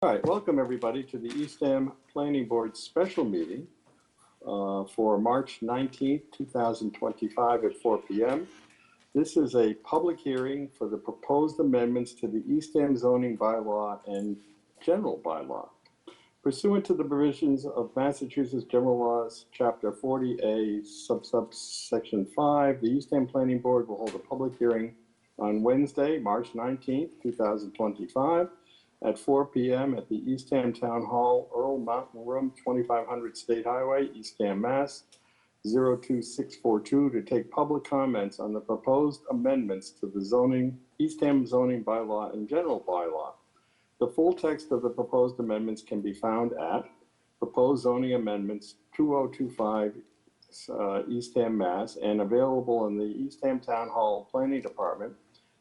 All right, welcome everybody to the Eastham Planning Board special meeting for March 19th, 2025 at 4 p.m. This is a public hearing for the proposed amendments to the Eastham zoning bylaw and general bylaw. Pursuant to the provisions of Massachusetts General Laws, Chapter 40A, subsection 5, the Eastham Planning Board will hold a public hearing on Wednesday, March 19th, 2025, at 4 p.m. at the Eastham Town Hall, Earle Mountain Room, 2500 State Highway, Eastham, Mass. 02642 to take public comments on the proposed amendments to the Eastham zoning bylaw and general bylaw. The full text of the proposed amendments can be found at Proposed Zoning Amendments 2025 Eastham, Mass. And available in the Eastham Town Hall Planning Department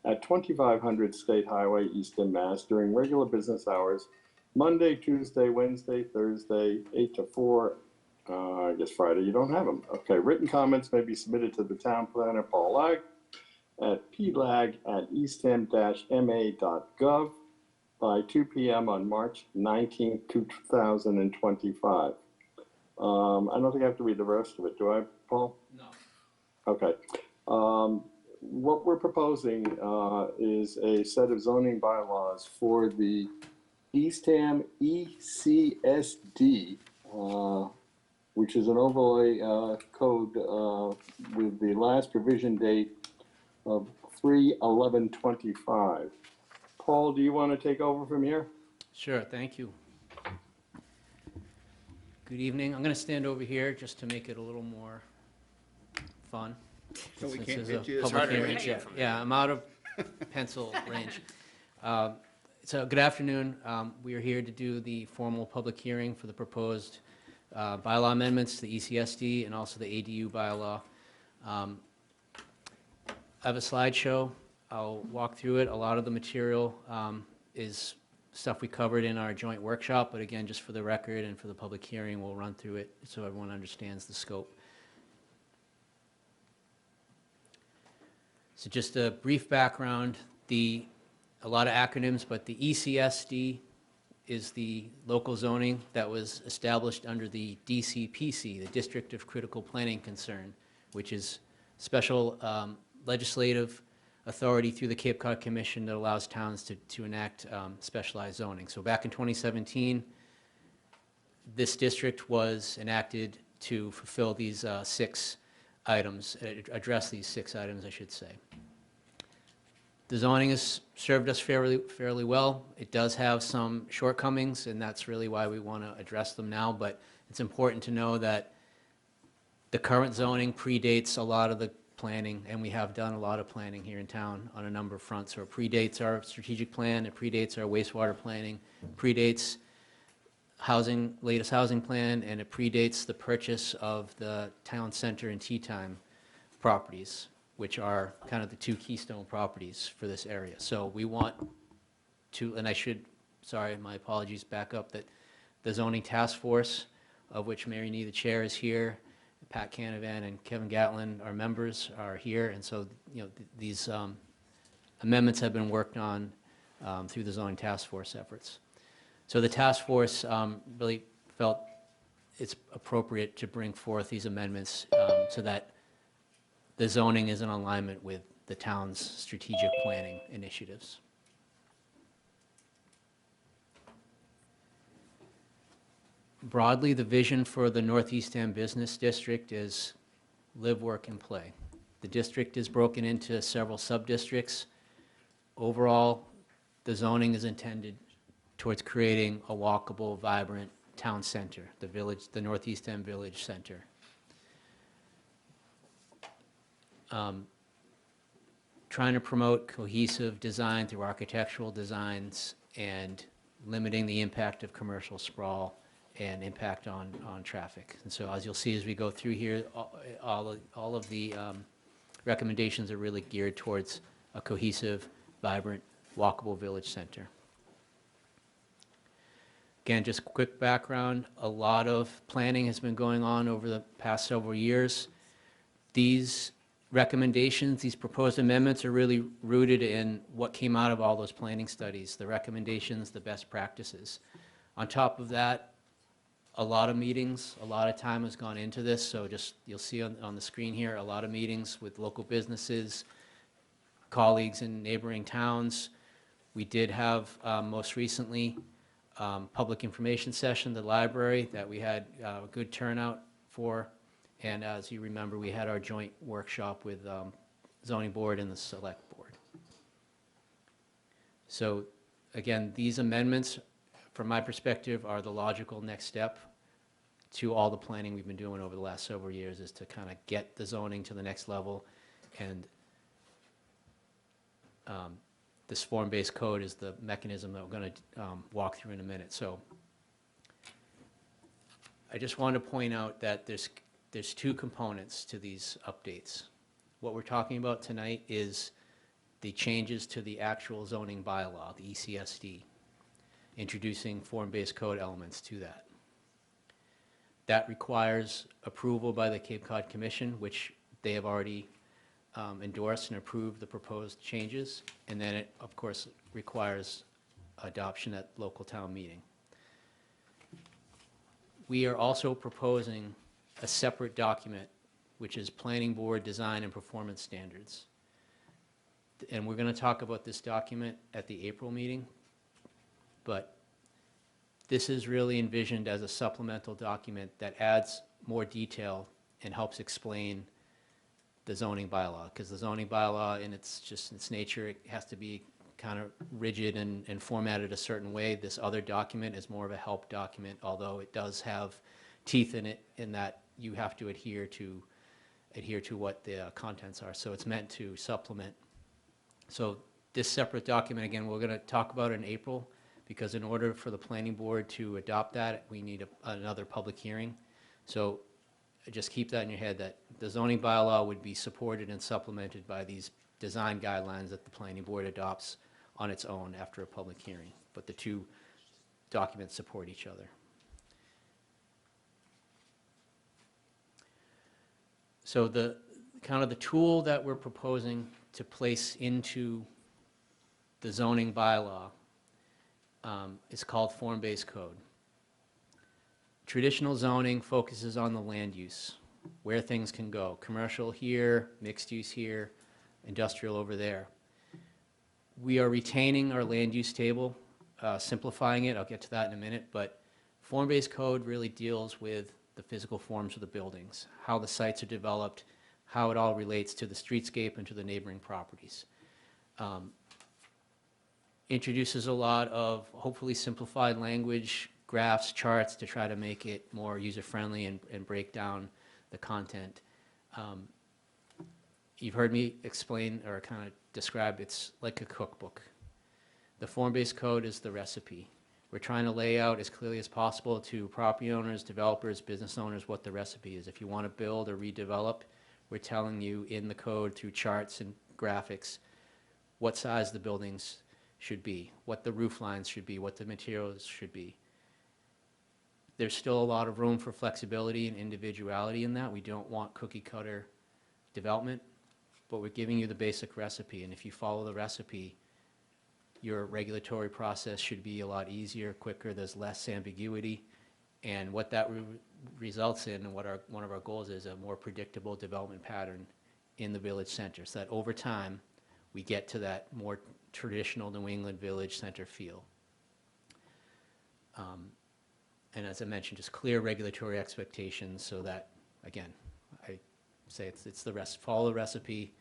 at 2500 State Highway, Eastham, Mass. During regular business hours, Monday, Tuesday, Wednesday, Thursday, 8 to 4. I guess Friday you don't have them. Okay, written comments may be submitted to the town planner, Paul Lagg, at plagg@eastham-ma.gov by 2 p.m. on March 19th, 2025. I don't think I have to read the rest of it, do I, Paul? No. Okay. What we're proposing is a set of zoning bylaws for the Eastham ECSD, which is an overlay code with the last revision date of 3/11/25. Paul, do you want to take over from here? Sure, thank you. Good evening. I'm going to stand over here just to make it a little more fun. So we Since can't there's hit a you. It's public hard to hearing. reach you from Yeah, I'm out of pencil range. So good afternoon. We are here to do the formal public hearing for the proposed bylaw amendments to the ECSD and also the ADU bylaw. I have a slideshow. I'll walk through it. A lot of the material is stuff we covered in our joint workshop, but again, just for the record and for the public hearing, we'll run through it so everyone understands the scope. So just a brief background, a lot of acronyms, but the ECSD is the local zoning that was established under the DCPC, the District of Critical Planning Concern, which is special legislative authority through the Cape Cod Commission that allows towns to enact specialized zoning. So back in 2017, this district was enacted to fulfill these six items, address these six items, I should say. The zoning has served us fairly well. It does have some shortcomings, and that's really why we want to address them now, but it's important to know that the current zoning predates a lot of the planning, and we have done a lot of planning here in town on a number of fronts. So it predates our strategic plan, it predates our wastewater planning, predates latest housing plan, and it predates the purchase of the town center and tea time properties, which are kind of the two keystone properties for this area. So we want to, and sorry, my apologies, back up, that the zoning task force, of which Mary Nee, the chair, is here, Pat Canavan and Kevin Gatlin, our members, are here, and so these amendments have been worked on through the zoning task force efforts. So the task force really felt it's appropriate to bring forth these amendments so that the zoning is in alignment with the town's strategic planning initiatives. Broadly, the vision for the North Eastham Business District is live, work, and play. The district is broken into several sub-districts. Overall, the zoning is intended towards creating a walkable, vibrant town center, the North Eastham Village Center. Trying to promote cohesive design through architectural designs and limiting the impact of commercial sprawl and impact on traffic. And so as you'll see as we go through here, all of the recommendations are really geared towards a cohesive, vibrant, walkable village center. Again, just quick background, a lot of planning has been going on over the past several years. These recommendations, these proposed amendments are really rooted in what came out of all those planning studies, the recommendations, the best practices. On top of that, a lot of meetings, a lot of time has gone into this, so just, you'll see on the screen here, a lot of meetings with local businesses, colleagues in neighboring towns. We did have, most recently, public information session at the library that we had a good turnout for. And as you remember, we had our joint workshop with zoning board and the select board. So again, these amendments, from my perspective, are the logical next step to all the planning we've been doing over the last several years, is to kind of get the zoning to the next level. And this form-based code is the mechanism that we're going to walk through in a minute. So I just wanted to point out that there's two components to these updates. What we're talking about tonight is the changes to the actual zoning bylaw, the ECSD, introducing form-based code elements to that. That requires approval by the Cape Cod Commission, which they have already endorsed and approved the proposed changes, and then it, of course, requires adoption at local town meeting. We are also proposing a separate document, which is Planning Board Design and Performance Standards. And we're going to talk about this document at the April meeting, but this is really envisioned as a supplemental document that adds more detail and helps explain the zoning bylaw, because the zoning bylaw, in its nature, it has to be kind of rigid and formatted a certain way. This other document is more of a help document, although it does have teeth in it, in that you have to adhere to what the contents are. So it's meant to supplement. So this separate document, again, we're going to talk about in April, because in order for the planning board to adopt that, we need another public hearing. So just keep that in your head, that the zoning bylaw would be supported and supplemented by these design guidelines that the planning board adopts on its own after a public hearing. But the two documents support each other. So the kind of the tool that we're proposing to place into the zoning bylaw is called form-based code. Traditional zoning focuses on the land use, where things can go. Commercial here, mixed use here, industrial over there. We are retaining our land use table, simplifying it. I'll get to that in a minute, but form-based code really deals with the physical forms of the buildings, how the sites are developed, how it all relates to the streetscape and to the neighboring properties. Introduces a lot of hopefully simplified language, graphs, charts to try to make it more user-friendly and break down the content. You've heard me explain or kind of describe it's like a cookbook. The form-based code is the recipe. We're trying to lay out as clearly as possible to property owners, developers, business owners what the recipe is. If you want to build or redevelop, we're telling you in the code through charts and graphics what size the buildings should be, what the roof lines should be, what the materials should be. There's still a lot of room for flexibility and individuality in that. We don't want cookie cutter development, but we're giving you the basic recipe, and if you follow the recipe, your regulatory process should be a lot easier, quicker, there's less ambiguity, and what that results in, and what one of our goals is, a more predictable development pattern in the village center, so that over time we get to that more traditional New England village center feel. And as I mentioned, just clear regulatory expectations so that, again, I say it's the rest, follow the recipe,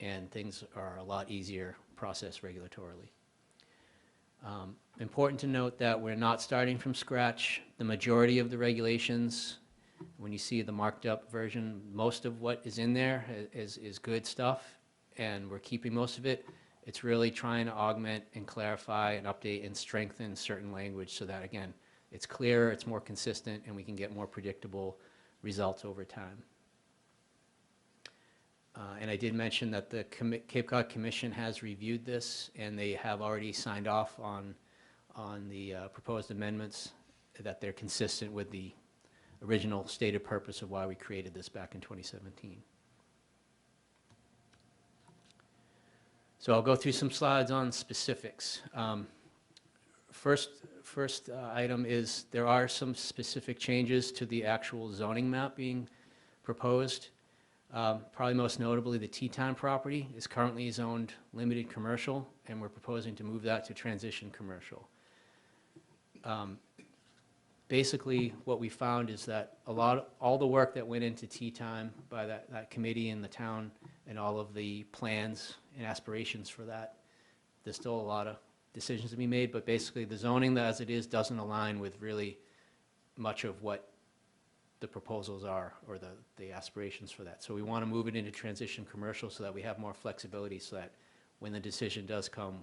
and things are a lot easier processed regulatorily. Important to note that we're not starting from scratch. The majority of the regulations, when you see the marked up version, most of what is in there is good stuff, and we're keeping most of it. It's really trying to augment and clarify and update and strengthen certain language so that, again, it's clearer, it's more consistent, and we can get more predictable results over time. And I did mention that the Cape Cod Commission has reviewed this, and they have already signed off on the proposed amendments, that they're consistent with the original stated purpose of why we created this back in 2017. So I'll go through some slides on specifics. First item is there are some specific changes to the actual zoning map being proposed. Probably most notably, the Teton property is currently zoned limited commercial, and we're proposing to move that to transition commercial. Basically, what we found is that all the work that went into Teton by that committee in the town and all of the plans and aspirations for that, there's still a lot of decisions to be made, but basically the zoning as it is doesn't align with really much of what the proposals are or the aspirations for that. So we want to move it into transition commercial so that we have more flexibility so that when the decision does come,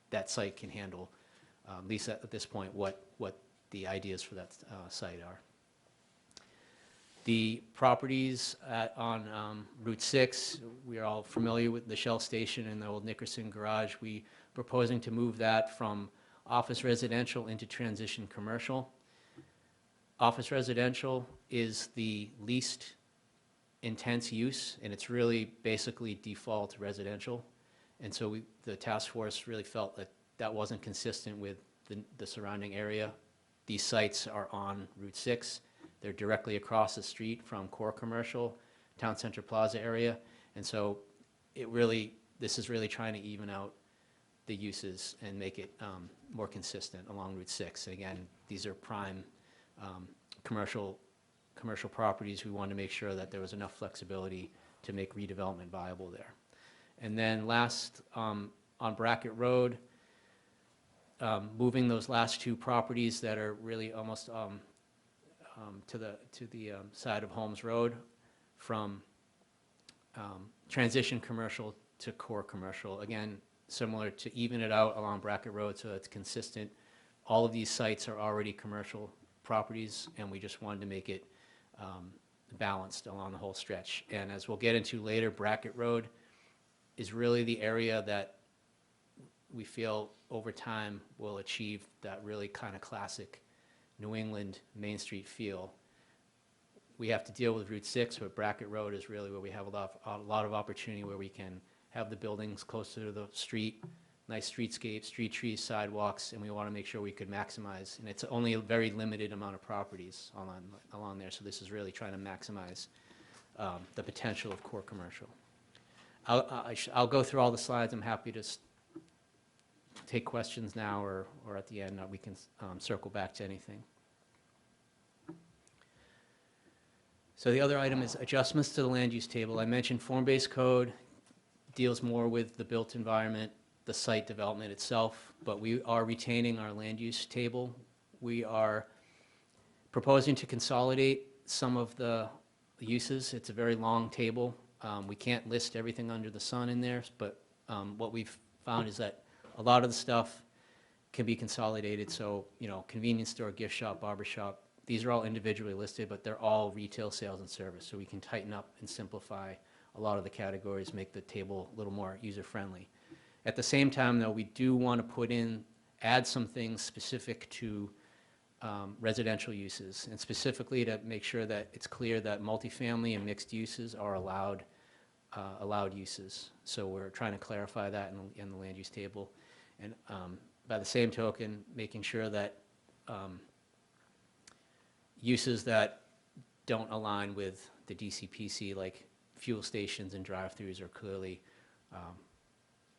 that site can handle, at least at this point, what the ideas for that site are. The properties on Route 6, we are all familiar with the Shell Station and the old Nickerson Garage. We proposing to move that from office residential into transition commercial. Office residential is the least intense use, and it's really basically default residential. And so the task force really felt that that wasn't consistent with the surrounding area. These sites are on Route 6. They're directly across the street from core commercial, Town Center Plaza area. And so this is really trying to even out the uses and make it more consistent along Route 6. And again, these are prime commercial properties. We wanted to make sure that there was enough flexibility to make redevelopment viable there. And then last, on Brackett Road, moving those last two properties that are really almost to the side of Holmes Road from transition commercial to core commercial. Again, similar to even it out along Brackett Road so it's consistent. All of these sites are already commercial properties, and we just wanted to make it balanced along the whole stretch. And as we'll get into later, Brackett Road is really the area that we feel over time will achieve that really kind of classic New England Main Street feel. We have to deal with Route 6, but Brackett Road is really where we have a lot of opportunity where we can have the buildings closer to the street, nice streetscape, street trees, sidewalks, and we want to make sure we could maximize. And it's only a very limited amount of properties along there, so this is really trying to maximize the potential of core commercial. I'll go through all the slides. I'm happy to take questions now or at the end. We can circle back to anything. So the other item is adjustments to the land use table. I mentioned form-based code deals more with the built environment, the site development itself, but we are retaining our land use table. We are proposing to consolidate some of the uses. It's a very long table. We can't list everything under the sun in there, but what we've found is that a lot of the stuff can be consolidated. So, convenience store, gift shop, barber shop, these are all individually listed, but they're all retail sales and service. So we can tighten up and simplify a lot of the categories, make the table a little more user-friendly. At the same time, though, we do want to add some things specific to residential uses, and specifically to make sure that it's clear that multifamily and mixed uses are allowed uses. So we're trying to clarify that in the land use table. And by the same token, making sure that uses that don't align with the DCPC, like fuel stations and drive-throughs, are clearly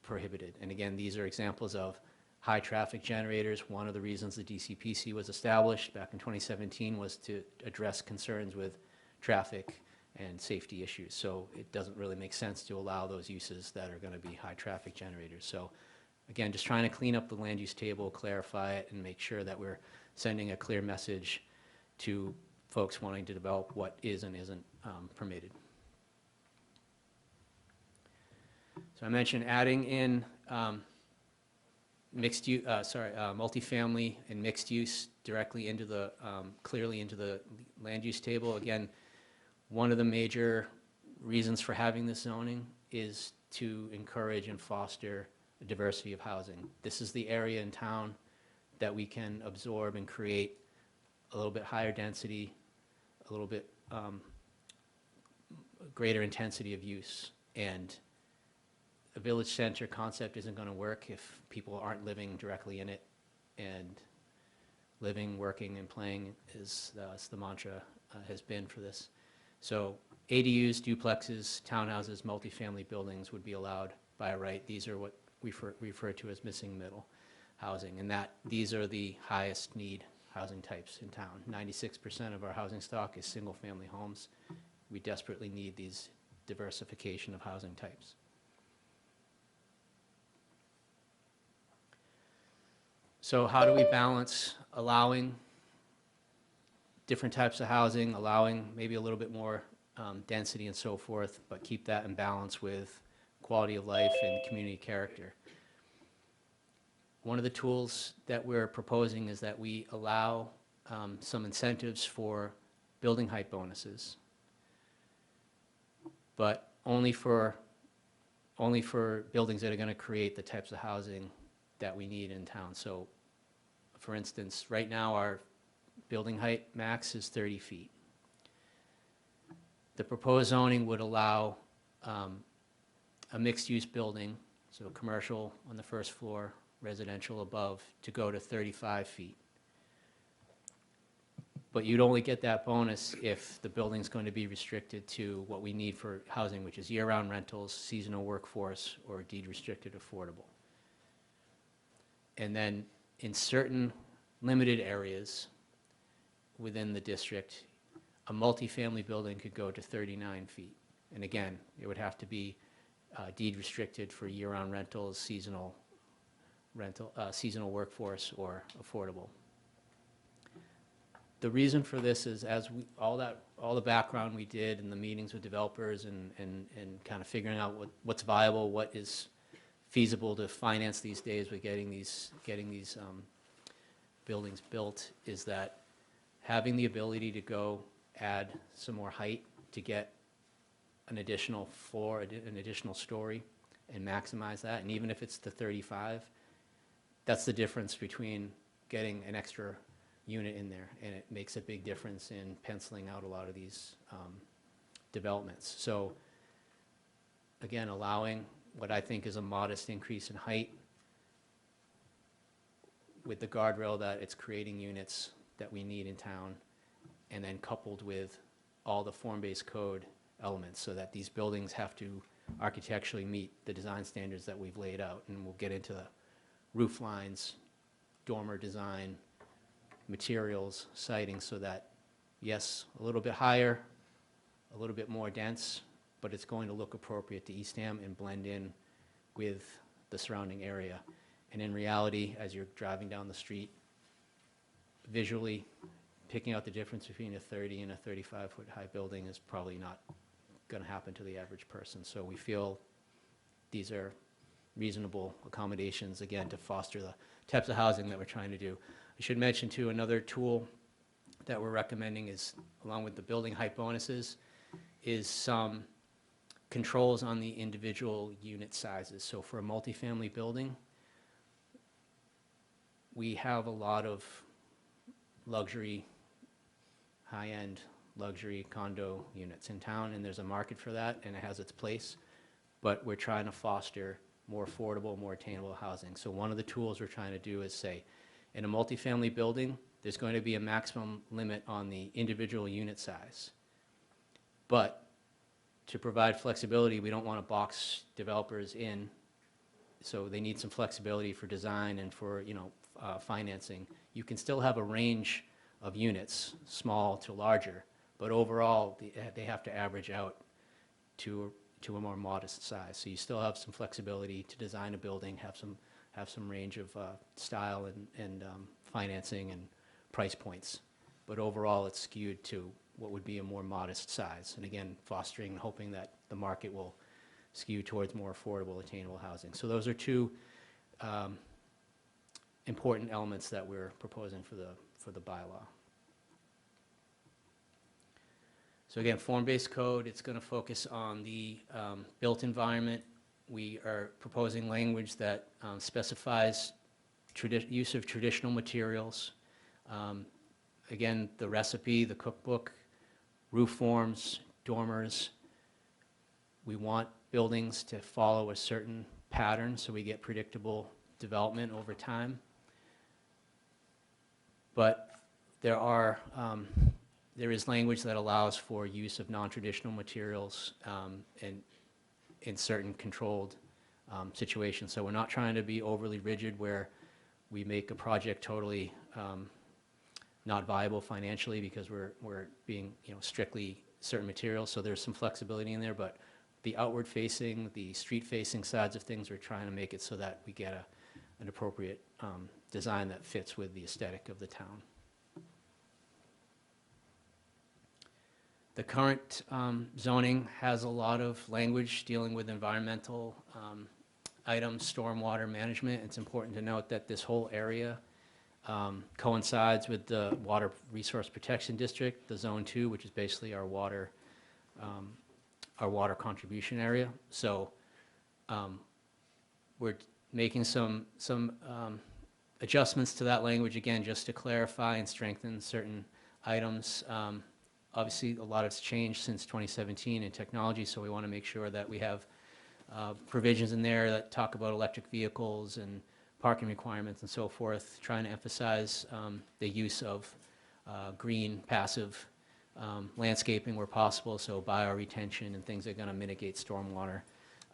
prohibited. And again, these are examples of high traffic generators. One of the reasons the DCPC was established back in 2017 was to address concerns with traffic and safety issues. So it doesn't really make sense to allow those uses that are going to be high traffic generators. So again, just trying to clean up the land use table, clarify it, and make sure that we're sending a clear message to folks wanting to develop what is and isn't permitted. So I mentioned adding in multifamily and mixed use directly into the, clearly into the land use table. Again, one of the major reasons for having this zoning is to encourage and foster a diversity of housing. This is the area in town that we can absorb and create a little bit higher density, a little bit greater intensity of use. And a village center concept isn't going to work if people aren't living directly in it, and living, working, and playing is the mantra has been for this. So ADUs, duplexes, townhouses, multifamily buildings would be allowed by right. These are what we refer to as missing middle housing, and these are the highest need housing types in town. 96% of our housing stock is single-family homes. We desperately need these diversification of housing types. So how do we balance allowing different types of housing, allowing maybe a little bit more density and so forth, but keep that in balance with quality of life and community character? One of the tools that we're proposing is that we allow some incentives for building height bonuses, but only for buildings that are going to create the types of housing that we need in town. So, for instance, right now our building height max is 30 feet. The proposed zoning would allow a mixed-use building, so commercial on the first floor, residential above, to go to 35 feet. But you'd only get that bonus if the building's going to be restricted to what we need for housing, which is year-round rentals, seasonal workforce, or deed-restricted affordable. And then in certain limited areas within the district, a multifamily building could go to 39 feet. And again, it would have to be deed-restricted for year-round rentals, seasonal workforce, or affordable. The reason for this is all the background we did in the meetings with developers and kind of figuring out what's viable, what is feasible to finance these days with getting these buildings built, is that having the ability to go add some more height to get an additional floor, an additional story, and maximize that. And even if it's to 35, that's the difference between getting an extra unit in there, and it makes a big difference in penciling out a lot of these developments. So again, allowing what I think is a modest increase in height with the guardrail that it's creating units that we need in town, and then coupled with all the form-based code elements so that these buildings have to architecturally meet the design standards that we've laid out. And we'll get into the roof lines, dormer design, materials, siding, so that, yes, a little bit higher, a little bit more dense, but it's going to look appropriate to Eastham and blend in with the surrounding area. And in reality, as you're driving down the street, visually picking out the difference between a 30 and a 35-foot high building is probably not going to happen to the average person. So we feel these are reasonable accommodations, again, to foster the types of housing that we're trying to do. I should mention, too, another tool that we're recommending is, along with the building height bonuses, is some controls on the individual unit sizes. So for a multifamily building, we have a lot of luxury, high-end luxury condo units in town, and there's a market for that, and it has its place, but we're trying to foster more affordable, more attainable housing. So one of the tools we're trying to do is say, in a multifamily building, there's going to be a maximum limit on the individual unit size. But to provide flexibility, we don't want to box developers in, so they need some flexibility for design and for financing. You can still have a range of units, small to larger, but overall they have to average out to a more modest size. So you still have some flexibility to design a building, have some range of style and financing and price points, but overall it's skewed to what would be a more modest size. And again, fostering and hoping that the market will skew towards more affordable, attainable housing. So those are two important elements that we're proposing for the bylaw. So again, form-based code, it's going to focus on the built environment. We are proposing language that specifies use of traditional materials. Again, the recipe, the cookbook, roof forms, dormers. We want buildings to follow a certain pattern so we get predictable development over time. But there is language that allows for use of non-traditional materials in certain controlled situations. So we're not trying to be overly rigid where we make a project totally not viable financially because we're being strictly certain materials. So there's some flexibility in there, but the outward facing, the street facing sides of things, we're trying to make it so that we get an appropriate design that fits with the aesthetic of the town. The current zoning has a lot of language dealing with environmental items, stormwater management. It's important to note that this whole area coincides with the Water Resource Protection District, the Zone 2, which is basically our water contribution area. So we're making some adjustments to that language, again, just to clarify and strengthen certain items. Obviously, a lot has changed since 2017 in technology, so we want to make sure that we have provisions in there that talk about electric vehicles and parking requirements and so forth, trying to emphasize the use of green, passive landscaping where possible, so bioretention and things that are going to mitigate stormwater.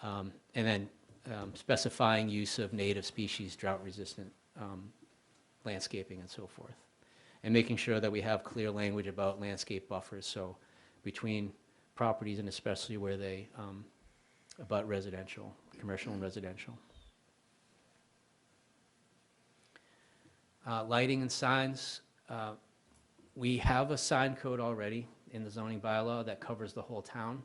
And then specifying use of native species, drought-resistant landscaping and so forth. And making sure that we have clear language about landscape buffers, so between properties and especially where they abut residential, commercial and residential. Lighting and signs. We have a sign code already in the zoning bylaw that covers the whole town.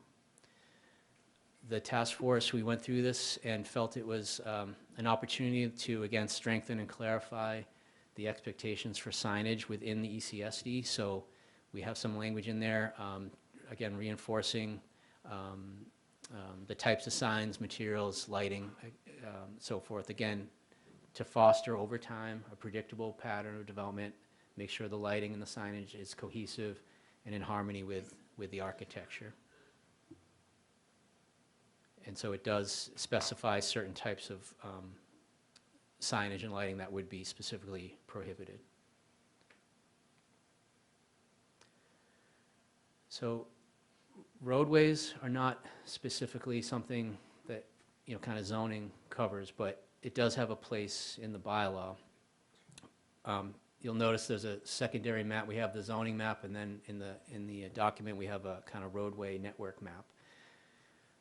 The task force, we went through this and felt it was an opportunity to, again, strengthen and clarify the expectations for signage within the ECSD. So we have some language in there, again, reinforcing the types of signs, materials, lighting, so forth. Again, to foster over time a predictable pattern of development, make sure the lighting and the signage is cohesive and in harmony with the architecture. And so it does specify certain types of signage and lighting that would be specifically prohibited. So roadways are not specifically something that kind of zoning covers, but it does have a place in the bylaw. You'll notice there's a secondary map. We have the zoning map, and then in the document we have a kind of roadway network map.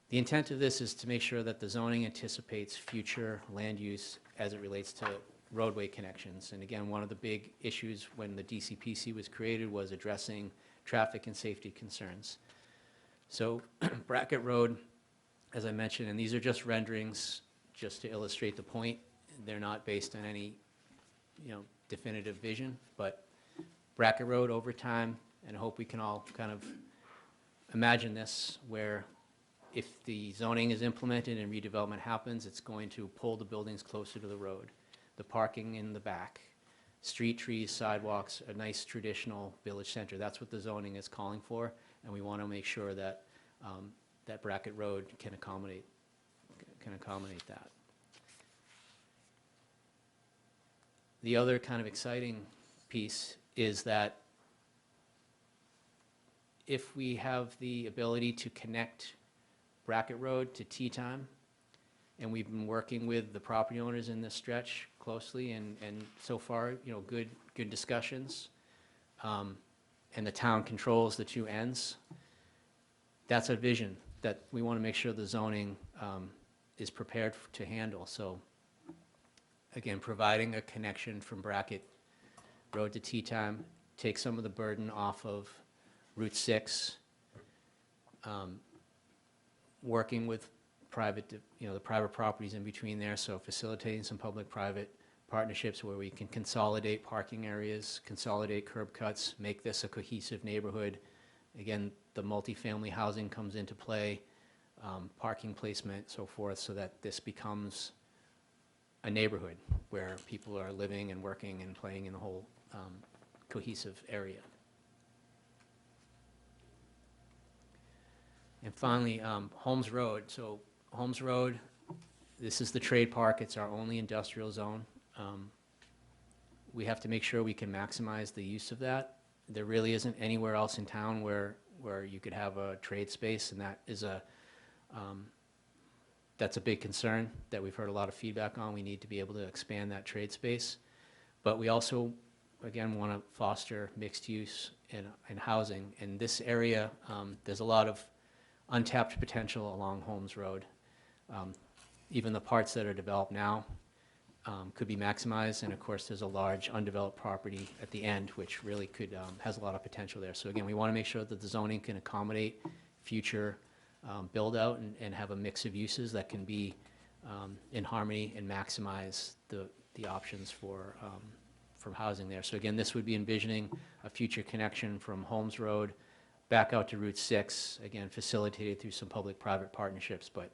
The intent of this is to make sure that the zoning anticipates future land use as it relates to roadway connections. And again, one of the big issues when the DCPC was created was addressing traffic and safety concerns. So Brackett Road, as I mentioned, and these are just renderings just to illustrate the point. They're not based on any definitive vision, but Brackett Road over time, and I hope we can all kind of imagine this, where if the zoning is implemented and redevelopment happens, it's going to pull the buildings closer to the road, the parking in the back, street trees, sidewalks, a nice traditional village center. That's what the zoning is calling for, and we want to make sure that that Brackett Road can accommodate that. The other kind of exciting piece is that if we have the ability to connect Brackett Road to Tea Time, and we've been working with the property owners in this stretch closely, and so far, good discussions, and the town controls the two ends. That's a vision that we want to make sure the zoning is prepared to handle. So again, providing a connection from Brackett Road to Tea Time, take some of the burden off of Route 6, working with the private properties in between there, so facilitating some public-private partnerships where we can consolidate parking areas, consolidate curb cuts, make this a cohesive neighborhood. Again, the multifamily housing comes into play, parking placement, so forth, so that this becomes a neighborhood where people are living and working and playing in the whole cohesive area. And finally, Holmes Road. So Holmes Road, this is the trade park. It's our only industrial zone. We have to make sure we can maximize the use of that. There really isn't anywhere else in town where you could have a trade space, and that is that's a big concern that we've heard a lot of feedback on. We need to be able to expand that trade space. But we also, again, want to foster mixed use in housing. In this area, there's a lot of untapped potential along Holmes Road. Even the parts that are developed now could be maximized, and of course there's a large undeveloped property at the end which really could has a lot of potential there. So again, we want to make sure that the zoning can accommodate future build out and have a mix of uses that can be in harmony and maximize the options for housing there. So again, this would be envisioning a future connection from Holmes Road back out to Route 6, again facilitated through some public-private partnerships, but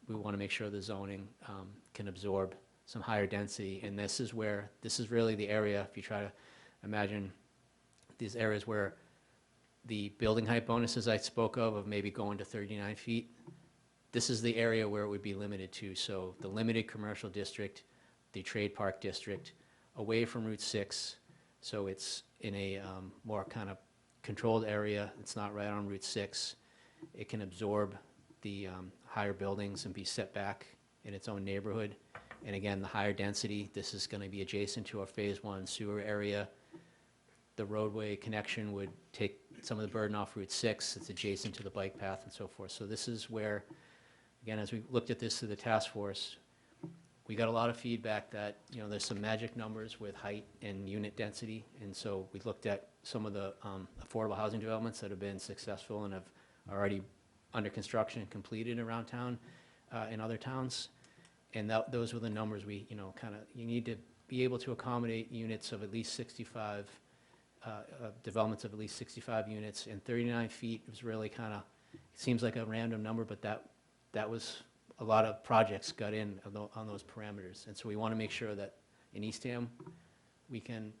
we want to make sure the zoning can absorb some higher density. And this is really the area, if you try to imagine these areas where the building height bonuses I spoke of maybe going to 39 feet, this is the area where it would be limited to. So the limited commercial district, the trade park district, away from Route 6, so it's in a more kind of controlled area. It's not right on Route 6. It can absorb the higher buildings and be set back in its own neighborhood. And again, the higher density, this is going to be adjacent to our Phase 1 sewer area. The roadway connection would take some of the burden off Route 6. It's adjacent to the bike path and so forth. So this is where, again, as we looked at this through the task force, we got a lot of feedback that, you know, there's some magic numbers with height and unit density. And so we looked at some of the affordable housing developments that have been successful and have already under construction and completed around town in other towns. And those were the numbers we, you need to be able to accommodate units of at least 65, developments of at least 65 units, and 39 feet was really kind of, it seems like a random number, but that was a lot of projects got in on those parameters. And so we want to make sure that in Eastham we can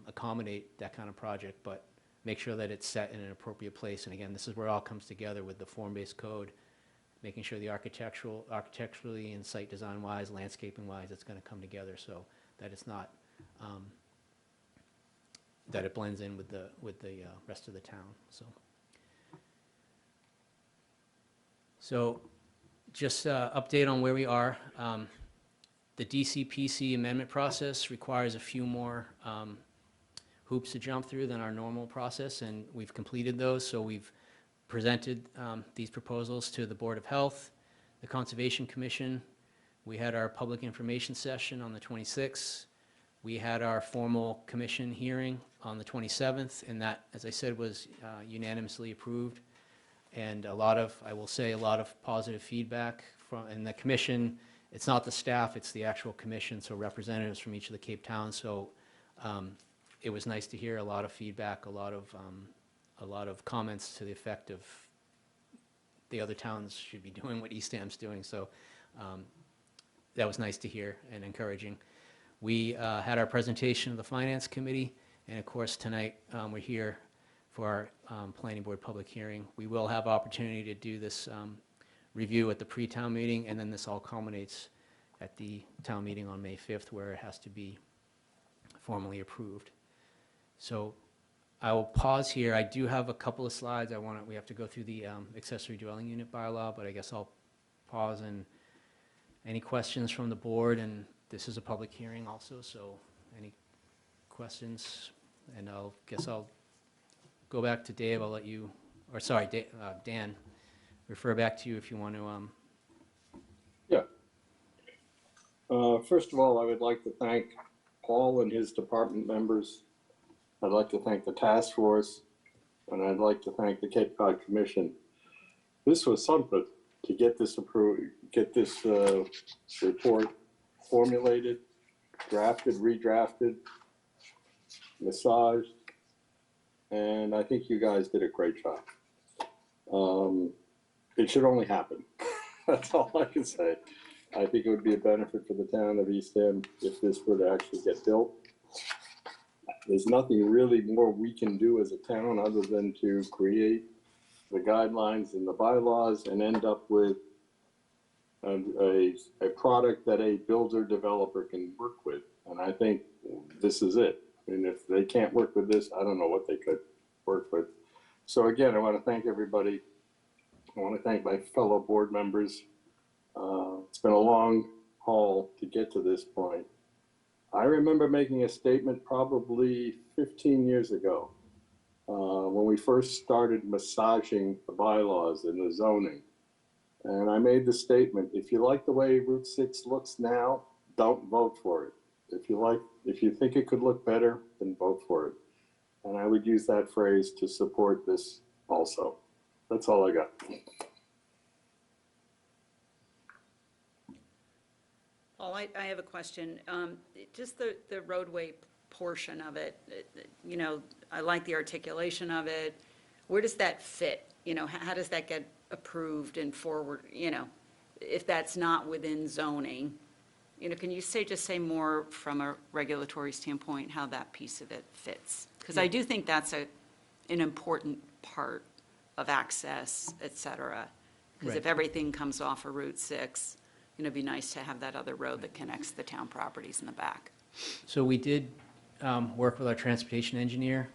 accommodate that kind of project, but make sure that it's set in an appropriate place. And again, this is where it all comes together with the form-based code, making sure the architecturally and site design-wise, landscaping-wise, it's going to come together so that it's not, that it blends in with the rest of the town. So just update on where we are. The DCPC amendment process requires a few more hoops to jump through than our normal process, and we've completed those. So we've presented these proposals to the Board of Health, the Conservation Commission. We had our public information session on the 26th. We had our formal commission hearing on the 27th, and that, as I said, was unanimously approved. And I will say, a lot of positive feedback and the commission. It's not the staff, it's the actual commission, so representatives from each of the Cape Towns. So it was nice to hear a lot of feedback, a lot of comments to the effect of the other towns should be doing what Eastham's doing. So that was nice to hear and encouraging. We had our presentation of the Finance Committee, and of course tonight we're here for our Planning Board public hearing. We will have opportunity to do this review at the pre-town meeting, and then this all culminates at the town meeting on May 5th, where it has to be formally approved. So I will pause here. I do have a couple of slides. We have to go through the accessory dwelling unit bylaw, but I guess I'll pause. And any questions from the board? And this is a public hearing also, so any questions? And I'll go back to Dave. I'll let you, or sorry, Dan, refer back to you if you want to. Yeah. First of all, I would like to thank Paul and his department members. I'd like to thank the task force, and I'd like to thank the Cape Cod Commission. This was something to get this approved, get this report formulated, drafted, redrafted, massaged, and I think you guys did a great job. It should only happen. That's all I can say. I think it would be a benefit for the town of Eastham if this were to actually get built. There's nothing really more we can do as a town other than to create the guidelines and the bylaws and end up with a product that a builder developer can work with. And I think this is it. And if they can't work with this, I don't know what they could work with. So again, I want to thank everybody. I want to thank my fellow board members. It's been a long haul to get to this point. I remember making a statement probably 15 years ago when we first started massaging the bylaws and the zoning. And I made the statement, if you like the way Route 6 looks now, don't vote for it. If you think it could look better, then vote for it. And I would use that phrase to support this also. That's all I got. Paul, I have a question. Just the roadway portion of it, you know, I like the articulation of it. Where does that fit? You know, how does that get approved and forward, you know, if that's not within zoning? You know, can you just say more from a regulatory standpoint, how that piece of it fits? Because I do think that's an important part of access, et cetera. Because if everything comes off of Route 6, you know, it'd be nice to have that other road that connects the town properties in the back. So we did work with our transportation engineer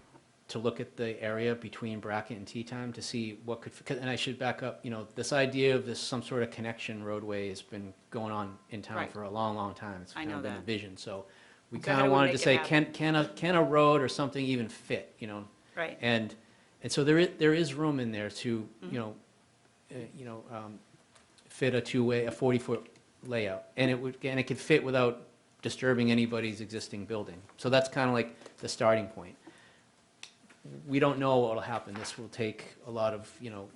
to look at the area between Brackett and Tea Time to see what could, and I should back up, you know, this idea of this some sort of connection roadway has been going on in town Right. for a long, long time. It's kind of been the vision. So we So kind how of do we wanted make to it say, happen? can a road or something even fit, you know? Right. And so there is room in there to, you know, fit a 40-foot layout. And it could fit without disturbing anybody's existing building. So that's kind of like the starting point. We don't know what will happen. This will take a lot of, you know,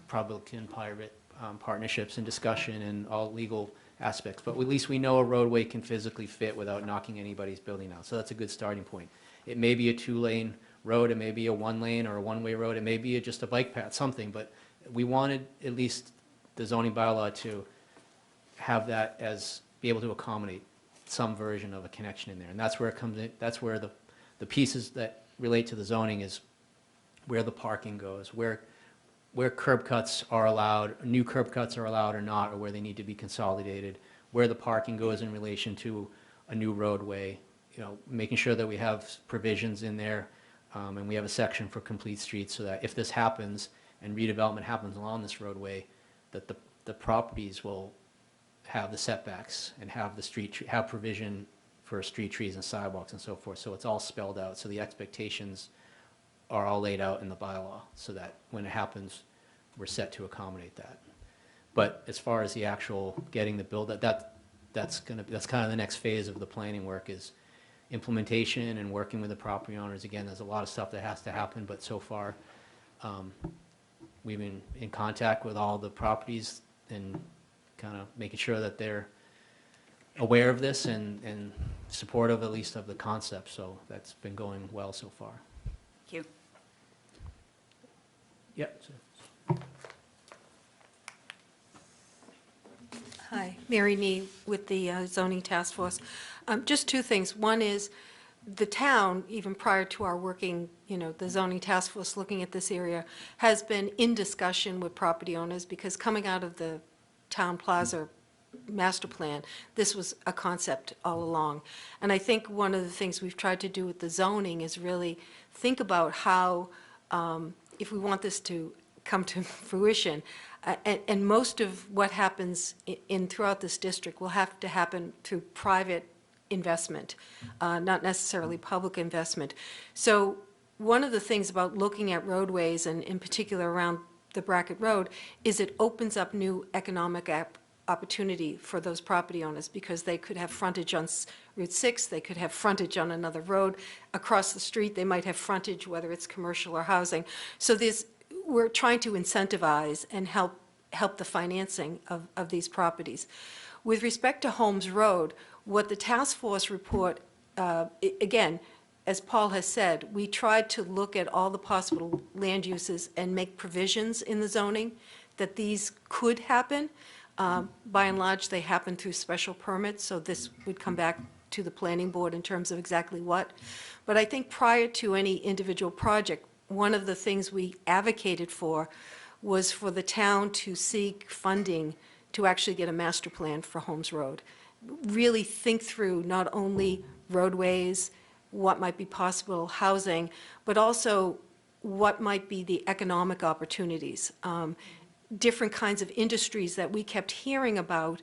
public-private partnerships and discussion and all legal aspects. But at least we know a roadway can physically fit without knocking anybody's building out. So that's a good starting point. It may be a 2-lane road. It may be a 1-lane or a one-way road. It may be just a bike path, something. But we wanted at least the zoning bylaw to have that be able to accommodate some version of a connection in there. And that's where it comes in. That's where the pieces that relate to the zoning is where the parking goes, where curb cuts are allowed, new curb cuts are allowed or not, or where they need to be consolidated, where the parking goes in relation to a new roadway, you know, making sure that we have provisions in there, and we have a section for complete streets so that if this happens and redevelopment happens along this roadway, that the properties will have the setbacks and have have provision for street trees and sidewalks and so forth. So it's all spelled out. So the expectations are all laid out in the bylaw so that when it happens, we're set to accommodate that. But as far as the actual getting the build, that's kind of the next phase of the planning work is implementation and working with the property owners. Again, there's a lot of stuff that has to happen, but so far we've been in contact with all the properties and kind of making sure that they're aware of this and supportive at least of the concept. So that's been going well so far. Thank you. Yep. Hi, Mary Nee with the zoning task force. Just two things. One is the town, even prior to our working, you know, the zoning task force looking at this area, has been in discussion with property owners because coming out of the town plaza master plan, this was a concept all along. And I think one of the things we've tried to do with the zoning is really think about how, if we want this to come to fruition, and most of what happens throughout this district will have to happen through private investment, not necessarily public investment. So one of the things about looking at roadways, and in particular around the Brackett Road, is it opens up new economic opportunity for those property owners because they could have frontage on Route 6, they could have frontage on another road. Across the street, they might have frontage, whether it's commercial or housing. So we're trying to incentivize and help the financing of these properties. With respect to Holmes Road, what the task force report, again, as Paul has said, we tried to look at all the possible land uses and make provisions in the zoning that these could happen. By and large, they happen through special permits, so this would come back to the planning board in terms of exactly what. But I think prior to any individual project, one of the things we advocated for was for the town to seek funding to actually get a master plan for Holmes Road. Really think through not only roadways, what might be possible housing, but also what might be the economic opportunities. Different kinds of industries that we kept hearing about,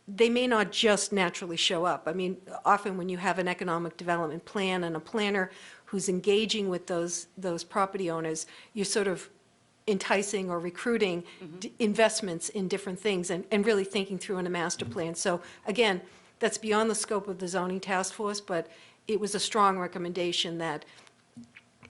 they may not just naturally show up. I mean, often when you have an economic development plan and a planner who's engaging with those property owners, you're sort of enticing or recruiting investments in different things and really thinking through in a master plan. So again, that's beyond the scope of the zoning task force, but it was a strong recommendation that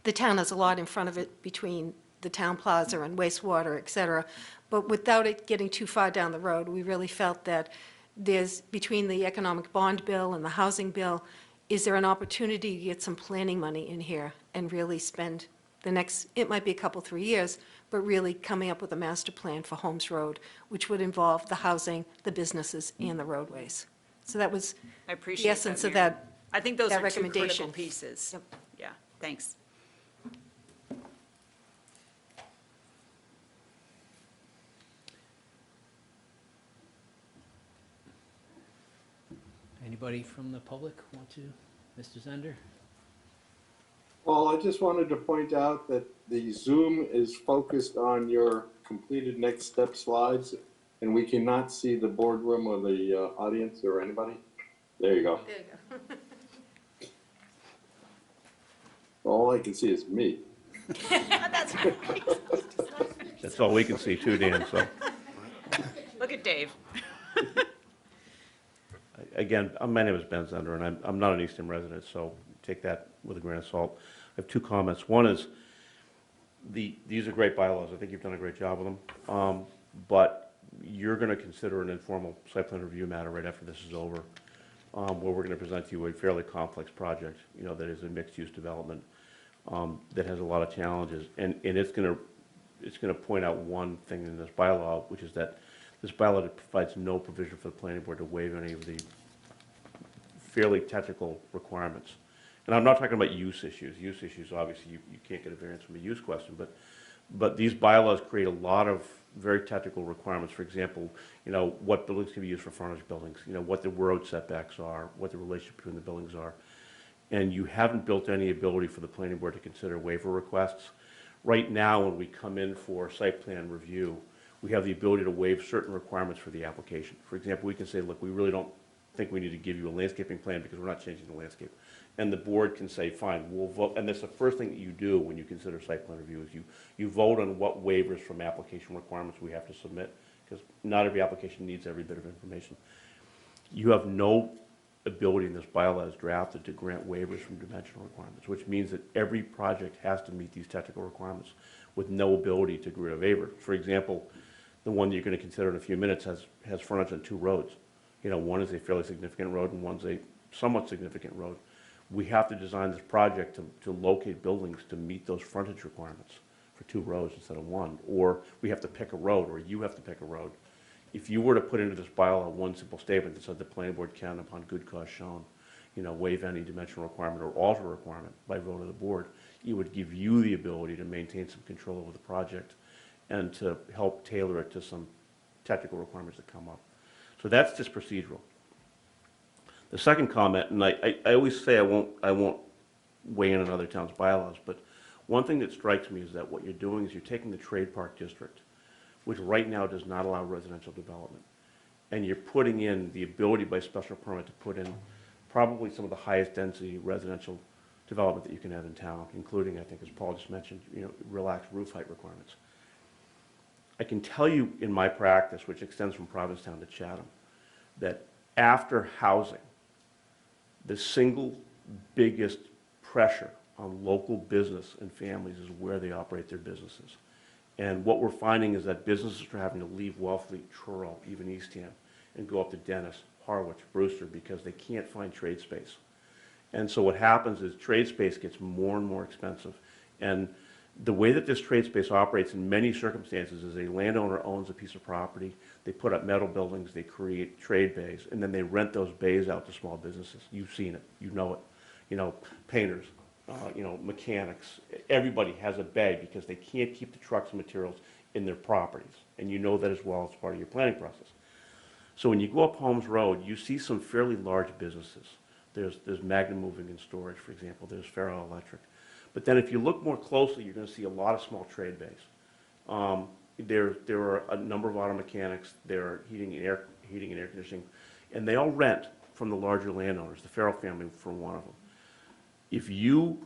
the town has a lot in front of it between the town plaza and wastewater, et cetera. But without it getting too far down the road, we really felt that there's, between the economic bond bill and the housing bill, is there an opportunity to get some planning money in here and really spend the next, it might be a couple, 3 years, but really coming up with a master plan for Holmes Road, which would involve the housing, the businesses, and the roadways. So that was I appreciate the that, essence of Mary. that. I think those that are two critical recommendation. pieces. Yep. Yeah, thanks. Anybody from the public want to? Mr. Zender? Well, I just wanted to point out that the Zoom is focused on your completed next step slides, and we cannot see the boardroom or the audience or anybody. There you go. There you go. All I can see is me. That's right. That's all we can see too, Dan, so. Look at Dave. Again, my name is Ben Zender, and I'm not an Eastham resident, so take that with a grain of salt. I have two comments. One is, these are great bylaws. I think you've done a great job with them. But you're going to consider an informal site plan review matter right after this is over, where we're going to present to you a fairly complex project, that is a mixed-use development that has a lot of challenges. And it's going to point out one thing in this bylaw, which is that this bylaw provides no provision for the planning board to waive any of the fairly technical requirements. And I'm not talking about use issues. Use issues, obviously, you can't get a variance from a use question, but these bylaws create a lot of very technical requirements. For example, what buildings can be used for frontage buildings, what the road setbacks are, what the relationship between the buildings are. And you haven't built any ability for the planning board to consider waiver requests. Right now, when we come in for site plan review, we have the ability to waive certain requirements for the application. For example, we can say, look, we really don't think we need to give you a landscaping plan because we're not changing the landscape. And the board can say, fine, we'll vote. And that's the first thing that you do when you consider site plan review is you vote on what waivers from application requirements we have to submit, because not every application needs every bit of information. You have no ability in this bylaw as drafted to grant waivers from dimensional requirements, which means that every project has to meet these technical requirements with no ability to grant a waiver. For example, the one that you're going to consider in a few minutes has frontage on two roads. One is a fairly significant road and one's a somewhat significant road. We have to design this project to locate buildings to meet those frontage requirements for two roads instead of one. Or we have to pick a road, or you have to pick a road. If you were to put into this bylaw one simple statement that said the planning board can, upon good cause shown, waive any dimensional requirement or alter a requirement by vote of the board, it would give you the ability to maintain some control over the project and to help tailor it to some technical requirements that come up. So that's just procedural. The second comment, and I always say I won't weigh in on other towns' bylaws, but one thing that strikes me is that what you're doing is you're taking the Trade Park District, which right now does not allow residential development, and you're putting in the ability by special permit to put in probably some of the highest density residential development that you can have in town, including, I think, as Paul just mentioned, relaxed roof height requirements. I can tell you in my practice, which extends from Provincetown to Chatham, that after housing, the single biggest pressure on local business and families is where they operate their businesses. And what we're finding is that businesses are having to leave Wellfleet, Truro, even Eastham, and go up to Dennis, Harwich, Brewster, because they can't find trade space. And so what happens is trade space gets more and more expensive. And the way that this trade space operates in many circumstances is a landowner owns a piece of property, they put up metal buildings, they create trade bays, and then they rent those bays out to small businesses. You've seen it, you know it. Painters, mechanics. Everybody has a bay because they can't keep the trucks and materials in their properties. And you know that as well as part of your planning process. So when you go up Holmes Road, you see some fairly large businesses. There's Magnum Moving and Storage, for example. There's Ferro Electric. But then if you look more closely, you're going to see a lot of small trade bays. There are a number of auto mechanics. There are heating and air conditioning, and they all rent from the larger landowners. The Ferro family, for one of them. If you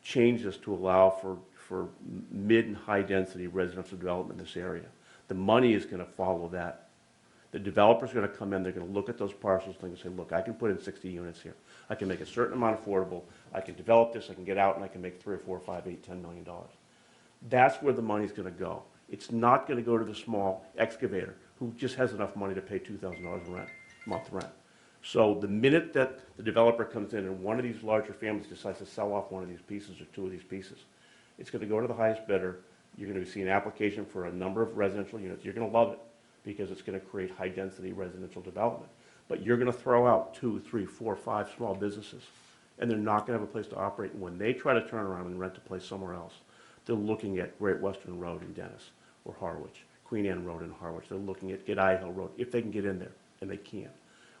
change this to allow for mid and high density residential development in this area, the money is going to follow that. The developer's going to come in, they're going to look at those parcels and say, look, I can put in 60 units here. I can make a certain amount affordable. I can develop this, I can get out, and I can make 3 or 4 or 5, 8, $10 million. That's where the money's going to go. It's not going to go to the small excavator who just has enough money to pay $2,000 month rent. So the minute that the developer comes in and one of these larger families decides to sell off one of these pieces or 2 of these pieces, it's going to go to the highest bidder. You're going to see an application for a number of residential units. You're going to love it because it's going to create high-density residential development. But you're going to throw out 2, 3, 4, 5 small businesses, and they're not going to have a place to operate. And when they try to turn around and rent a place somewhere else, they're looking at Great Western Road in Dennis or Harwich, Queen Anne Road in Harwich. They're looking at Gedai Hill Road, if they can get in there, and they can't.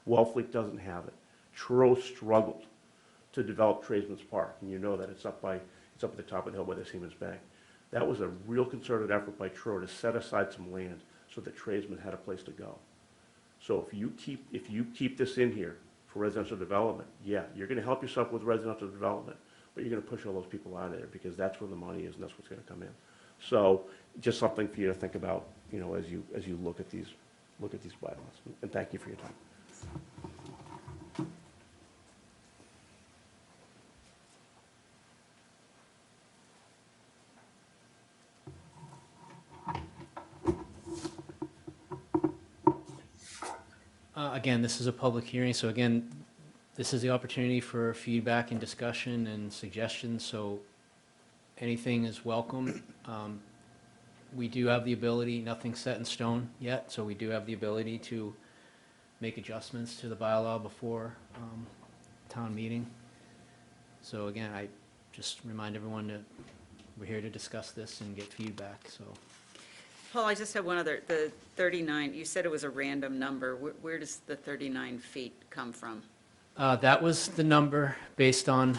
Wellfleet doesn't have it. Truro struggled to develop Tradesman's Park, and you know that it's up at the top of the hill by the Siemens Bank. That was a real concerted effort by Truro to set aside some land so that tradesmen had a place to go. So if you keep this in here for residential development, yeah, you're going to help yourself with residential development, but you're going to push all those people out of there because that's where the money is and that's what's going to come in. So just something for you to think about, as you look at these bylaws. And thank you for your time. Again, this is a public hearing, so again, this is the opportunity for feedback and discussion and suggestions, so anything is welcome. We do have the ability, nothing's set in stone yet, so we do have the ability to make adjustments to the bylaw before town meeting. So again, I just remind everyone that we're here to discuss this and get feedback, so. Paul, I just have one other, the 39, you said it was a random number. Where does the 39 feet come from? That was the number based on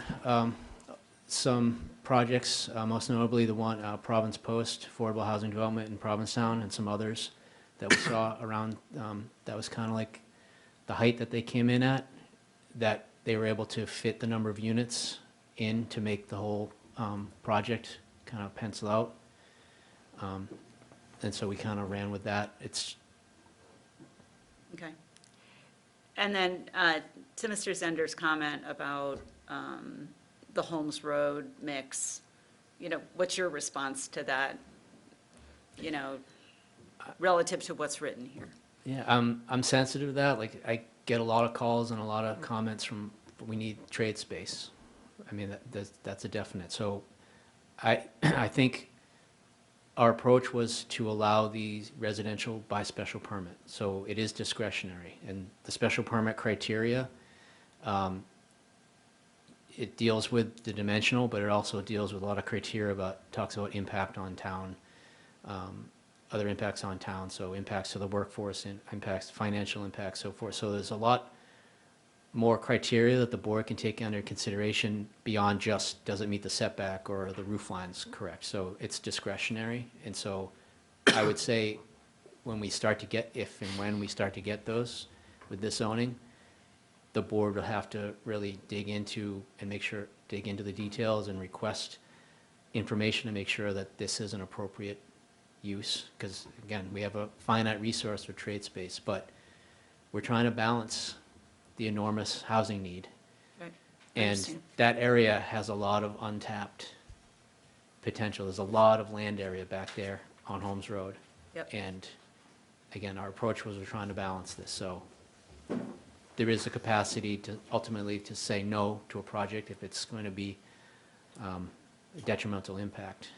some projects, most notably the one, Province Post, Affordable Housing Development in Provincetown, and some others that we saw around, that was kind of like the height that they came in at, that they were able to fit the number of units in to make the whole project kind of pencil out. And so we kind of ran with that. It's Okay. And then to Mr. Zender's comment about the Holmes Road mix, what's your response to that, relative to what's written here? Yeah, I'm sensitive to that. Like, I get a lot of calls and a lot of comments from, we need trade space. I mean, that's a definite. So I think our approach was to allow the residential by special permit. So it is discretionary. And the special permit criteria, it deals with the dimensional, but it also deals with a lot of criteria talks about impact on town, other impacts on town, so impacts to the workforce, impacts, financial impacts, so forth. So there's a lot more criteria that the board can take under consideration beyond just does it meet the setback or the roof line's correct. So it's discretionary. And so I would say when we start to get, if and when we start to get those with this zoning, the board will have to really dig into the details and request information to make sure that this is an appropriate use. Because again, we have a finite resource for trade space, but we're trying to balance the enormous housing need. Right. And that area has a lot of untapped potential. There's a lot of land area back there on Holmes Road. Yep. And again, our approach was we're trying to balance this. So there is a capacity to ultimately to say no to a project if it's going to be a detrimental impact.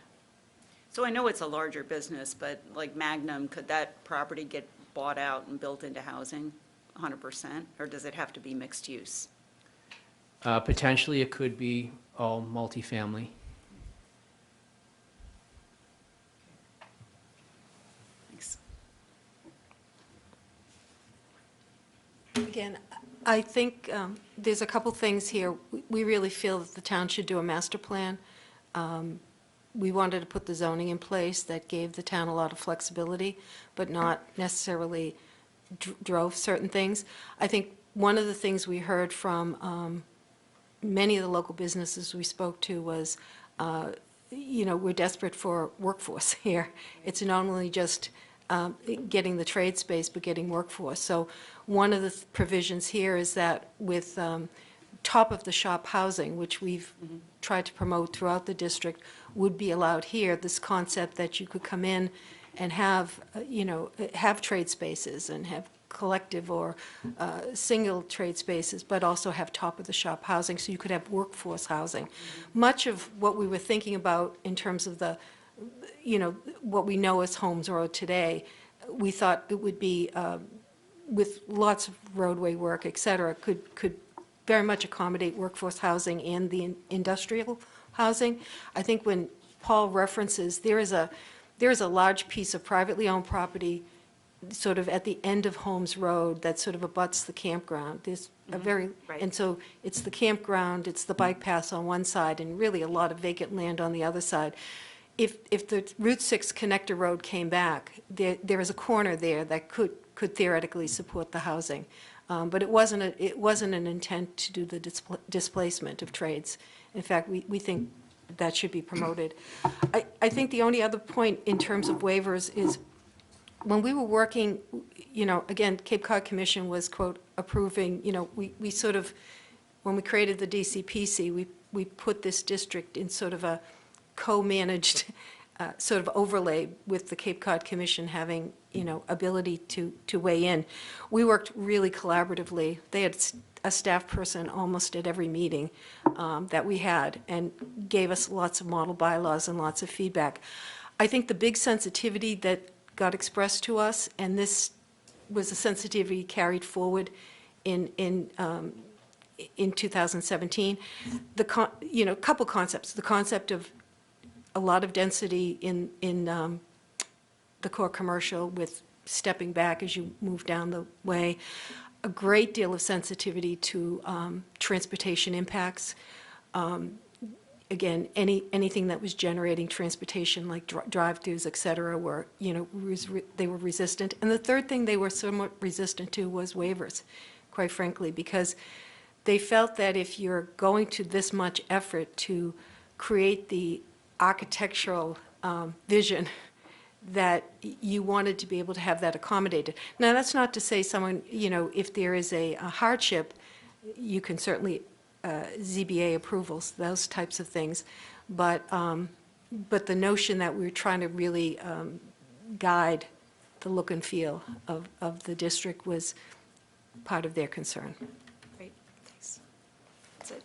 So I know it's a larger business, but like Magnum, could that property get bought out and built into housing 100%? Or does it have to be mixed use? Potentially, it could be all multifamily. Thanks. Again, I think there's a couple things here. We really feel that the town should do a master plan. We wanted to put the zoning in place that gave the town a lot of flexibility, but not necessarily drove certain things. I think one of the things we heard from many of the local businesses we spoke to was, we're desperate for workforce here. It's not only just getting the trade space, but getting workforce. So one of the provisions here is that with top-of-the-shop housing, which we've tried to promote throughout the district, would be allowed here, this concept that you could come in and have, have trade spaces and have collective or single trade spaces, but also have top-of-the-shop housing, so you could have workforce housing. Much of what we were thinking about in terms of the, what we know as Homes Road today, we thought it would be, with lots of roadway work, et cetera, could very much accommodate workforce housing and the industrial housing. I think when Paul references, there is a large piece of privately owned property sort of at the end of Holmes Road that sort of abuts the campground. There's a very, Right. and so it's the campground, it's the bike paths on one side, and really a lot of vacant land on the other side. If the Route 6 connector road came back, there is a corner there that could theoretically support the housing. But it wasn't an intent to do the displacement of trades. In fact, we think that should be promoted. I think the only other point in terms of waivers is when we were working, again, Cape Cod Commission was, quote, approving, we sort of, when we created the DCPC, we put this district in sort of a co-managed sort of overlay with the Cape Cod Commission having, ability to weigh in. We worked really collaboratively. They had a staff person almost at every meeting that we had and gave us lots of model bylaws and lots of feedback. I think the big sensitivity that got expressed to us, and this was a sensitivity carried forward in 2017, couple concepts. The concept of a lot of density in the core commercial with stepping back as you move down the way, a great deal of sensitivity to transportation impacts. Again, anything that was generating transportation, like drive-throughs, et cetera, were, they were resistant. And the third thing they were somewhat resistant to was waivers, quite frankly, because they felt that if you're going to this much effort to create the architectural vision, that you wanted to be able to have that accommodated. Now, that's not to say someone, if there is a hardship, you can certainly ZBA approvals, those types of things. But the notion that we're trying to really guide the look and feel of the district was part of their concern. Great, thanks. That's it.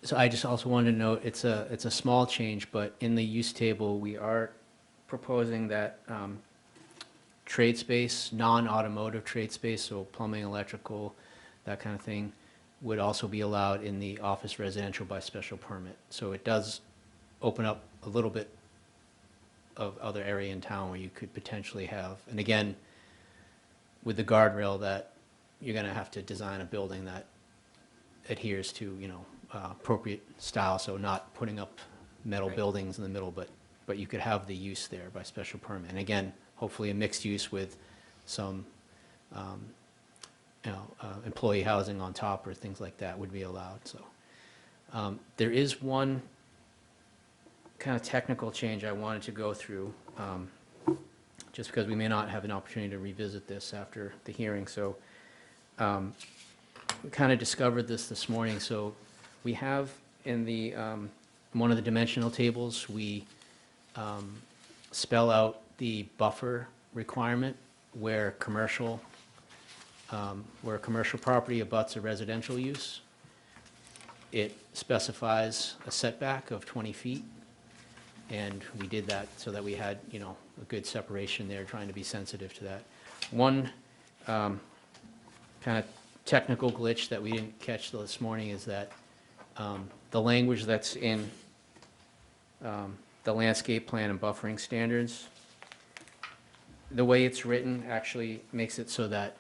So I just also wanted to note, it's a small change, but in the use table, we are proposing that trade space, non-automotive trade space, so plumbing, electrical, that kind of thing, would also be allowed in the office residential by special permit. So it does open up a little bit of other area in town where you could potentially have, and again, with the guardrail that you're going to have to design a building that adheres to, appropriate style, so not putting up metal Right. buildings in the middle, but you could have the use there by special permit. And again, hopefully a mixed use with some, employee housing on top or things like that would be allowed, so. There is one kind of technical change I wanted to go through, just because we may not have an opportunity to revisit this after the hearing, so. We kind of discovered this morning, so we have in the, one of the dimensional tables, we spell out the buffer requirement where commercial property abuts a residential use. It specifies a setback of 20 feet, and we did that so that we had, a good separation there, trying to be sensitive to that. One kind of technical glitch that we didn't catch this morning is that the language that's in the landscape plan and buffering standards, the way it's written actually makes it so that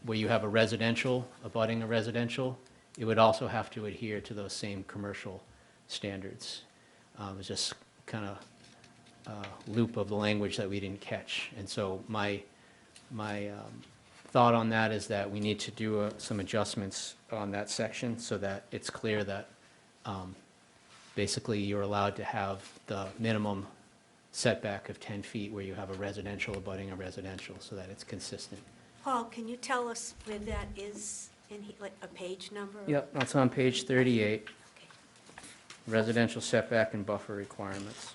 where you have a residential, abutting a residential, it would also have to adhere to those same commercial standards. It's just kind of loop of the language that we didn't catch. And so my thought on that is that we need to do some adjustments on that section so that it's clear that basically you're allowed to have the minimum setback of 10 feet where you have a residential abutting a residential, so that it's consistent. Paul, can you tell us where that is in, like, a page number? Yep, that's on page 38, Okay. residential setback and buffer requirements.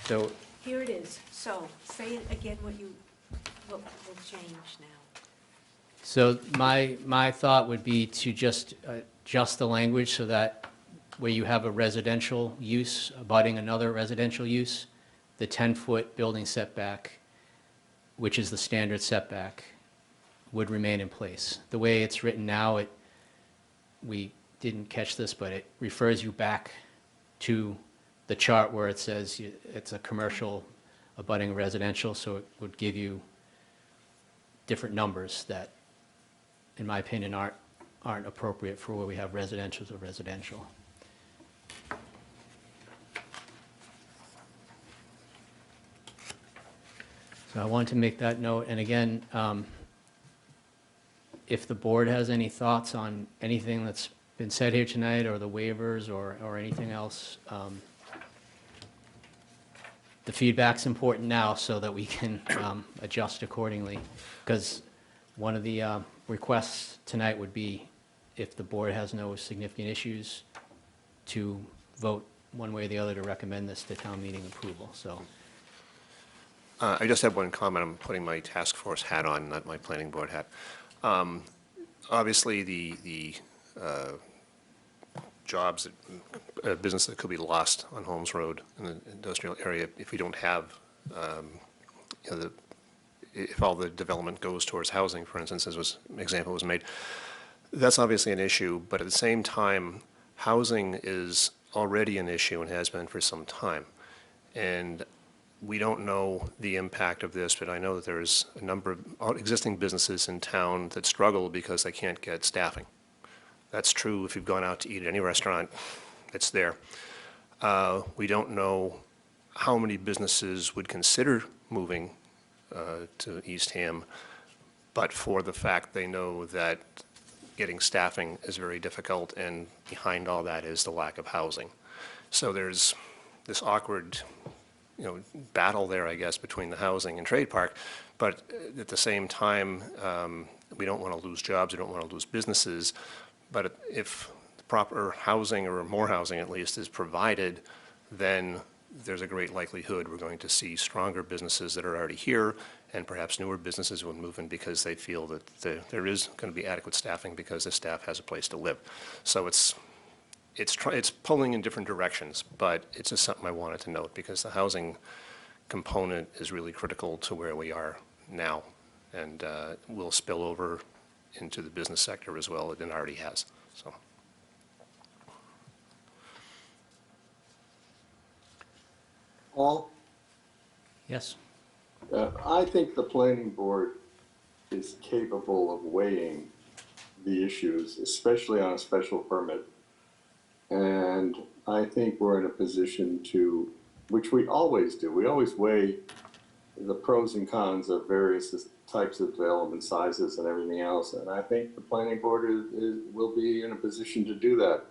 So Here it is. So say it again, what will change now. So my thought would be to just adjust the language so that where you have a residential use abutting another residential use, the 10-foot building setback, which is the standard setback, would remain in place. The way it's written now, we didn't catch this, but it refers you back to the chart where it says it's a commercial abutting residential, so it would give you different numbers that, in my opinion, aren't appropriate for where we have residential to residential. So I wanted to make that note, and again, if the board has any thoughts on anything that's been said here tonight, or the waivers, or anything else, the feedback's important now so that we can adjust accordingly, because one of the requests tonight would be, if the board has no significant issues, to vote one way or the other to recommend this to town meeting approval, so. I just have one comment. I'm putting my task force hat on, not my planning board hat. Obviously, the jobs, business that could be lost on Holmes Road in the industrial area if we don't have, if all the development goes towards housing, for instance, as an example was made, that's obviously an issue. But at the same time, housing is already an issue and has been for some time. And we don't know the impact of this, but I know that there's a number of existing businesses in town that struggle because they can't get staffing. That's true if you've gone out to eat at any restaurant, it's there. We don't know how many businesses would consider moving to Eastham, but for the fact they know that getting staffing is very difficult, and behind all that is the lack of housing. So there's this awkward battle there, I guess, between the housing and trade park, but at the same time, we don't want to lose jobs, we don't want to lose businesses, but if the proper housing, or more housing at least, is provided, then there's a great likelihood we're going to see stronger businesses that are already here, and perhaps newer businesses will move in because they feel that there is going to be adequate staffing because the staff has a place to live. So it's pulling in different directions, but it's just something I wanted to note because the housing component is really critical to where we are now, and will spill over into the business sector as well. It already has. So. Paul, Yes. I think the planning board is capable of weighing the issues, especially on a special permit. And I think we're in a position to, which we always do, we always weigh the pros and cons of various types of development sizes and everything else. And I think the planning board will be in a position to do that.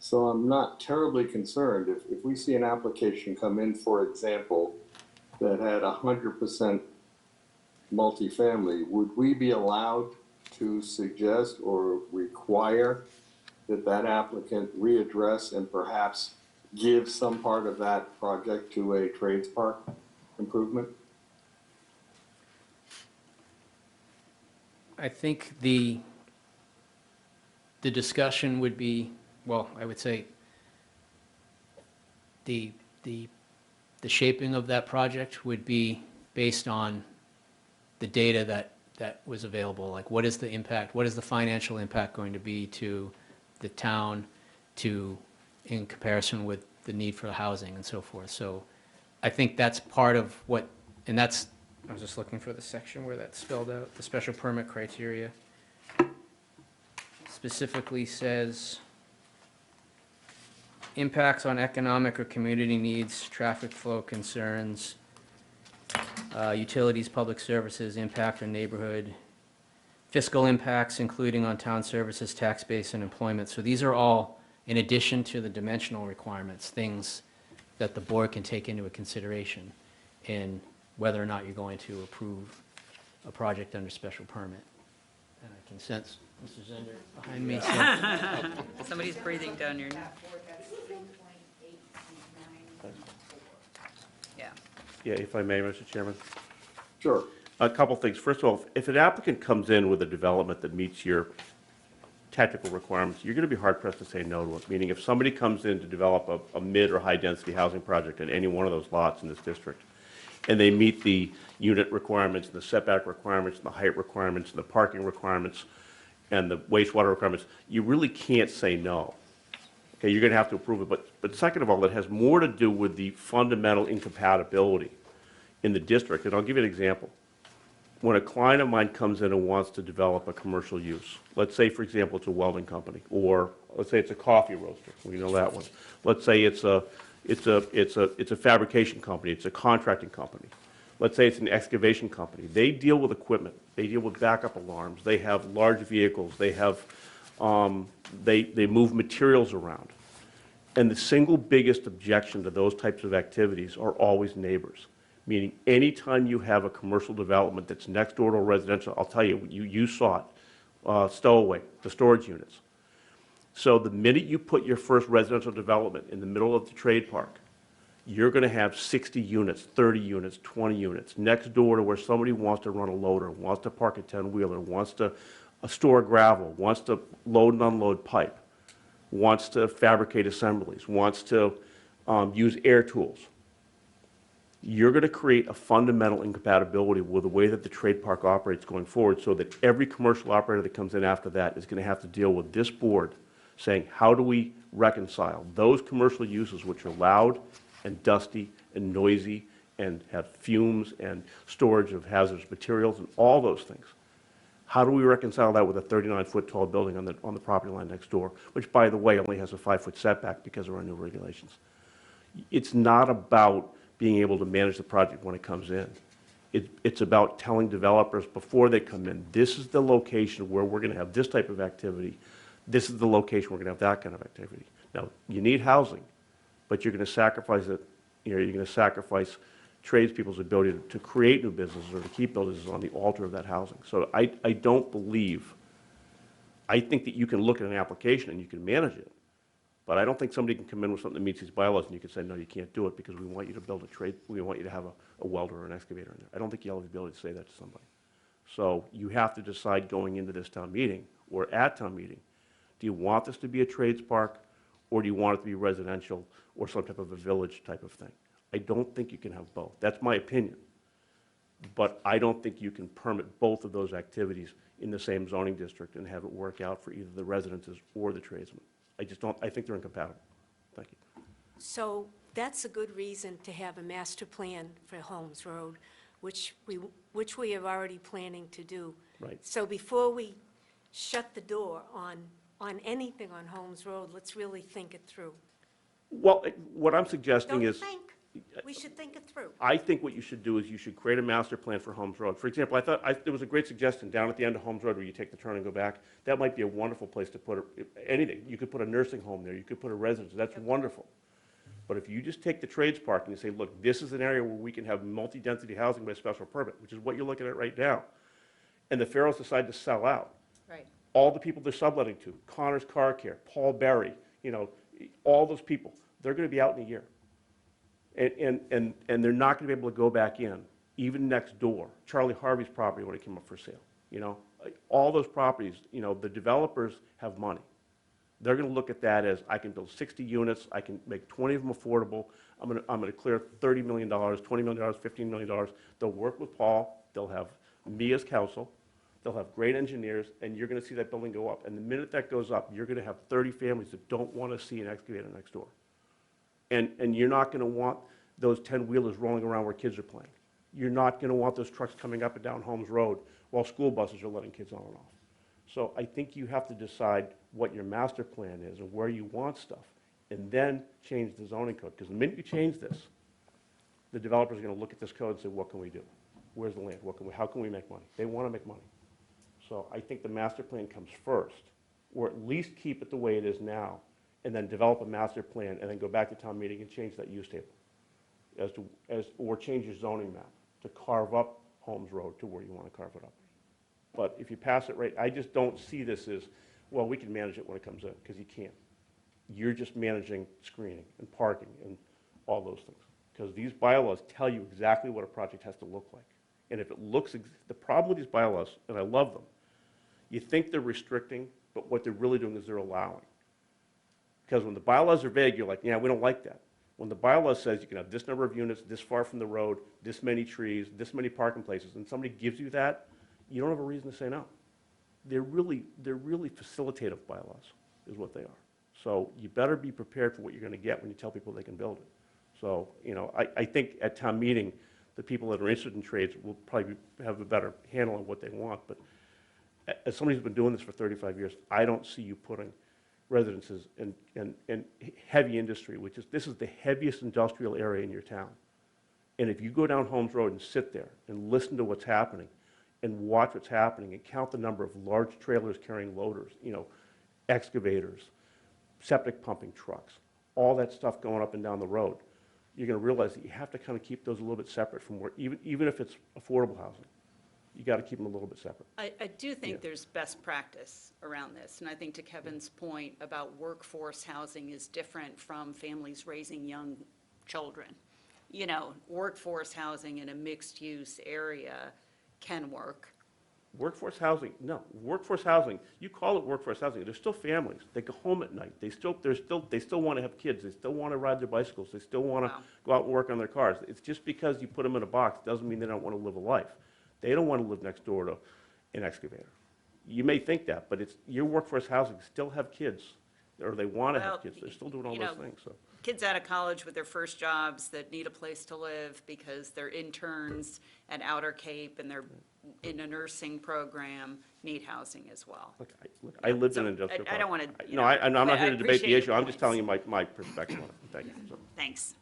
So I'm not terribly concerned if we see an application come in, for example, that had 100% multifamily, would we be allowed to suggest or require that applicant readdress and perhaps give some part of that project to a trades park improvement? I think the discussion would be, well, I would say the shaping of that project would be based on the data that that was available, like what is the impact, what is the financial impact going to be to the town in comparison with the need for housing and so forth. So I think that's part of what, and that's, I was just looking for the section where that's spelled out, the special permit criteria specifically says impacts on economic or community needs, traffic flow concerns, utilities, public services, impact on neighborhood, fiscal impacts, including on town services, tax base, and employment. So these are all, in addition to the dimensional requirements, things that the board can take into consideration in whether or not you're going to approve a project under special permit. And I can sense Mr. Zender behind me. So Somebody's breathing down your neck. Yeah. Yeah, if I may, Mr. Chairman. Sure. A couple things. First of all, if an applicant comes in with a development that meets your technical requirements, you're going to be hard-pressed to say no to it. Meaning, if somebody comes in to develop a mid- or high-density housing project in any one of those lots in this district, and they meet the unit requirements, and the setback requirements, and the height requirements, and the parking requirements, and the wastewater requirements, you really can't say no. Okay, you're going to have to approve it. But second of all, it has more to do with the fundamental incompatibility in the district. And I'll give you an example. When a client of mine comes in and wants to develop a commercial use, let's say, for example, it's a welding company, or let's say it's a coffee roaster, we know that one. Let's say it's a fabrication company, it's a contracting company. Let's say it's an excavation company. They deal with equipment, they deal with backup alarms, they have large vehicles, they have, they move materials around. And the single biggest objection to those types of activities are always neighbors. Meaning, anytime you have a commercial development that's next door to a residential, I'll tell you, you saw it, stowaway, the storage units. So the minute you put your first residential development in the middle of the trade park, you're going to have 60 units, 30 units, 20 units next door to where somebody wants to run a loader, wants to park a 10-wheeler, wants to store gravel, wants to load and unload pipe, wants to fabricate assemblies, wants to use air tools. You're going to create a fundamental incompatibility with the way that the trade park operates going forward, so that every commercial operator that comes in after that is going to have to deal with this board saying, how do we reconcile those commercial uses which are loud and dusty and noisy and have fumes and storage of hazardous materials and all those things? How do we reconcile that with a 39-foot tall building on the property line next door, which, by the way, only has a 5-foot setback because of our new regulations? It's not about being able to manage the project when it comes in. It's about telling developers before they come in, this is the location where we're going to have this type of activity. This is the location we're going to have that kind of activity. Now, you need housing, but you're going to sacrifice it. You're going to sacrifice tradespeople's ability to create new businesses or to keep businesses on the altar of that housing. So I don't believe, I think that you can look at an application and you can manage it. But I don't think somebody can come in with something that meets these bylaws and you can say, no, you can't do it because we want you to build a trade, we want you to have a welder or an excavator in there. I don't think you'll have the ability to say that to somebody. So you have to decide going into this town meeting or at town meeting, do you want this to be a trades park or do you want it to be residential or some type of a village type of thing? I don't think you can have both. That's my opinion. But I don't think you can permit both of those activities in the same zoning district and have it work out for either the residences or the tradesmen. I just don't, I think they're incompatible. Thank you. So that's a good reason to have a master plan for Holmes Road, which we are already planning to do. Right. So before we shut the door on anything on Holmes Road, let's really think it through. Well, what I'm suggesting Don't is, think. We should think it through. I think what you should do is you should create a master plan for Holmes Road. For example, I thought there was a great suggestion down at the end of Holmes Road where you take the turn and go back. That might be a wonderful place to put anything. You could put a nursing home there. You could put a residence. That's wonderful. But if you just take the trades park and you say, look, this is an area where we can have multi-density housing by special permit, which is what you're looking at right now, and the Farrells decide to sell out, Right. all the people they're subletting to, Connor's Car Care, Paul Berry, all those people, they're going to be out in a year. And they're not going to be able to go back in, even next door. Charlie Harvey's property when it came up for sale, all those properties, the developers have money. They're going to look at that as, I can build 60 units, I can make 20 of them affordable, I'm going to clear $30 million, $20 million, $15 million. They'll work with Paul, they'll have me as counsel, They'll have great engineers, and you're gonna see that building go up. And the minute that goes up, you're gonna have 30 families that don't wanna see an excavator next door. And you're not gonna want those 10-wheelers rolling around where kids are playing. You're not gonna want those trucks coming up and down Holmes Road while school buses are letting kids on and off. So I think you have to decide what your master plan is and where you want stuff, and then change the zoning code. Because the minute you change this, the developers are gonna look at this code and say, what can we do? Where's the land? How can we make money? They wanna make money. So I think the master plan comes first, or at least keep it the way it is now, and then develop a master plan, and then go back to town meeting and change that use table. Or change your zoning map to carve up Holmes Road to where you wanna carve it up. But if you pass it right, I just don't see this as, well, we can manage it when it comes in, because you can't. You're just managing screening and parking and all those things. Because these bylaws tell you exactly what a project has to look like. And if it looks, the problem with these bylaws, and I love them, you think they're restricting, but what they're really doing is they're allowing. Because when the bylaws are vague, you're like, yeah, we don't like that. When the bylaw says you can have this number of units, this far from the road, this many trees, this many parking places, and somebody gives you that, you don't have a reason to say no. They're really facilitative bylaws, is what they are. So you better be prepared for what you're gonna get when you tell people they can build it. So, I think at town meeting, the people that are interested in trades will probably have a better handle on what they want. But as somebody who's been doing this for 35 years, I don't see you putting residences in heavy industry, this is the heaviest industrial area in your town. And if you go down Holmes Road and sit there and listen to what's happening and watch what's happening and count the number of large trailers carrying loaders, excavators, septic pumping trucks, all that stuff going up and down the road, you're going to realize that you have to kind of keep those a little bit separate from where, even if it's affordable housing, you got to keep them a little bit separate. I do think there's best practice around this, and I think to Kevin's point about workforce housing is different from families raising young children. Workforce housing in a mixed-use area can work. Workforce housing, no. Workforce housing, you call it workforce housing, they're still families. They go home at night. They still want to have kids. They still want to ride their bicycles. They still want to go out and work on their cars. It's just because you put them in a box doesn't mean they don't want to live a life. They don't want to live next door to an excavator. You may think that, but your workforce housing still have kids, or they want to have kids. They're still doing all those things, so. Kids out of college with their first jobs that need a place to live because they're interns at Outer Cape and they're in a nursing program need housing as well. Look, I lived in an industrial park. I don't want to, No, I'm not here to debate the appreciate issue. your I'm just telling you points. my perspective on it. Thank you. So. Thanks.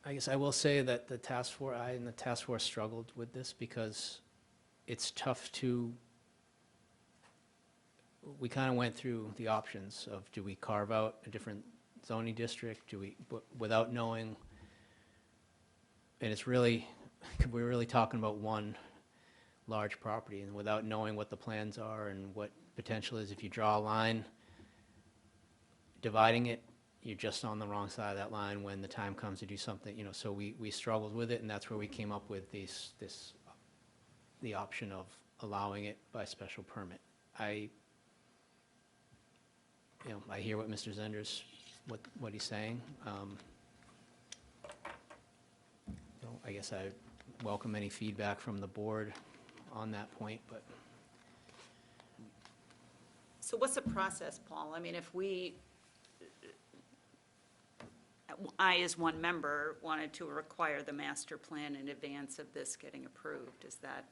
I guess I will say that I and the task force struggled with this because it's tough we kind of went through the options of, do we carve out a different zoning district? Without knowing, and we're really talking about one large property, and without knowing what the plans are and what potential is, if you draw a line dividing it, you're just on the wrong side of that line when the time comes to do something, so we struggled with it, and that's where we came up with the option of allowing it by special permit. I hear what Mr. Zender's, what he's saying. I guess I welcome any feedback from the board on that point, but. So what's the process, Paul? I mean, if I, as one member, wanted to require the master plan in advance of this getting approved, is that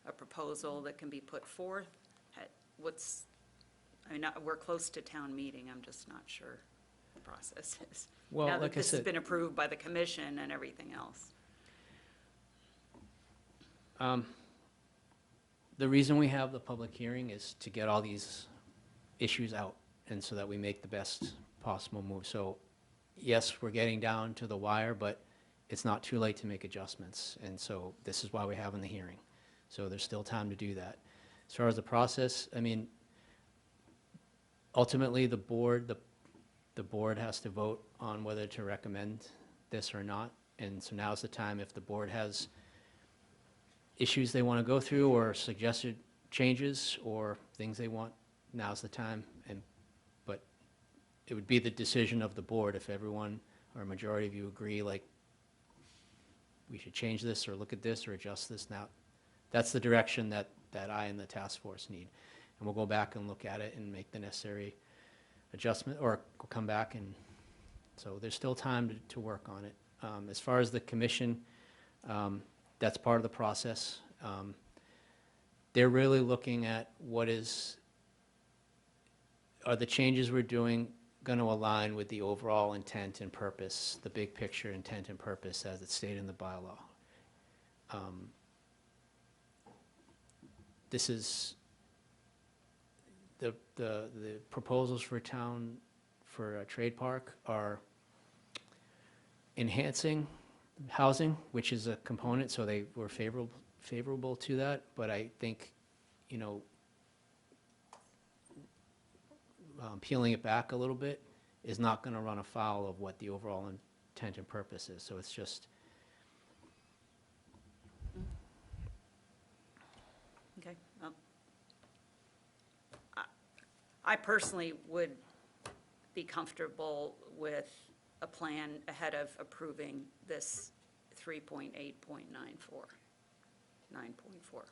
a proposal that can be put forth? We're close to town meeting, I'm just not sure the process is. Well, now that like I this has said, been approved by the commission and everything else. The reason we have the public hearing is to get all these issues out, and so that we make the best possible move. So, yes, we're getting down to the wire, but it's not too late to make adjustments, and so this is why we're having the hearing. So there's still time to do that. As far as the process, ultimately, the board has to vote on whether to recommend this or not, and so now's the time. If the board has issues they want to go through or suggested changes or things they want, now's the time. But it would be the decision of the board if everyone or a majority of you agree, like, we should change this, or look at this, or adjust this now, that's the direction that I and the task force need. And we'll go back and look at it and make the necessary adjustment, or we'll come back and, so there's still time to work on it. As far as the commission, that's part of the process. They're really looking at are the changes we're doing going to align with the overall intent and purpose, the big picture intent and purpose as it's stated in the bylaw. This is, the proposals for a trade park are enhancing housing, which is a component, so they were favorable to that, but I think, you know, peeling it back a little bit is not going to run afoul of what the overall intent and purpose is, so it's just, Okay. I personally would be comfortable with a plan ahead of approving this 3.8.94, 9.4.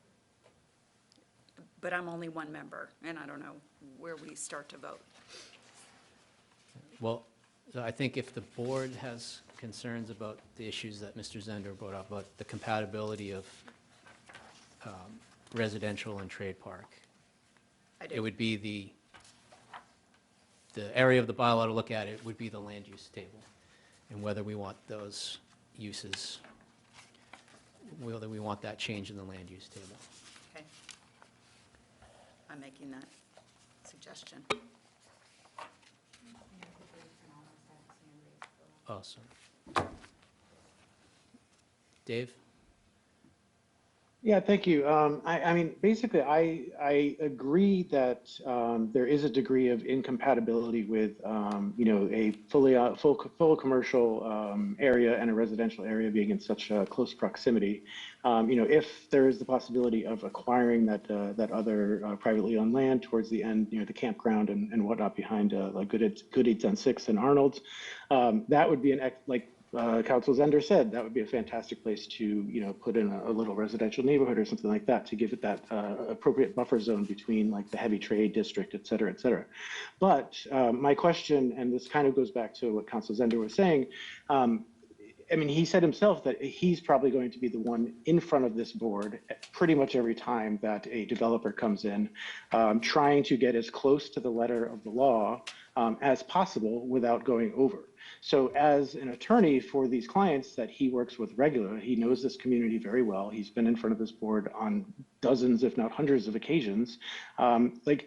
But I'm only one member, and I don't know where we start to vote. well, so I think if the board has concerns about the issues that Mr. Zender brought up, about the compatibility of residential and trade park, I it do. would be the area of the bylaw to look at it would be the land use table, and whether we want those uses, whether we want that change in the land use table. Okay. I'm making that suggestion. Awesome. Dave? Yeah, thank you. I mean, basically, I agree that there is a degree of incompatibility with, you know, a full commercial area and a residential area being in such close proximity. You know, if there is the possibility of acquiring that other privately owned land towards the end, you know, the campground and whatnot behind like Good Eats on 6th and Arnold's, that would be Council Zender said, that would be a fantastic place to, you know, put in a little residential neighborhood or something like that to give it that appropriate buffer zone between like the heavy trade district, et cetera, et cetera. But my question, and this kind of goes back to what Council Zender was saying, I mean, he said himself that he's probably going to be the one in front of this board pretty much every time that a developer comes in, trying to get as close to the letter of the law as possible without going over. So as an attorney for these clients that he works with regularly, he knows this community very well. He's been in front of this board on dozens, if not hundreds of occasions. Like,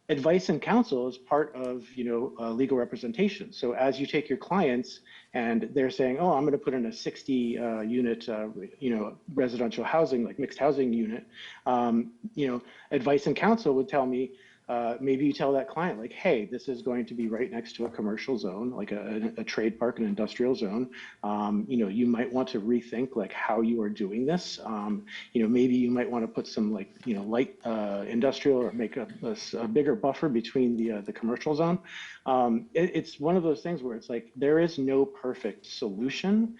advice and counsel is part of, you know, legal representation. So as you take your clients and they're saying, oh, I'm going to put in a 60 unit, you know, residential housing, like mixed housing unit, you know, advice and counsel would tell me, maybe you tell that client, like, hey, this is going to be right next to a commercial zone, like a trade park, an industrial zone. You know, you might want to rethink like how you are doing this. You know, maybe you might want to put some like, you know, light industrial or make a bigger buffer between the commercial zone. It's one of those things where it's like, there is no perfect solution.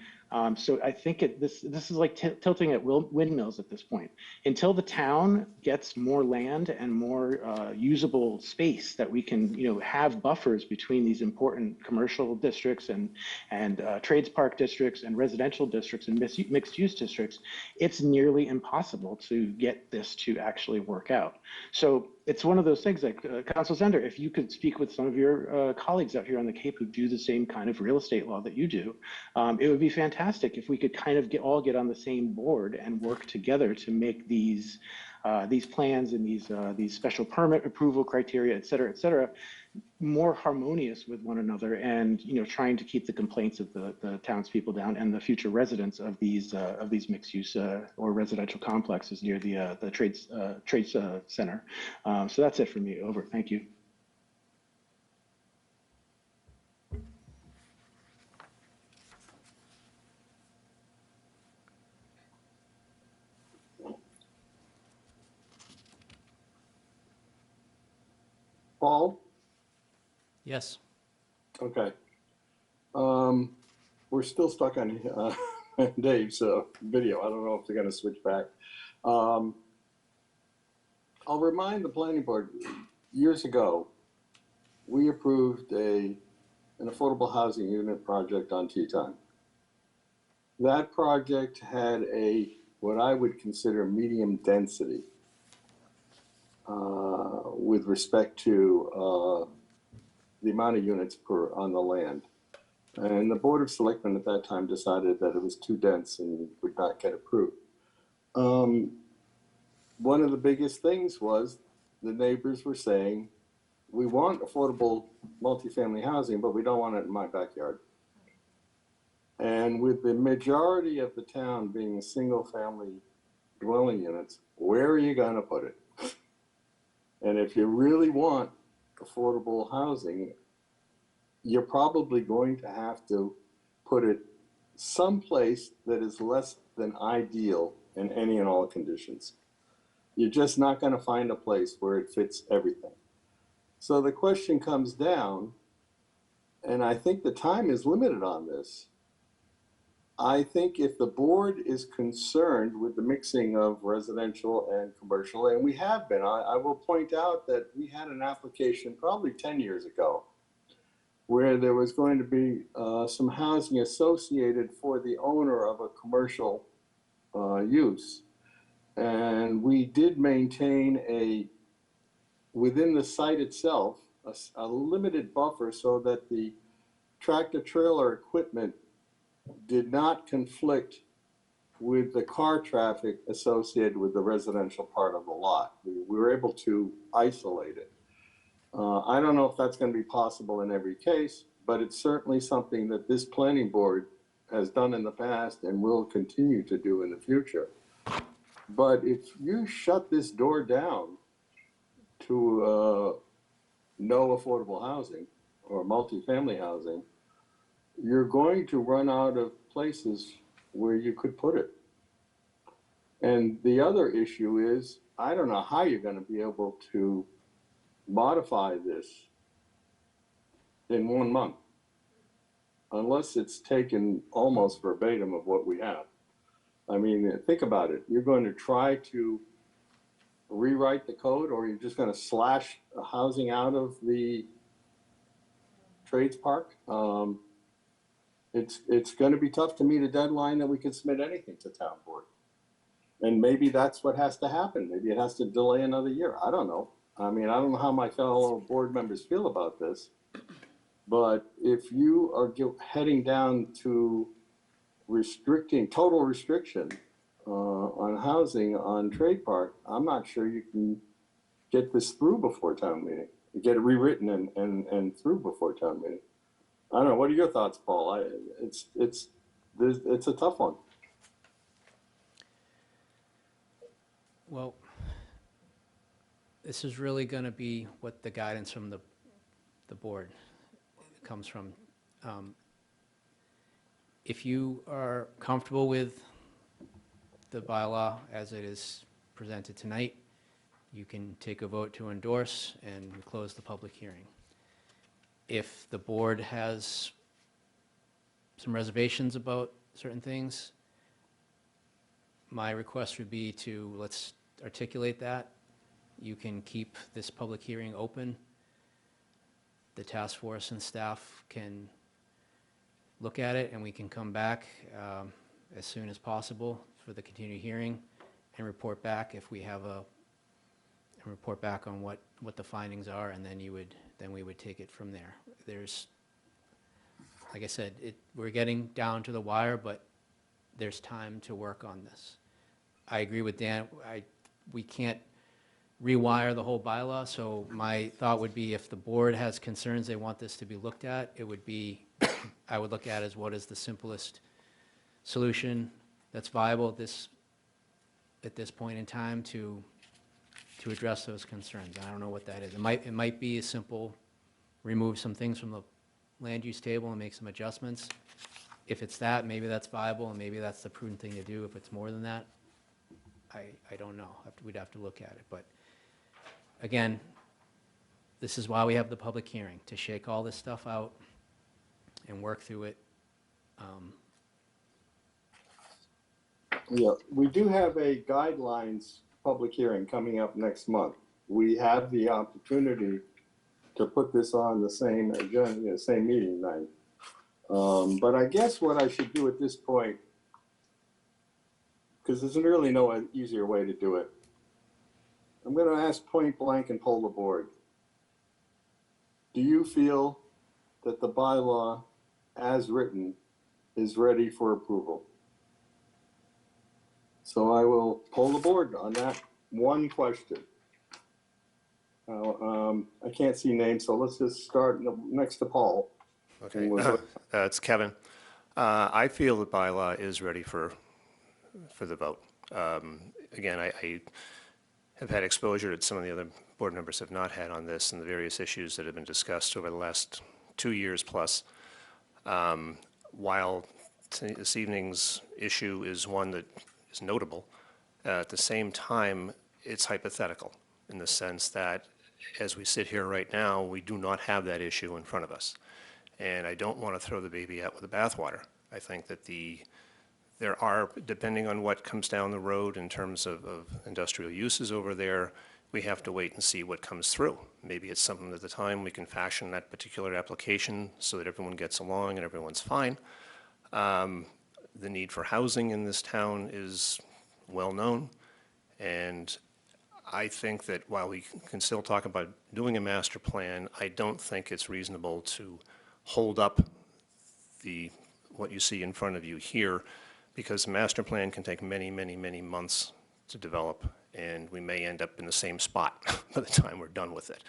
So I think this is like tilting at windmills at this point. Until the town gets more land and more usable space that we can, you know, have buffers between these important commercial districts and trades park districts and residential districts and mixed use districts, it's nearly impossible to get this to actually work out. So it's one of those things like Council Zender, if you could speak with some of your colleagues out here on the Cape who do the same kind of real estate law that you do, it would be fantastic if we could kind of all get on the same board and work together to make these plans and these special permit approval criteria, et cetera, more harmonious with one another, and, you know, trying to keep the complaints of the townspeople down and the future residents of these mixed use or residential complexes near the trades center. So that's it for me. Over. Thank you. Paul? Yes. Okay. We're still stuck on Dave's video. I don't know if they're going to switch back. Um, I'll remind the planning board, years ago, we approved an affordable housing unit project on Teton. That project had what I would consider medium density with respect to the amount of units on the land. And the Board of Selectmen at that time decided that it was too dense and would not get approved. One of the biggest things was the neighbors were saying, we want affordable multifamily housing, but we don't want it in my backyard. And with the majority of the town being single family dwelling units, where are you gonna put it? And if you really want affordable housing, you're probably going to have to put it someplace that is less than ideal in any and all conditions. You're just not going to find a place where it fits everything. So the question comes down, and I think the time is limited on this. I think if the board is concerned with the mixing of residential and commercial, and we have been, I will point out that we had an application probably 10 years ago where there was going to be some housing associated for the owner of a commercial use. And we did maintain within the site itself, a limited buffer so that the tractor trailer equipment did not conflict with the car traffic associated with the residential part of the lot. We were able to isolate it. I don't know if that's going to be possible in every case, but it's certainly something that this planning board has done in the past and will continue to do in the future. But if you shut this door down to no affordable housing or multifamily housing, you're going to run out of places where you could put it. And the other issue is, I don't know how you're going to be able to modify this in 1 month, unless it's taken almost verbatim of what we have. I mean, think about it. You're going to try to rewrite the code, or you're just going to slash housing out of the trades park. It's going to be tough to meet a deadline that we can submit anything to town board. And maybe that's what has to happen. Maybe it has to delay another year. I don't know. I mean, I don't know how my fellow board members feel about this, but if you are heading down to total restriction on housing on Trade Park, I'm not sure you can get this through before town meeting, get it rewritten and through before town meeting. I don't know. What are your thoughts, Paul? It's a tough one. Well, this is really going to be what the guidance from the board comes from. If you are comfortable with the bylaw as it is presented tonight, you can take a vote to endorse and close the public hearing. If the board has some reservations about certain things, my request would be to, let's articulate that. You can keep this public hearing open. The task force and staff can look at it, and we can come back as soon as possible for the continued hearing and report back if we have report back on what the findings are, and then we would take it from there. There's, like I said, we're getting down to the wire, but there's time to work on this. I agree with Dan. We can't rewire the whole bylaw, so my thought would be if the board has concerns they want this to be looked at, it would be, I would look at as what is the simplest solution that's viable at this point in time to address those concerns. I don't know what that is. It might be a simple, remove some things from the land use table and make some adjustments. If it's that, maybe that's viable, and maybe that's the prudent thing to do. If it's more than that, I don't know. We'd have to look at it. But again, this is why we have the public hearing, to shake all this stuff out and work through it. Yeah, we do have a guidelines public hearing coming up next month. We have the opportunity to put this on the same agenda, the same meeting night. But I guess what I should do at this point, because there's really no easier way to do it, I'm going to ask point blank and poll the board. Do you feel that the bylaw as written is ready for approval? So I will poll the board on that one question. I can't see names, so let's just start next to Paul. Okay, it's Kevin. I feel the bylaw is ready for the vote. Again, I have had exposure that some of the other board members have not had on this and the various issues that have been discussed over the last 2 years plus. While this evening's issue is one that is notable, at the same time, it's hypothetical in the sense that as we sit here right now, we do not have that issue in front of us. And I don't want to throw the baby out with the bathwater. I think that there are, depending on what comes down the road in terms of industrial uses over there, we have to wait and see what comes through. Maybe it's something at the time we can fashion that particular application so that everyone gets along and everyone's fine. The need for housing in this town is well known, and I think that while we can still talk about doing a master plan, I don't think it's reasonable to hold up what you see in front of you here, because the master plan can take many, many, many months to develop, and we may end up in the same spot by the time we're done with it.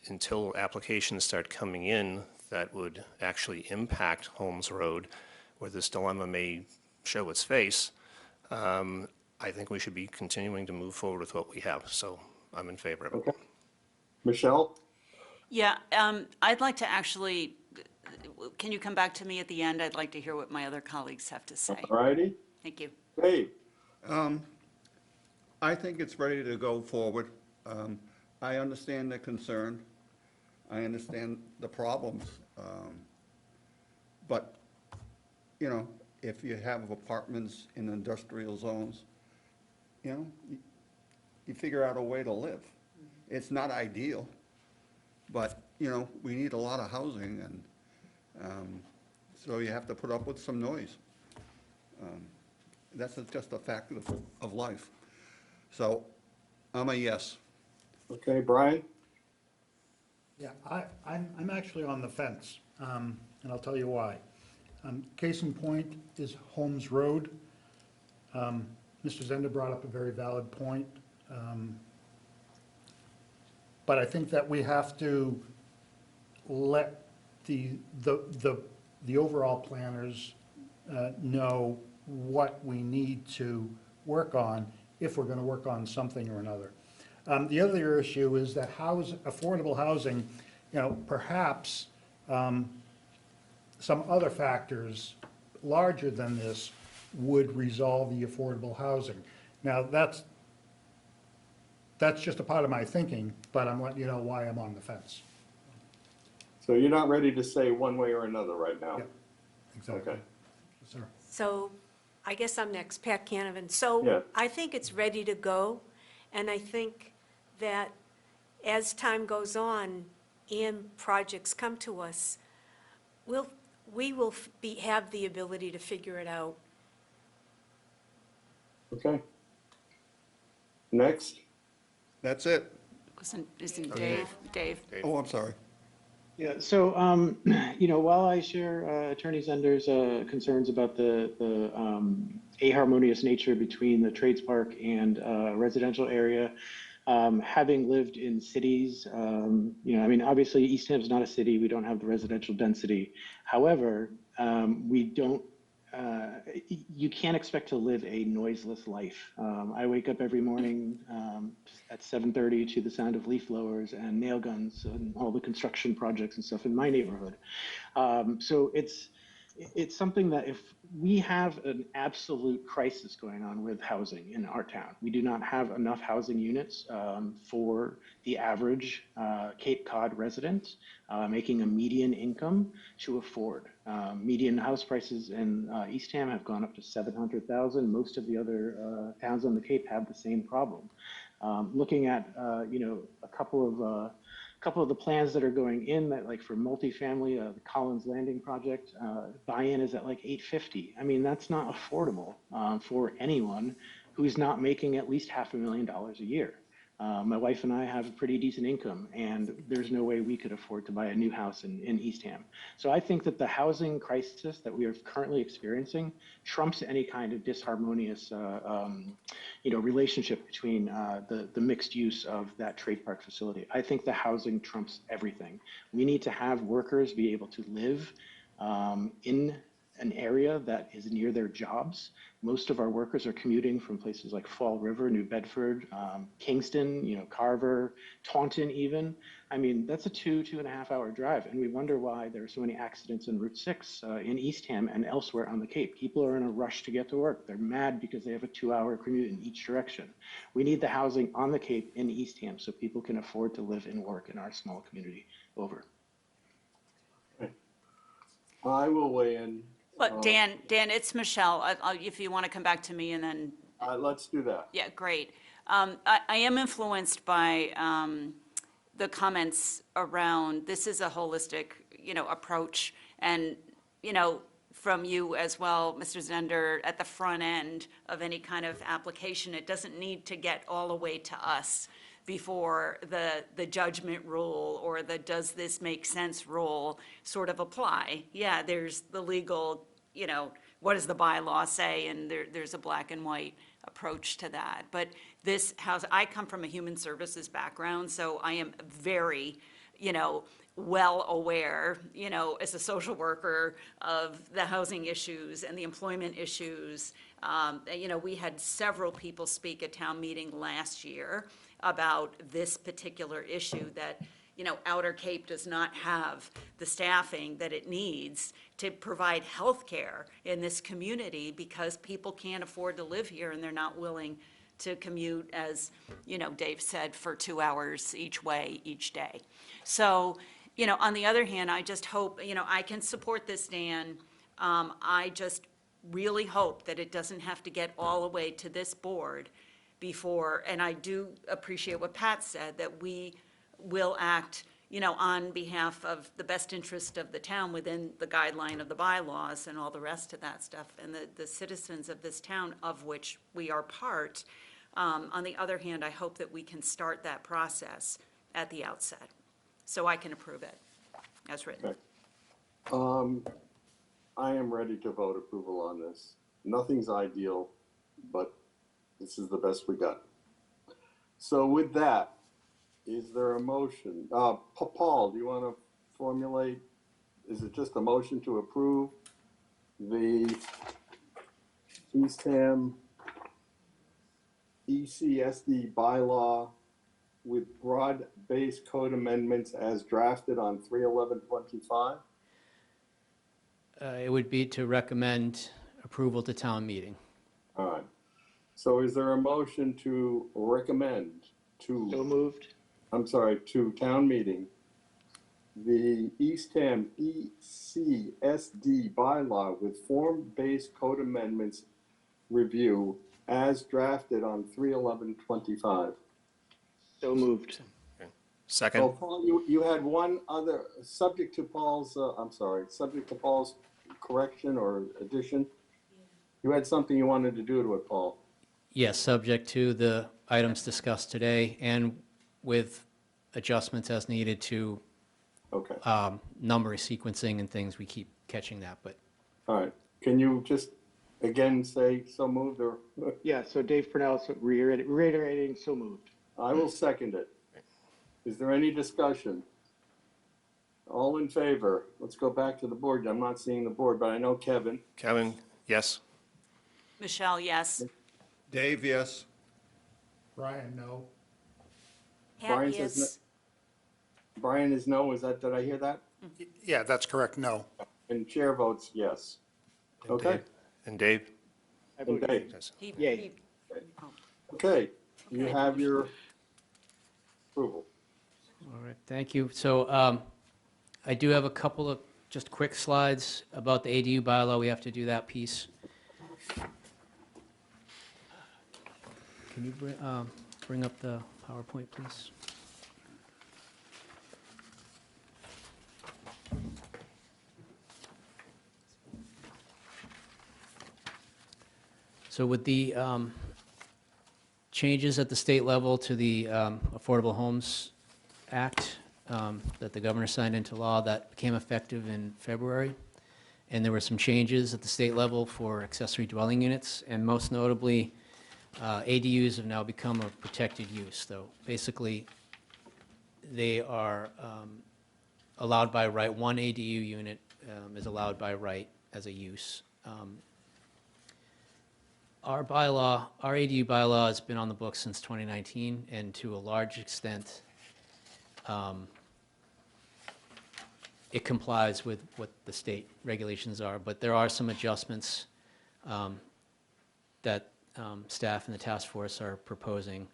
Until applications start coming in that would actually impact Holmes Road, where this dilemma may show its face, I think we should be continuing to move forward with what we have. So I'm in favor of it. Okay. Michelle? Yeah, I'd like to actually, can you come back to me at the end? I'd like to hear what my other colleagues have to say. All righty. Thank you. Dave? I think it's ready to go forward. I understand the concern. I understand the problems. But, you know, if you have apartments in industrial zones, you know, you figure out a way to live. It's not ideal, but, you know, we need a lot of housing, and so you have to put up with some noise. That's just a fact of life. So I'm a yes. Okay, Brian? Yeah, I'm actually on the fence, and I'll tell you why. Case in point is Holmes Road. Mr. Zender brought up a very valid point. But I think that we have to let the overall planners know what we need to work on if we're going to work on something or another. The other issue is that affordable housing, you know, perhaps some other factors larger than this would resolve the affordable housing. Now, that's just a part of my thinking, but I'm letting you know why I'm on the fence. So you're not ready to say one way or another right now? Yep, exactly. Okay. Yes, sir. So I guess I'm next, Pat Canavan. Yeah. So I think it's ready to go, and I think that as time goes on and projects come to us, we will have the ability to figure it out. Okay. Next? That's it. Isn't Dave? Oh, I'm sorry. Yeah, so, you know, while I share Attorney Zender's concerns about the aharmonious nature between the Trades Park and residential area, having lived in cities, you know, I mean, obviously Eastham's not a city. We don't have the residential density. However, we don't, you can't expect to live a noiseless life. I wake up every morning at 7:30 to the sound of leaf blowers and nail guns and all the construction projects and stuff in my neighborhood. So it's something that if we have an absolute crisis going on with housing in our town. We do not have enough housing units for the average Cape Cod resident making a median income to afford. Median house prices in Eastham have gone up to 700,000. Most of the other towns on the Cape have the same problem. Looking at a couple of the plans that are going in, that like for multifamily, the Collins Landing project, buy-in is at like 850. I mean, that's not affordable for anyone who's not making at least $500,000 a year. My wife and I have a pretty decent income, and there's no way we could afford to buy a new house in Eastham. So I think that the housing crisis that we are currently experiencing trumps any kind of disharmonious relationship between the mixed use of that trade park facility. I think the housing trumps everything. We need to have workers be able to live in an area that is near their jobs. Most of our workers are commuting from places like Fall River, New Bedford, Kingston, Carver, Taunton even. I mean, that's a 2.5 hour drive. And we wonder why there are so many accidents in Route 6 in Eastham and elsewhere on the Cape. People are in a rush to get to work. They're mad because they have a 2-hour commute in each direction. We need the housing on the Cape in Eastham so people can afford to live and work in our small community. Over. I will weigh in. Well, Dan, it's Michelle. If you want to come back to me and then, Let's do that. yeah, great. I am influenced by the comments around, this is a holistic, approach. And, from you as well, Mr. Zender, at the front end of any kind of application, it doesn't need to get all the way to us before the judgment rule or the does this make sense rule sort of apply. Yeah, there's the legal, what does the bylaw say? And there's a black and white approach to that. But this house, I come from a human services background, so I am very, well aware, as a social worker of the housing issues and the employment issues. We had several people speak at town meeting last year about this particular issue that, Outer Cape does not have the staffing that it needs to provide health care in this community because people can't afford to live here and they're not willing to commute, as, Dave said, for 2 hours each way, each day. So, on the other hand, I just hope, I can support this, Dan. I just really hope that it doesn't have to get all the way to this board before, and I do appreciate what Pat said, that we will act, on behalf of the best interest of the town within the guideline of the bylaws and all the rest of that stuff, and the citizens of this town, of which we are part. On the other hand, I hope that we can start that process at the outset, so I can approve it as written. Okay. I am ready to vote approval on this. Nothing's ideal, but this is the best we got. So with that, is there a motion? Paul, do you want to formulate? Is it just a motion to approve the Eastham ECSD bylaw with broad-based code amendments as drafted on 3/11/25? It would be to recommend approval to town meeting. All right. So is there a motion to recommend So moved. to town meeting, the Eastham ECSD bylaw with form-based code amendments review as drafted on 3/11/25? So moved. Second? Oh, Paul, you had one other, subject to Paul's correction or addition? You had something you wanted to do to it, Paul. Yes, subject to the items discussed today and with adjustments as needed to Okay, number sequencing and things. We keep catching that, but all right. Can you just again say so moved, or? Yeah, so Dave Purnell reiterating, so moved. I will second it. Is there any discussion? All in favor? Let's go back to the board. I'm not seeing the board, but I know Kevin. Kevin, yes? Michelle, yes. Dave, yes. Brian, no. Brian Pat, says yes. Brian is no, did I hear that? Yeah, that's correct, no. And chair votes yes. Okay, And Dave? I vote And Dave. yay. Yes. Yay. Okay, you Okay. have your approval. All right, thank you. So I do have a couple of just quick slides about the ADU bylaw. We have to do that piece. Can you bring up the PowerPoint, please? So with the changes at the state level to the Affordable Homes Act that the governor signed into law, that became effective in February. And there were some changes at the state level for accessory dwelling units, and most notably, ADUs have now become a protected use, though. Basically, they are allowed by right. One ADU unit is allowed by right as a use. Our bylaw, our ADU bylaw has been on the books since 2019, and to a large extent, it complies with what the state regulations are, but there are some adjustments that staff and the task force are proposing,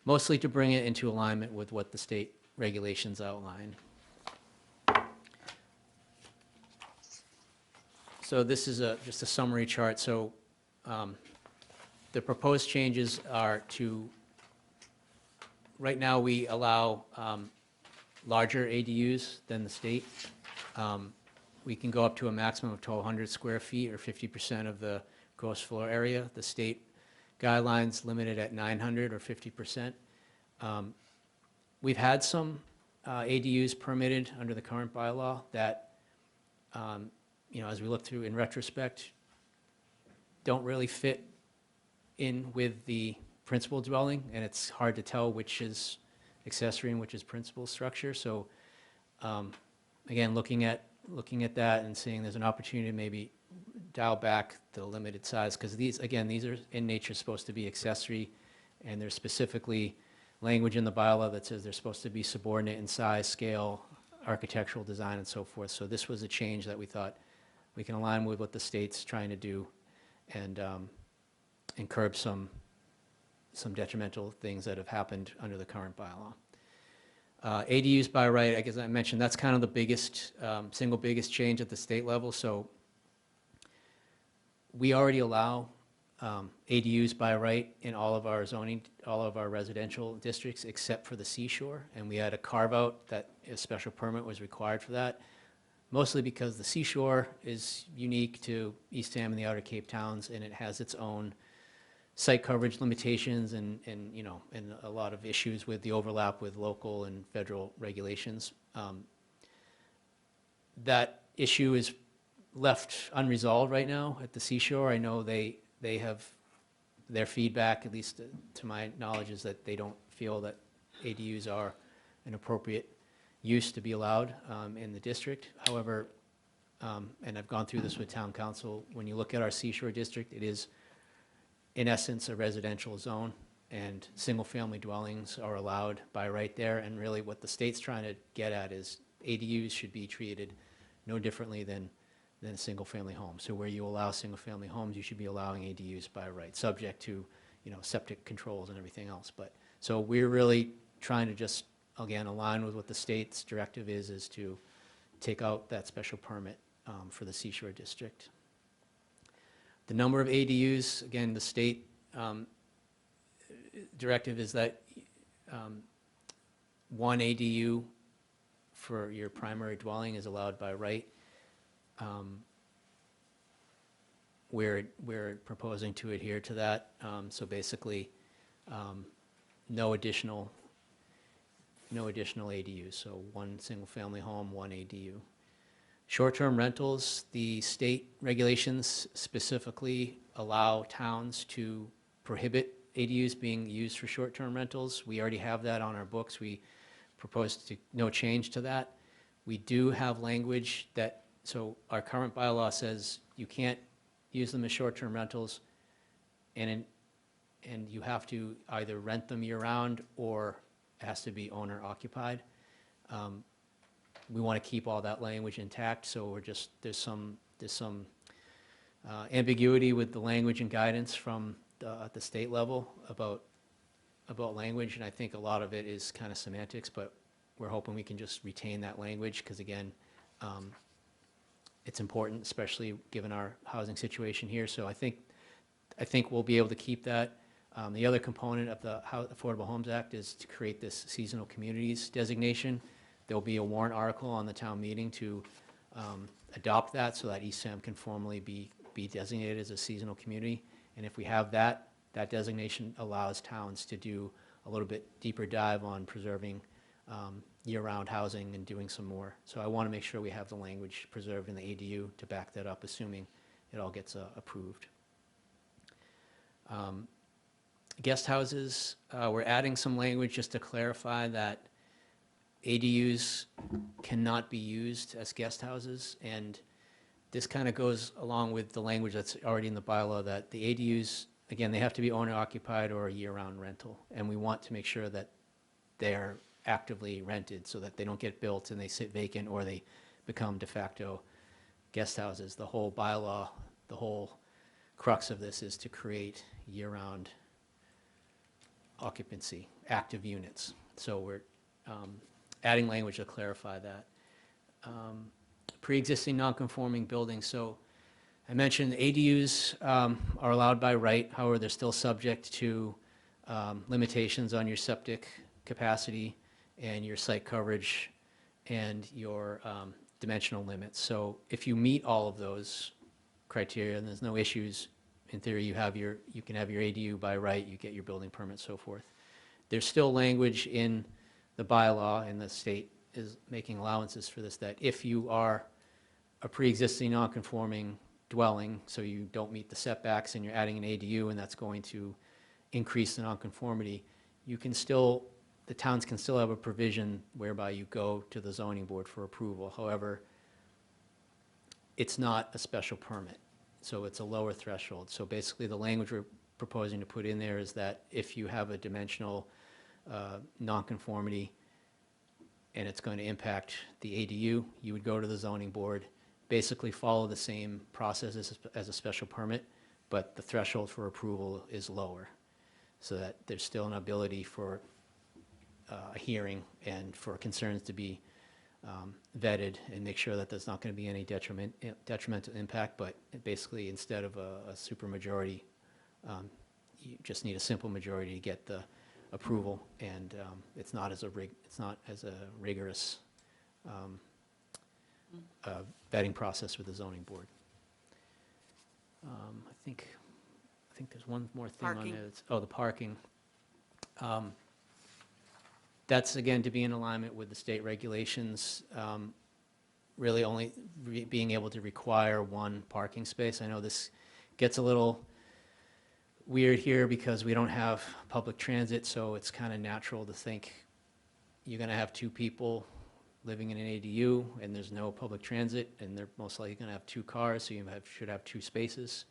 mostly to bring it into alignment with what the state regulations outline. So this is just a summary chart. So the proposed changes are to, right now we allow larger ADUs than the state. We can go up to a maximum of 1,200 square feet or 50% of the gross floor area. The state guidelines limited at 900 or 50%. We've had some ADUs permitted under the current bylaw that, as we look through in retrospect, don't really fit in with the principal dwelling, and it's hard to tell which is accessory and which is principal structure. So again, looking at that and seeing there's an opportunity to maybe dial back the limited size, because these are in nature supposed to be accessory, and there's specifically language in the bylaw that says they're supposed to be subordinate in size, scale, architectural design, and so forth. So this was a change that we thought we can align with what the state's trying to do, and curb some detrimental things that have happened under the current bylaw. ADUs by right, I guess I mentioned, that's kind of the biggest, single biggest change at the state level. So we already allow ADUs by right in all of our zoning, all of our residential districts, except for the seashore. And we had a carve out that a special permit was required for that, mostly because the seashore is unique to Eastham and the Outer Cape towns, and it has its own site coverage limitations and a lot of issues with the overlap with local and federal regulations. That issue is left unresolved right now at the seashore. I know they have their feedback, at least to my knowledge, is that they don't feel that ADUs are an appropriate use to be allowed in the district. However, and I've gone through this with town council, when you look at our seashore district, it is in essence a residential zone, and single-family dwellings are allowed by right there. And really what the state's trying to get at is ADUs should be treated no differently than a single-family home. So where you allow single-family homes, you should be allowing ADUs by right, subject to septic controls and everything else. But so we're really trying to just, again, align with what the state's directive is to take out that special permit for the seashore district. The number of ADUs, again, the state directive is that one ADU for your primary dwelling is allowed by right. We're proposing to adhere to that. So basically, no additional ADUs. So one single-family home, one ADU. Short-term rentals, the state regulations specifically allow towns to prohibit ADUs being used for short-term rentals. We already have that on our books. We proposed no change to that. We do have language that, so our current bylaw says you can't use them as short-term rentals, and you have to either rent them year-round or it has to be owner-occupied. We want to keep all that language intact, so there's some ambiguity with the language and guidance from at the state level about language, and I think a lot of it is kind of semantics, but we're hoping we can just retain that language, because again, it's important, especially given our housing situation here, so I think we'll be able to keep that. The other component of the Affordable Homes Act is to create this seasonal communities designation. There'll be a warrant article on the town meeting to adopt that, so that Eastham can formally be designated as a seasonal community. And if we have that designation allows towns to do a little bit deeper dive on preserving year-round housing and doing some more. So I want to make sure we have the language preserved in the ADU to back that up, assuming it all gets approved. Guest houses, we're adding some language just to clarify that ADUs cannot be used as guest houses, and this kind of goes along with the language that's already in the bylaw that the ADUs, again, they have to be owner-occupied or a year-round rental, and we want to make sure that they're actively rented so that they don't get built and they sit vacant or they become de facto guest houses. The whole bylaw, the whole crux of this is to create year-round occupancy, active units. So we're adding language to clarify that. Pre-existing non-conforming buildings. So I mentioned ADUs are allowed by right. However, they're still subject to limitations on your septic capacity and your site coverage and your dimensional limits. So if you meet all of those criteria, and there's no issues, in theory, you can have your ADU by right, you get your building permit, so forth. There's still language in the bylaw, and the state is making allowances for this, that if you are a pre-existing non-conforming dwelling, so you don't meet the setbacks and you're adding an ADU and that's going to increase the nonconformity, the towns can still have a provision whereby you go to the zoning board for approval. However, it's not a special permit, so it's a lower threshold. So basically the language we're proposing to put in there is that if you have a dimensional nonconformity and it's going to impact the ADU, you would go to the zoning board, basically follow the same process as a special permit, but the threshold for approval is lower, so that there's still an ability for a hearing and for concerns to be vetted and make sure that there's not going to be any detrimental impact, but basically instead of a supermajority, you just need a simple majority to get the approval, and it's not as a rigorous vetting process with the zoning board. I think there's one more thing on Parking. there. The parking. That's, again, to be in alignment with the state regulations, really only being able to require one parking space. I know this gets a little weird here because we don't have public transit, so it's kind of natural to think you're going to have two people living in an ADU and there's no public transit, and they're most likely going to have two cars, so you should have two spaces.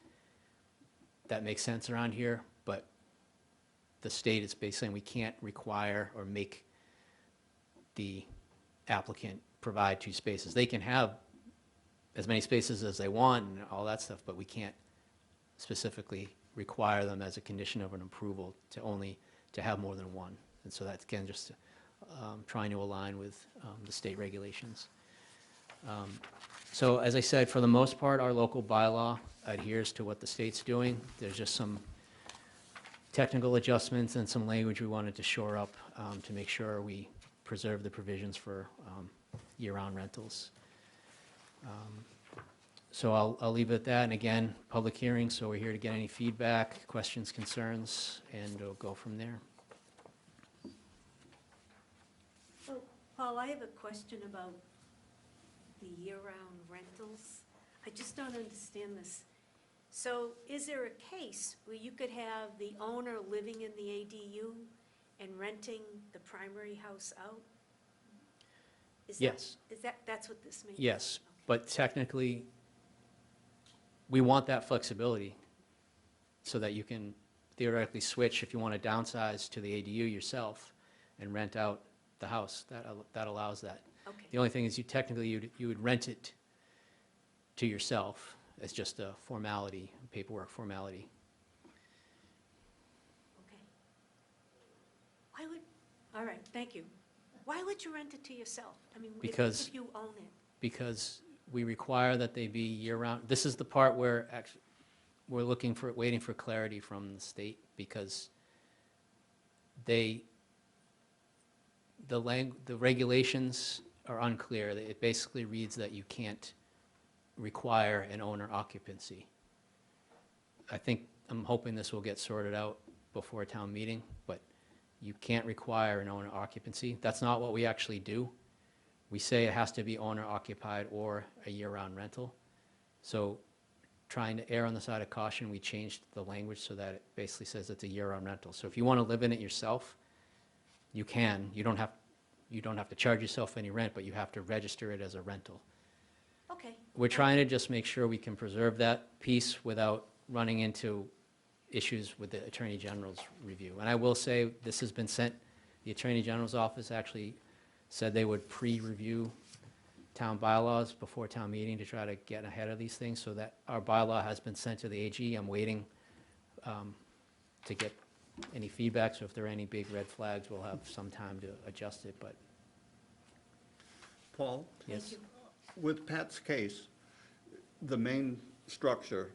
That makes sense around here, but the state is basically saying we can't require or make the applicant provide two spaces. They can have as many spaces as they want and all that stuff, but we can't specifically require them as a condition of an approval to have more than one. And so that's, again, just trying to align with the state regulations. So as I said, for the most part, our local bylaw adheres to what the state's doing. There's just some technical adjustments and some language we wanted to shore up to make sure we preserve the provisions for year-round rentals. So I'll leave it at that. And again, public hearing, so we're here to get any feedback, questions, concerns, and we'll go from there. Well, Paul, I have a question about the year-round rentals. I just don't understand this. So is there a case where you could have the owner living in the ADU and renting the primary house out? Yes. That's what this means? Yes, Okay. but technically, we want that flexibility so that you can theoretically switch if you want to downsize to the ADU yourself and rent out the house. That allows that. Okay. The only thing is you would rent it to yourself, It's just a formality, paperwork formality. Okay. Why would, all right, thank you. Why would you rent it to yourself? I mean, Because- if you own it. Because we require that they be year-round. This is the part where actually, we're waiting for clarity from the state, because the regulations are unclear. It basically reads that you can't require an owner occupancy. I'm hoping this will get sorted out before a town meeting, but you can't require an owner occupancy. That's not what we actually do. We say it has to be owner occupied or a year-round rental. So trying to err on the side of caution, we changed the language so that it basically says it's a year-round rental. So if you want to live in it yourself, you can. You don't have to charge yourself any rent, but you have to register it as a rental. Okay. We're trying to just make sure we can preserve that piece without running into issues with the Attorney General's review. And I will say, this has been sent, the Attorney General's office actually said they would pre-review town bylaws before town meeting to try to get ahead of these things, so that our bylaw has been sent to the AG. I'm waiting to get any feedback, so if there are any big red flags, we'll have some time to adjust it, but Paul, yes. with Pat's case, the main structure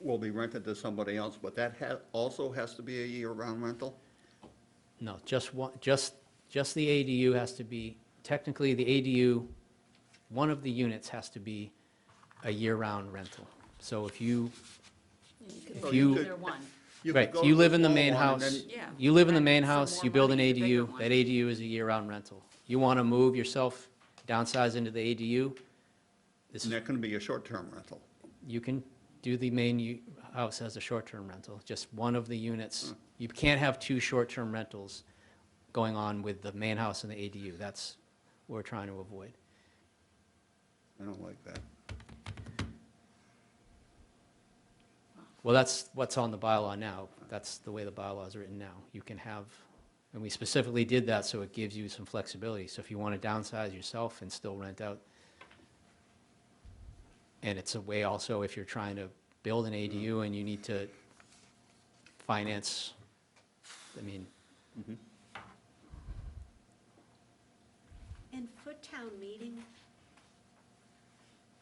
will be rented to somebody else, but that also has to be a year-round rental? No, just the ADU has to be, technically, the ADU, one of the units has to be a year-round rental. So if you, So you- Either one. You could right, go you to live the in the smaller main one and house, then- Yeah. you live in the Rent main for house, more you build an money, the bigger ADU, one. that ADU is a year-round rental. You want to move yourself, downsize into the ADU, this And is, that can be a short-term rental. you can do the main house as a short-term rental, just one of the units. You can't have two short-term rentals going on with the main house and the ADU. That's what we're trying to avoid. I don't like that. Well, that's what's on the bylaw now. That's the way the bylaw is written now. You can have, and we specifically did that so it gives you some flexibility. So if you want to downsize yourself and still rent out, and it's a way also if you're trying to build an ADU and you need to finance, I mean, And for town meeting,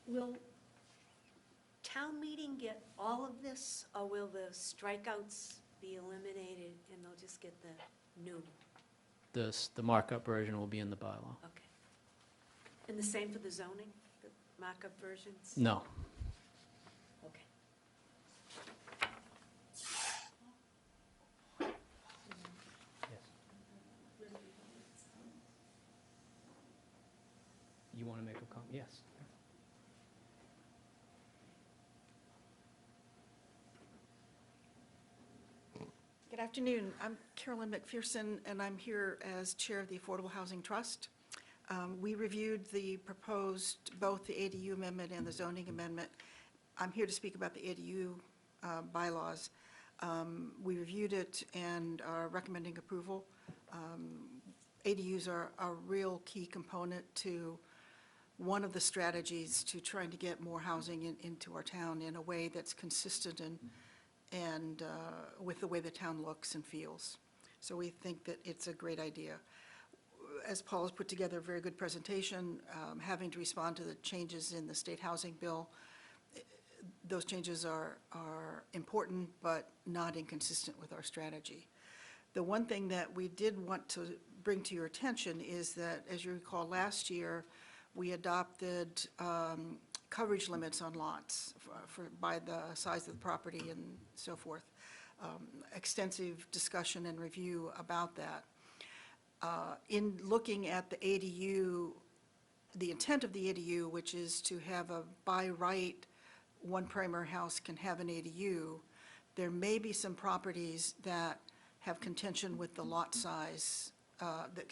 will town meeting get all of this, or will the strikeouts be eliminated and they'll just get the new? the markup version will be in the bylaw. Okay. And the same for the zoning, the markup versions? No. Okay. You want to make a comment? Yes. Good afternoon. I'm Carolyn McPherson, and I'm here as Chair of the Affordable Housing Trust. We reviewed the proposed, both the ADU amendment and the zoning amendment. I'm here to speak about the ADU bylaws. We reviewed it and are recommending approval. ADUs are a real key component to one of the strategies to trying to get more housing into our town in a way that's consistent and with the way the town looks and feels. So we think that it's a great idea. As Paul has put together a very good presentation, having to respond to the changes in the state housing bill, those changes are important, but not inconsistent with our strategy. The one thing that we did want to bring to your attention is that, as you recall, last year, we adopted coverage limits on lots by the size of the property and so forth. Extensive discussion and review about that. In looking at the ADU, the intent of the ADU, which is to have a by right, one primary house can have an ADU, there may be some properties that have contention with the lot size, the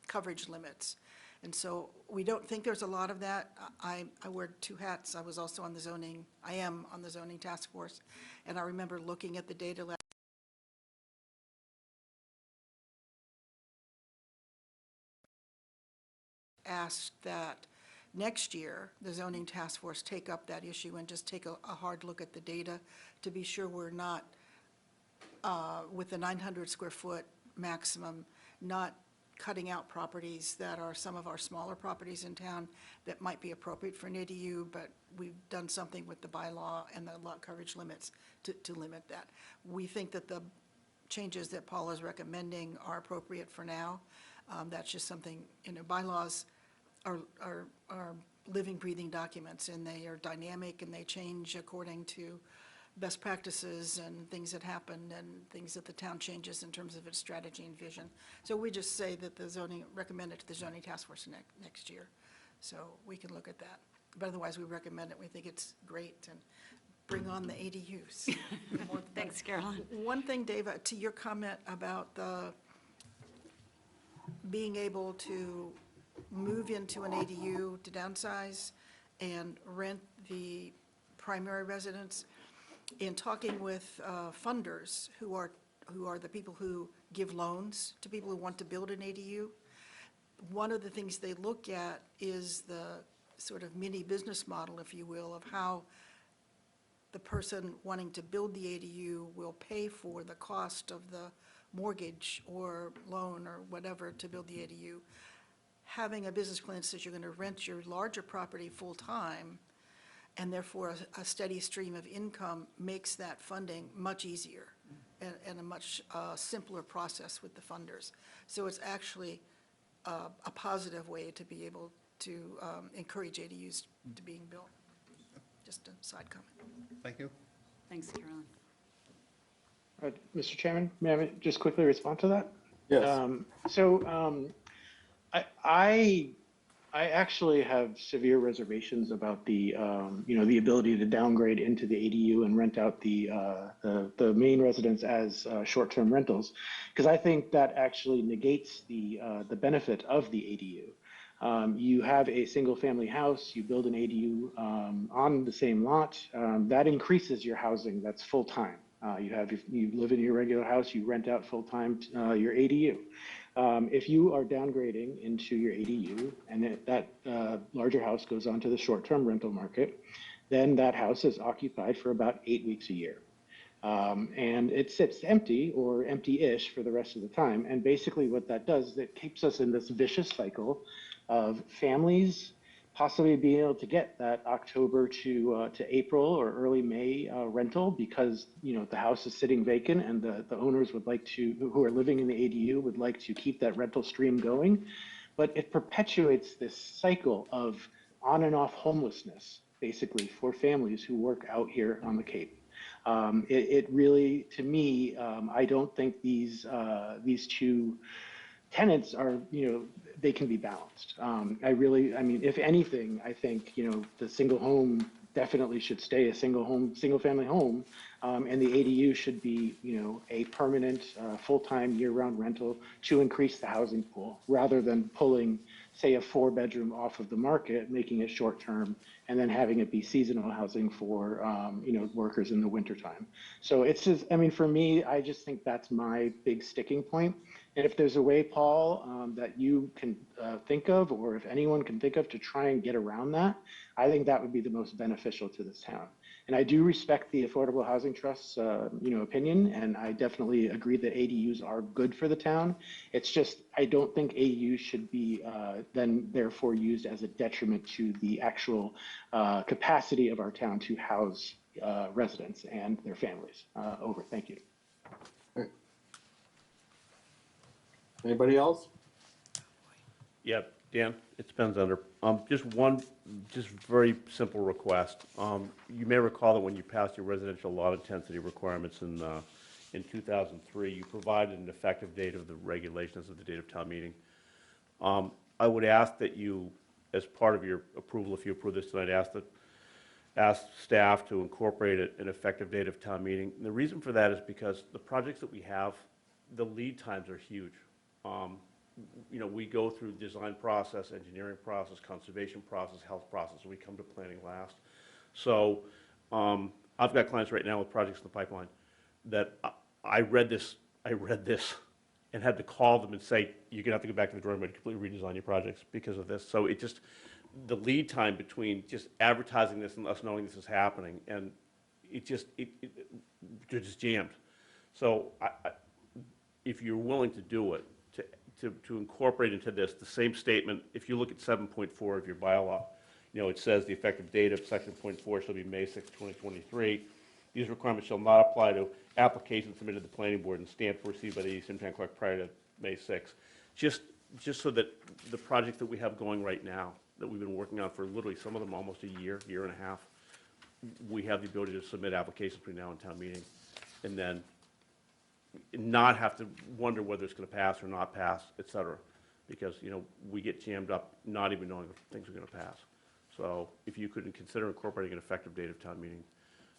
coverage limits. And so we don't think there's a lot of that. I wear two hats. I was also on the zoning, I am on the zoning task force, and I remember looking at the data last asked that next year, the zoning task force take up that issue and just take a hard look at the data to be sure we're not, with the 900 square foot maximum, not cutting out properties that are some of our smaller properties in town that might be appropriate for an ADU, but we've done something with the bylaw and the lot coverage limits to limit that. We think that the changes that Paul is recommending are appropriate for now. That's just something, bylaws are living, breathing documents, and they are dynamic, and they change according to best practices and things that happen and things that the town changes in terms of its strategy and vision. So we just say that recommend it to the zoning task force next year. So we can look at that. But otherwise, we recommend it. We think it's great, and bring on the ADUs. Thanks, Carolyn. One thing, Dave, to your comment about the being able to move into an ADU to downsize and rent the primary residence, in talking with funders who are the people who give loans to people who want to build an ADU, one of the things they look at is the sort of mini business model, if you will, of how the person wanting to build the ADU will pay for the cost of the mortgage or loan or whatever to build the ADU. Having a business plan that says you're going to rent your larger property full-time, and therefore a steady stream of income, makes that funding much easier and a much simpler process with the funders. So it's actually a positive way to be able to encourage ADUs to being built. Just a side comment. Thank you. Thanks, Carolyn. Mr. Chairman, may I just quickly respond to that? Yes. I actually have severe reservations about the ability to downgrade into the ADU and rent out the main residence as short-term rentals, because I think that actually negates the benefit of the ADU. You have a single-family house, you build an ADU on the same lot, that increases your housing that's full-time. You live in your regular house, you rent out full-time your ADU. If you are downgrading into your ADU and that larger house goes onto the short-term rental market, then that house is occupied for about 8 weeks a year. And it sits empty or empty-ish for the rest of the time. And basically what that does is it keeps us in this vicious cycle of families possibly being able to get that October to April or early May rental because the house is sitting vacant and the owners would like to, who are living in the ADU, would like to keep that rental stream going. But it perpetuates this cycle of on and off homelessness, basically, for families who work out here on the Cape. It really, to me, I don't think these two tenants are, they can be balanced. If anything, I think, the single home definitely should stay a single family home. And the ADU should be, a permanent, full-time, year-round rental to increase the housing pool rather than pulling, say, a 4-bedroom off of the market, making it short-term, and then having it be seasonal housing for, workers in the wintertime. So it's just, for me, I just think that's my big sticking point. And if there's a way, Paul, that you can think of, or if anyone can think of to try and get around that, I think that would be the most beneficial to this town. And I do respect the Affordable Housing Trust's, opinion, and I definitely agree that ADUs are good for the town. It's just, I don't think ADUs should be then therefore used as a detriment to the actual capacity of our town to house residents and their families. Over. Thank you. Anybody else? Yeah, Dan, it's Ben Zender. Just very simple request. You may recall that when you passed your residential lot intensity requirements in 2003, you provided an effective date of the regulations of the date of town meeting. I would ask that you, as part of your approval, if you approve this tonight, ask staff to incorporate an effective date of town meeting. And the reason for that is because the projects that we have, the lead times are huge. We go through design process, engineering process, conservation process, health process, and we come to planning last. So I've got clients right now with projects in the pipeline that I read this and had to call them and say, you're gonna have to go back to the drawing board and completely redesign your projects because of this. So the lead time between just advertising this and us knowing this is happening, and they're just jammed. So if you're willing to do it, to incorporate into this the same statement, if you look at 7.4 of your bylaw, it says the effective date of section .4 shall be May 6, 2023. These requirements shall not apply to applications submitted to the planning board and stamped or received by the Eastham Town Clerk prior to May 6. Just so that the project that we have going right now, that we've been working on for literally some of them almost a year and a half, we have the ability to submit applications between now and town meeting, and then not have to wonder whether it's going to pass or not pass, et cetera, because, we get jammed up not even knowing if things are going to pass. So if you could consider incorporating an effective date of town meeting,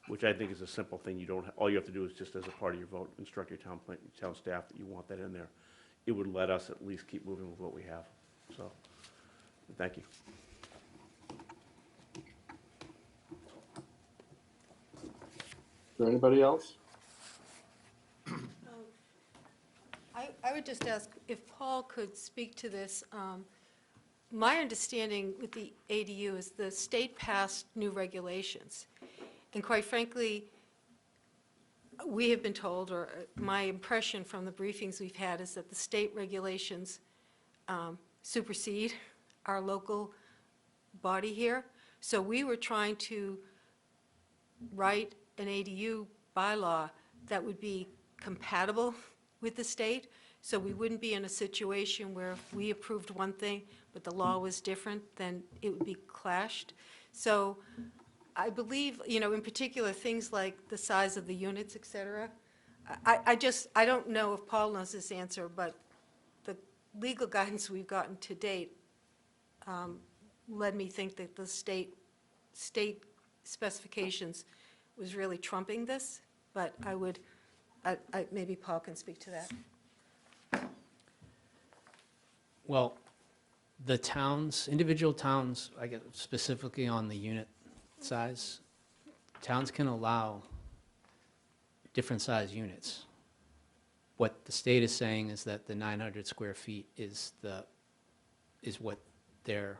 which I think is a simple thing, all you have to do is just as a part of your vote, instruct your town staff that you want that in there. It would let us at least keep moving with what we have. So, thank you. Is there anybody else? I would just ask if Paul could speak to this. My understanding with the ADU is the state passed new regulations. And quite frankly, we have been told, or my impression from the briefings we've had, is that the state regulations supersede our local body here. So we were trying to write an ADU bylaw that would be compatible with the state, so we wouldn't be in a situation where if we approved one thing, but the law was different, then it would be clashed. So I believe, in particular, things like the size of the units, et cetera. I don't know if Paul knows this answer, but the legal guidance we've gotten to date led me think that the state specifications was really trumping this, but maybe Paul can speak to that. Well, the towns, individual towns, I guess specifically on the unit size, towns can allow different size units. What the state is saying is that the 900 square feet is what their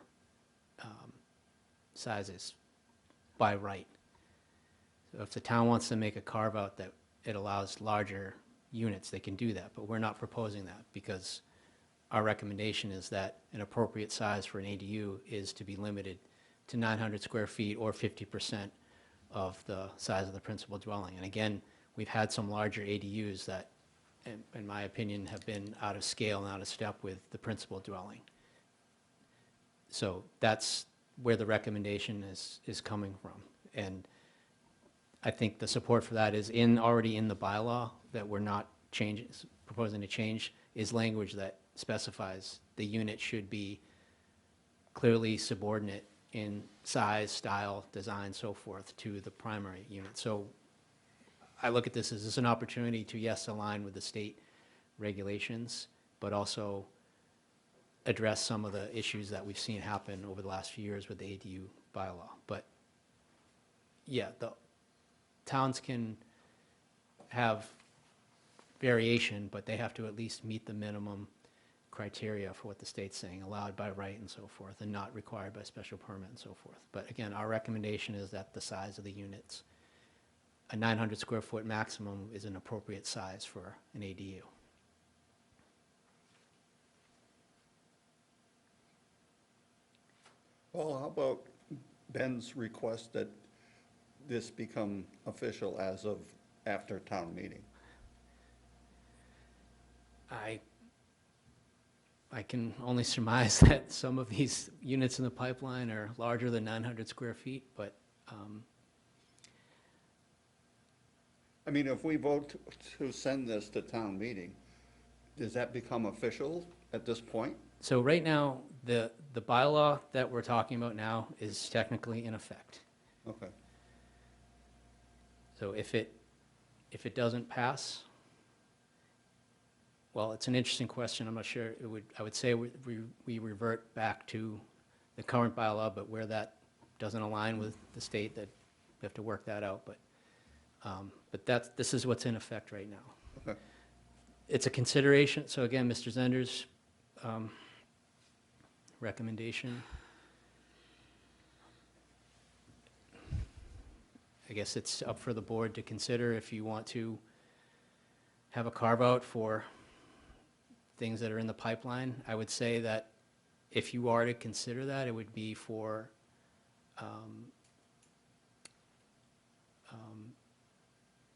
size is by right. So if the town wants to make a carve out that it allows larger units, they can do that, but we're not proposing that because our recommendation is that an appropriate size for an ADU is to be limited to 900 square feet or 50% of the size of the principal dwelling. And again, we've had some larger ADUs that, in my opinion, have been out of scale and out of step with the principal dwelling. So that's where the recommendation is coming from. And I think the support for that is already in the bylaw that we're not proposing to change, is language that specifies the unit should be clearly subordinate in size, style, design, so forth, to the primary unit. So I look at this as an opportunity to, yes, align with the state regulations, but also address some of the issues that we've seen happen over the last few years with the ADU bylaw. But yeah, the towns can have variation, but they have to at least meet the minimum criteria for what the state's saying, allowed by right and so forth, and not required by special permit and so forth. But again, our recommendation is that the size of the units, a 900 square foot maximum, is an appropriate size for an ADU. Well, how about Ben's request that this become official as of after town meeting? I can only surmise that some of these units in the pipeline are larger than 900 square feet, but I mean, if we vote to send this to town meeting, does that become official at this point? so right now, the bylaw that we're talking about now is technically in effect. Okay. So if it doesn't pass, well, it's an interesting question. I'm not sure I would say we revert back to the current bylaw, but where that doesn't align with the state, that we have to work that out. But this is what's in effect right now. Okay. It's a consideration. So again, Mr. Zender's recommendation I guess it's up for the board to consider if you want to have a carve-out for things that are in the pipeline. I would say that if you are to consider that, it would be for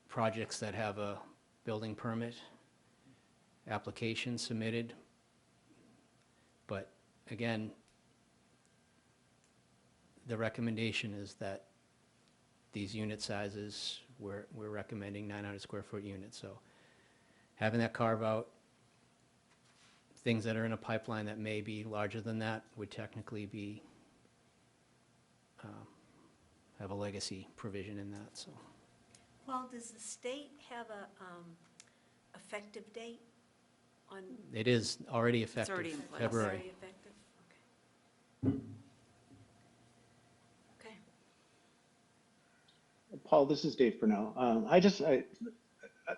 projects that have a building permit application submitted. But again, the recommendation is that these unit sizes, we're recommending 900 square foot units. So having that carve out, things that are in a pipeline that may be larger than that would technically be, have a legacy provision in that, so. Paul, does the state have a effective date on? It is already effective. already in place. February. Already effective? Okay. Okay. Paul, this is Dave Brunel.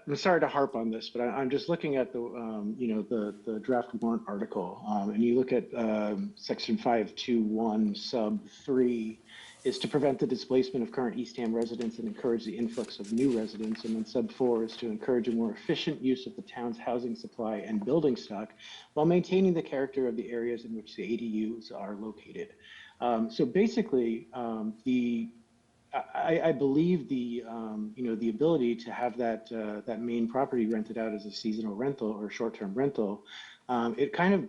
I'm sorry to harp on this, but I'm just looking at the, the draft warrant article, and you look at section 521 sub 3 is to prevent the displacement of current Eastham residents and encourage the influx of new residents. And then sub 4 is to encourage a more efficient use of the town's housing supply and building stock while maintaining the character of the areas in which the ADUs are located. So basically, I believe the the ability to have that that main property rented out as a seasonal rental or short-term rental, it kind of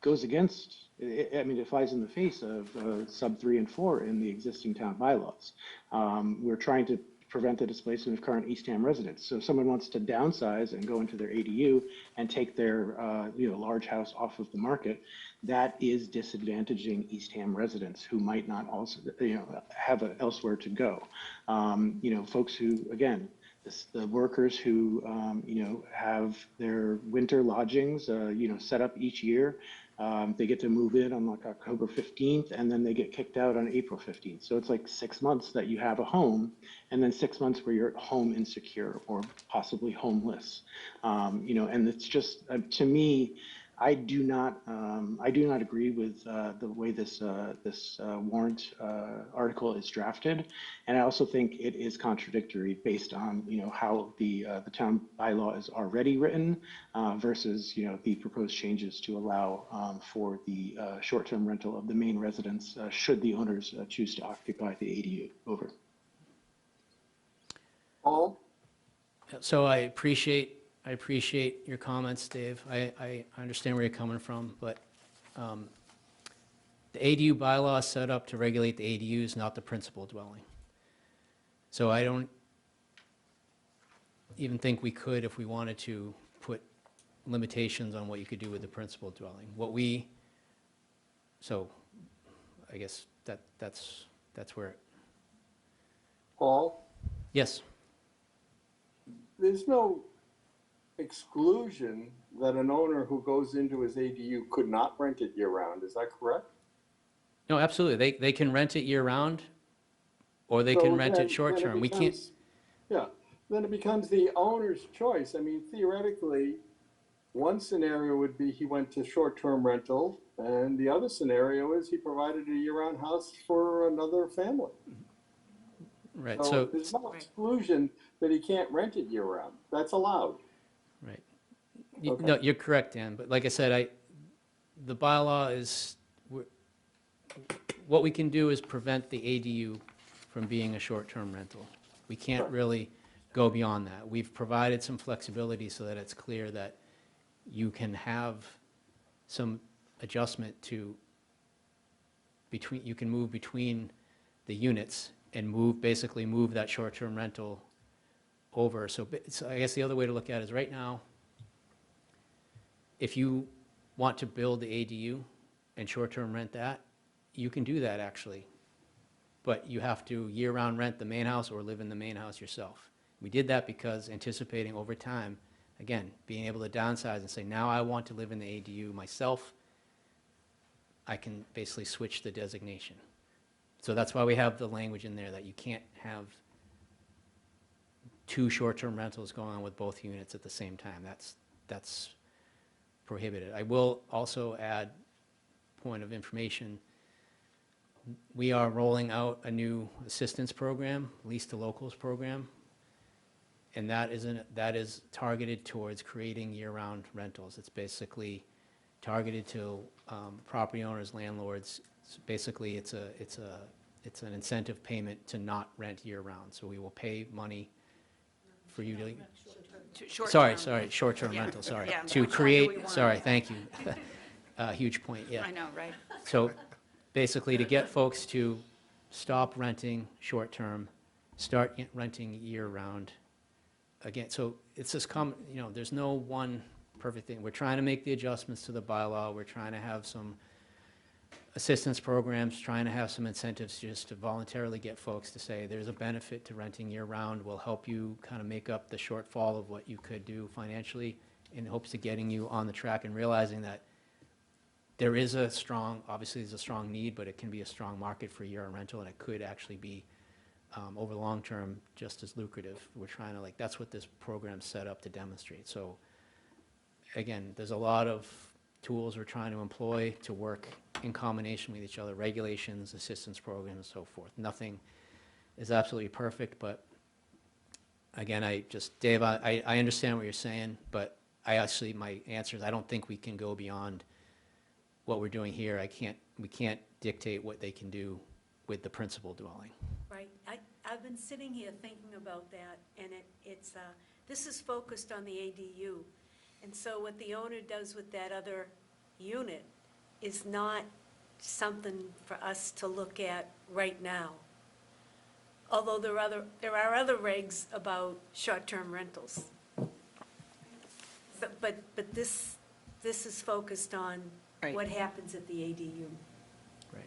goes against. It flies in the face of sub 3 and 4 in the existing town bylaws. We're trying to prevent the displacement of current Eastham residents. So if someone wants to downsize and go into their ADU and take their large house off of the market, that is disadvantaging Eastham residents who might not also have elsewhere to go. Folks who, again, the workers who have their winter lodgings set up each year. They get to move in on like October 15th, and then they get kicked out on April 15th. So it's like 6 months that you have a home, and then 6 months where you're home insecure or possibly homeless. And it's just, to me, I do not agree with the way this warrant article is drafted, and I also think it is contradictory based on how the town bylaw is already written versus the proposed changes to allow for the short-term rental of the main residence should the owners choose to occupy the ADU. Over. Paul? So I appreciate your comments, Dave. I understand where you're coming from, but the ADU bylaw is set up to regulate the ADUs, not the principal dwelling. So I don't even think we could, if we wanted to, put limitations on what you could do with the principal dwelling. So I guess that's where, Paul? yes. There's no exclusion that an owner who goes into his ADU could not rent it year-round. Is that correct? No, absolutely. They can rent it year-round, or they So can rent then it short-term. We can't. Yeah, then it becomes the owner's choice. Theoretically, one scenario would be he went to short-term rental, and the other scenario is he provided a year-round house for another family. Right. So So there's no exclusion that he can't rent it year-round. That's allowed. right. Okay. No, you're correct, Dan. But like I said, the bylaw is, what we can do is prevent the ADU from being a short-term rental. We can't Right. really go beyond that. We've provided some flexibility so that it's clear that you can have some adjustment you can move between the units and basically move that short-term rental over. So I guess the other way to look at it is right now, if you want to build the ADU and short-term rent that, you can do that actually. But you have to year-round rent the main house or live in the main house yourself. We did that because anticipating over time, again, being able to downsize and say, now I want to live in the ADU myself, I can basically switch the designation. So that's why we have the language in there that you can't have two short-term rentals going on with both units at the same time. That's prohibited. I will also add, point of information, We are rolling out a new assistance program, Lease to Locals program, and that is targeted towards creating year-round rentals. It's basically targeted to property owners, landlords. Basically, it's an incentive payment to not rent year-round. So we will pay money for you to, Short-term. short-term Yeah. rental, sorry. Yeah, To which one do we create, want? sorry, thank you. Huge point, yeah. I know, right? So basically, to get folks to stop renting short-term, start renting year-round. Again, so it's just there's no one perfect thing. We're trying to make the adjustments to the bylaw. We're trying to have some assistance programs, trying to have some incentives just to voluntarily get folks to say, there's a benefit to renting year-round. We'll help you kind of make up the shortfall of what you could do financially in hopes of getting you on the track and realizing that there is obviously there's a strong need, but it can be a strong market for year-round rental, and it could actually be, over the long term, just as lucrative. We're trying to, that's what this program's set up to demonstrate. So, again, there's a lot of tools we're trying to employ to work in combination with each other, regulations, assistance programs, and so forth. Nothing is absolutely perfect, but again, Dave, I understand what you're saying, but my answer is I don't think we can go beyond what we're doing here. We can't dictate what they can do with the principal dwelling. Right. I've been sitting here thinking about that, and this is focused on the ADU. And so what the owner does with that other unit is not something for us to look at right now. Although there are other regs about short-term rentals. But this is focused on Right. what happens at the ADU. Right.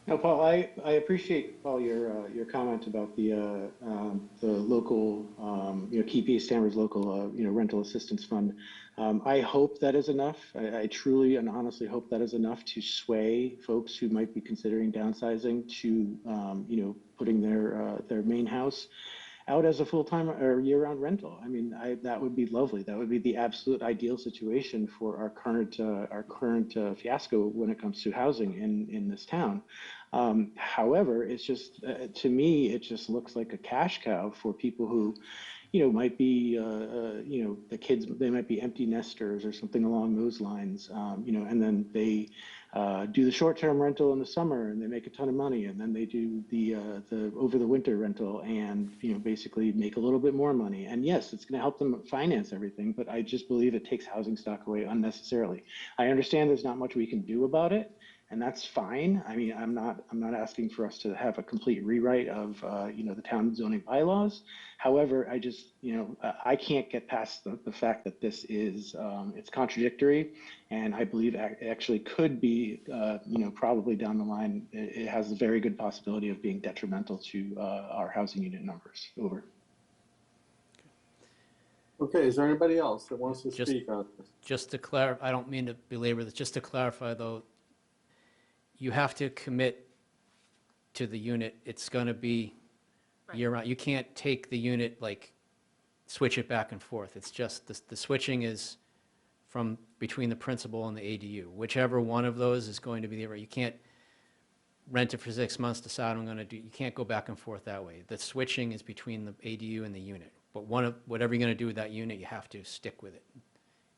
No, Paul, I appreciate, Paul, your comment about the local, keep East Amber's local, rental assistance fund. I hope that is enough. I truly and honestly hope that is enough to sway folks who might be considering downsizing to, putting their main house out as a full-time or year-round rental. I mean, that would be lovely. That would be the absolute ideal situation for our current fiasco when it comes to housing in this town. However, it's just to me, it just looks like a cash cow for people who, might be, the kids, they might be empty nesters or something along those lines, and then they do the short-term rental in the summer and they make a ton of money, and then they do the over the winter rental and, basically make a little bit more money. And yes, it's going to help them finance everything, but I just believe it takes housing stock away unnecessarily. I understand there's not much we can do about it, and that's fine. I mean, I'm not asking for us to have a complete rewrite of, the town zoning bylaws. However, I just, I can't get past the fact that this is, it's contradictory, and I believe actually could be, probably down the line, it has a very good possibility of being detrimental to our housing unit numbers. Over. Okay, is there anybody else that wants to Just- speak on this? Just to clarify, I don't mean to belabor this, just to clarify though, you have to commit to the unit. It's going to be year-round. You can't take the unit, switch it back and forth. It's just, the switching is from between the principal and the ADU. Whichever one of those is going to be you can't rent it for 6 months, decide you can't go back and forth that way. The switching is between the ADU and the unit. But whatever you're going to do with that unit, you have to stick with it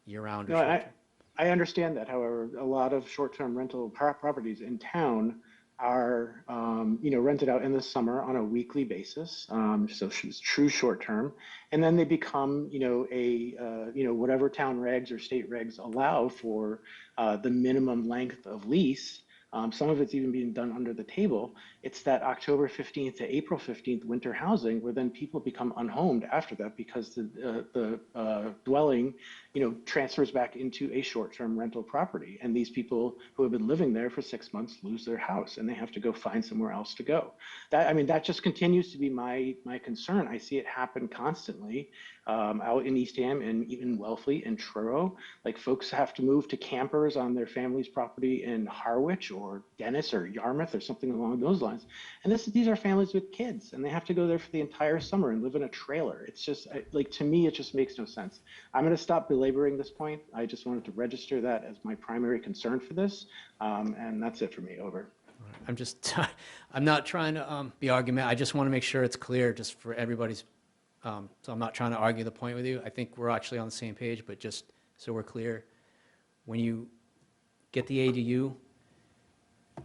year-round or No, short-term. I understand that. However, a lot of short-term rental properties in town are, rented out in the summer on a weekly basis. So it's true short-term, and then they become, whatever town regs or state regs allow for the minimum length of lease. Some of it's even being done under the table. It's that October 15th to April 15th winter housing where then people become unhomed after that because the dwelling, transfers back into a short-term rental property. And these people who have been living there for 6 months lose their house and they have to go find somewhere else to go. That just continues to be my concern. I see it happen constantly out in Eastham and even Wellfleet and Truro. Like folks have to move to campers on their family's property in Harwich or or Dennis or Yarmouth or something along those lines. And these are families with kids, and they have to go there for the entire summer and live in a trailer. It's just like, to me, it just makes no sense. I'm going to stop belaboring this point. I just wanted to register that as my primary concern for this, and that's it for me. Over. I'm just, I'm not trying to be argument. I just want to make sure it's clear just for everybody's, so I'm not trying to argue the point with you. I think we're actually on the same page, but just so we're clear, when you get the ADU,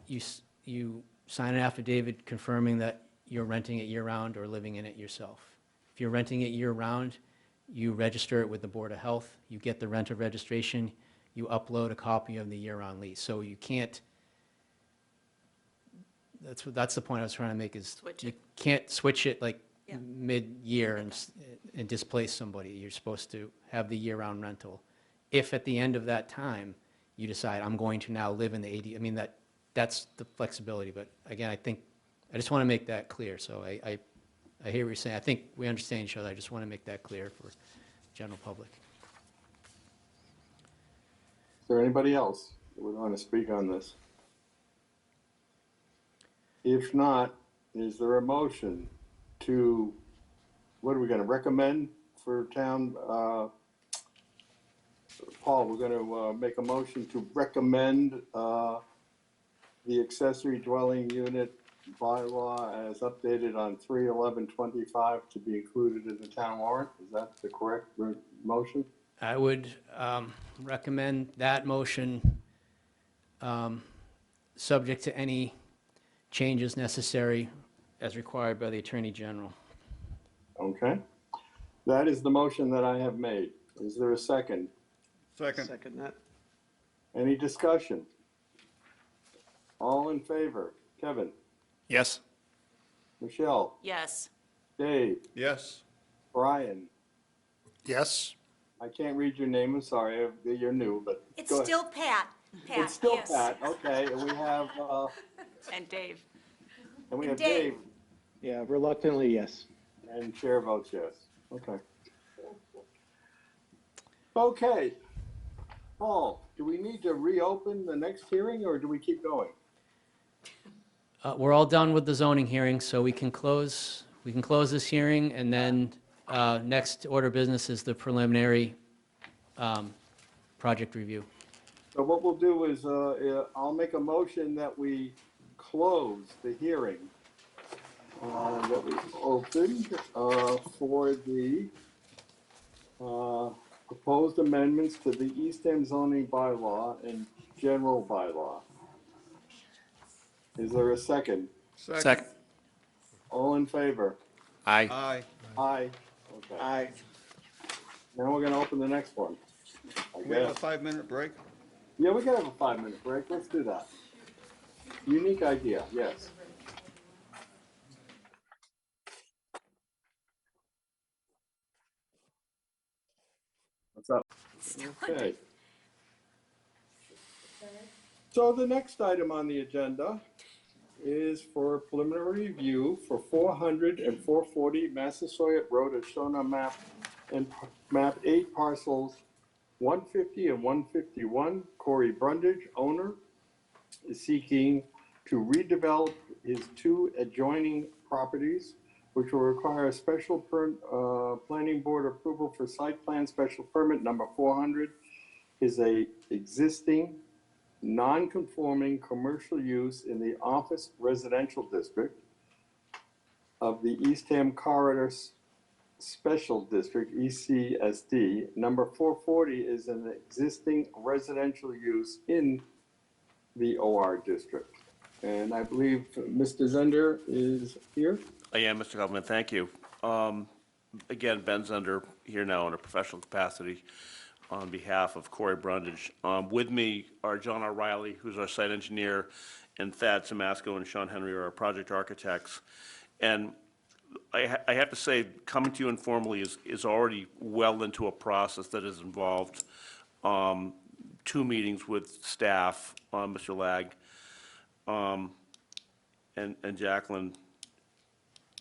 you sign an affidavit confirming that you're renting it year-round or living in it yourself. If you're renting it year-round, you register it with the Board of Health, you get the renter registration, you upload a copy of the year-round lease. So you can't, that's the point I was trying to make, is Switch you it. can't switch it like Yeah. mid-year and displace somebody. You're supposed to have the year-round rental. If at the end of that time, you decide, I'm going to now live in the ADU, I mean, that's the flexibility. But again, I just want to make that clear. So I hear what you're saying. I think we understand each other. I just want to make that clear for the general public. Is there anybody else that would want to speak on this? If not, is there a motion to, what are we going to recommend for town? Paul, we're going to make a motion to recommend the accessory dwelling unit bylaw as updated on 3/11/25 to be included in the town warrant. Is that the correct motion? I would recommend that motion, subject to any changes necessary as required by the Attorney General. Okay. That is the motion that I have made. Is there a second? Second. That. Any discussion? All in favor? Kevin? Yes? Michelle? Yes. Dave? Yes. Brian? Yes? I can't read your name, I'm sorry, you're new, but It's go ahead. still Pat. Pat, It's still yes. Pat, okay, and we have, And Dave. and we And have Dave. Dave, Yeah, reluctantly, yes. and chair votes yes, okay. Okay, Paul, do we need to reopen the next hearing, or do we keep going? We're all done with the zoning hearing, so we can close this hearing, and then next order of business is the preliminary project review. So what we'll do is, I'll make a motion that we close the hearing that we opened for the proposed amendments to the Eastham zoning bylaw and general bylaw. Is there a second? Second. All in favor? Aye. Aye. Aye. Okay. Aye. Now we're gonna open the next one, I Can we have a guess. 5-minute break? Yeah, we can have a 5-minute break. Let's do that. Unique idea, yes. What's up? Okay. So the next item on the agenda is for preliminary review for 400 and 440 Massasoit Road as shown on map 8 parcels 150 and 151. Corey Brundage, owner, is seeking to redevelop his 2 adjoining properties, which will require a special planning board approval for site plan special permit number 400 is a existing non-conforming commercial use in the office residential district of the Eastham Corridor Special District, ECSD. Number 440 is an existing residential use in the OR district. And I believe Mr. Zender is here. I am, Mr. Government, thank you. Again, Ben Zender here now in a professional capacity on behalf of Corey Brundage. With me are John O'Reilly, who's our site engineer, and Thad Samasco and Sean Henry are our project architects. And I have to say, coming to you informally is already well into a process that has involved 2 meetings with staff, Mr. Lagg, and Jacqueline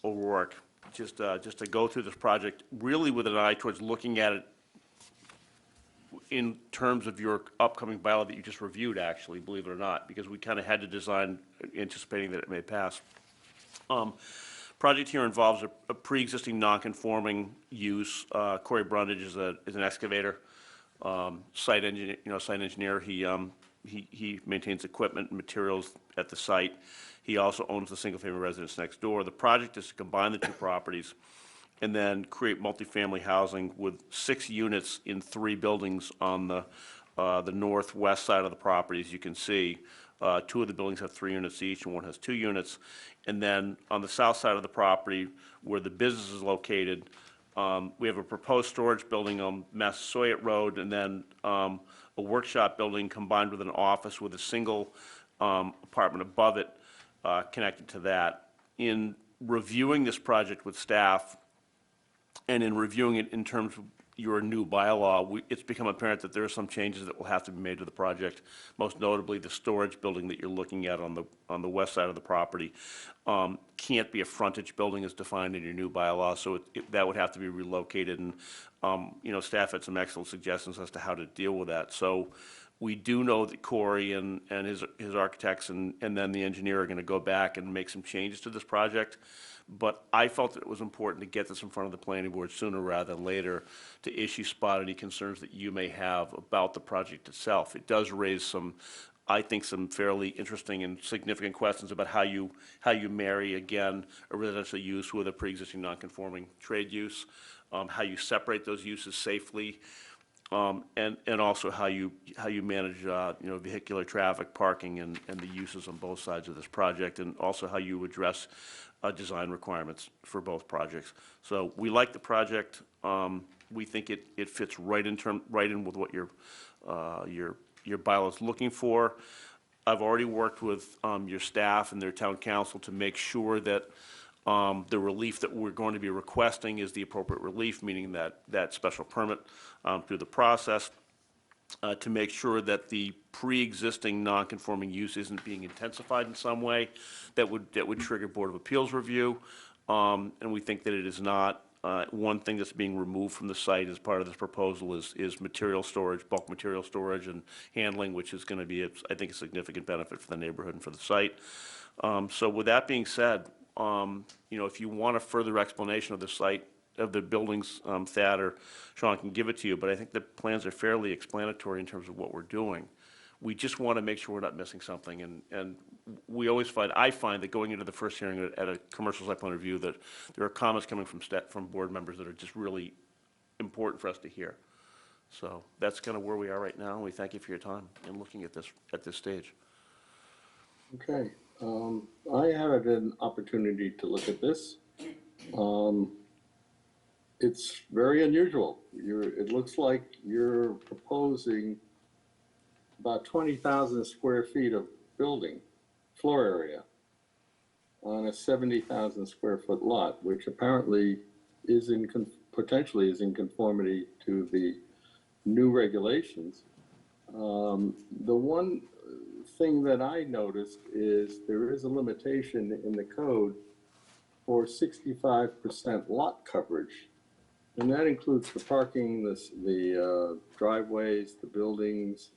O'Rourke, just to go through this project, really with an eye towards looking at it in terms of your upcoming bylaw that you just reviewed, actually, believe it or not, because we kind of had to design anticipating that it may pass. Project here involves a pre-existing non-conforming use. Corey Brundage is an excavator, site engineer. He maintains equipment and materials at the site. He also owns the single-family residence next door. The project is to combine the two properties and then create multifamily housing with 6 units in 3 buildings on the northwest side of the property, as you can see. 2 of the buildings have 3 units each, and 1 has 2 units. And then on the south side of the property, where the business is located, we have a proposed storage building on Massasoit Road, and then a workshop building combined with an office with a single apartment above it connected to that. In reviewing this project with staff, and in reviewing it in terms of your new bylaw, it's become apparent that there are some changes that will have to be made to the project, most notably the storage building that you're looking at on the west side of the property can't be a frontage building as defined in your new bylaw, so that would have to be relocated, and staff had some excellent suggestions as to how to deal with that. So we do know that Corey and his architects and then the engineer are going to go back and make some changes to this project. But I felt that it was important to get this in front of the planning board sooner rather than later to issue spot any concerns that you may have about the project itself. It does raise I think some fairly interesting and significant questions about how you marry, again, a residential use with a pre-existing non-conforming trade use, how you separate those uses safely, and also how you manage vehicular traffic, parking, and the uses on both sides of this project, and also how you address design requirements for both projects. So we like the project. We think it fits right in with what your bylaw is looking for. I've already worked with your staff and their town council to make sure that the relief that we're going to be requesting is the appropriate relief, meaning that special permit through the process, to make sure that the pre-existing non-conforming use isn't being intensified in some way that would trigger Board of Appeals review, and we think that it is not. One thing that's being removed from the site as part of this proposal is material storage, bulk material storage and handling, which is going to be, I think, a significant benefit for the neighborhood and for the site. So with that being said, if you want a further explanation of the site, of the buildings, Thad or Sean can give it to you, but I think the plans are fairly explanatory in terms of what we're doing. We just want to make sure we're not missing something, and I find that going into the first hearing at a commercial site plan review, that there are comments coming from board members that are just really important for us to hear. So that's kind of where we are right now, and we thank you for your time in looking at this stage. Okay, I had an opportunity to look at this. It's very unusual. It looks like you're proposing about 20,000 square feet of building floor area on a 70,000 square foot lot, which apparently is potentially is in conformity to the new regulations. The one thing that I noticed is there is a limitation in the code for 65% lot coverage. And that includes the parking, the driveways, the buildings,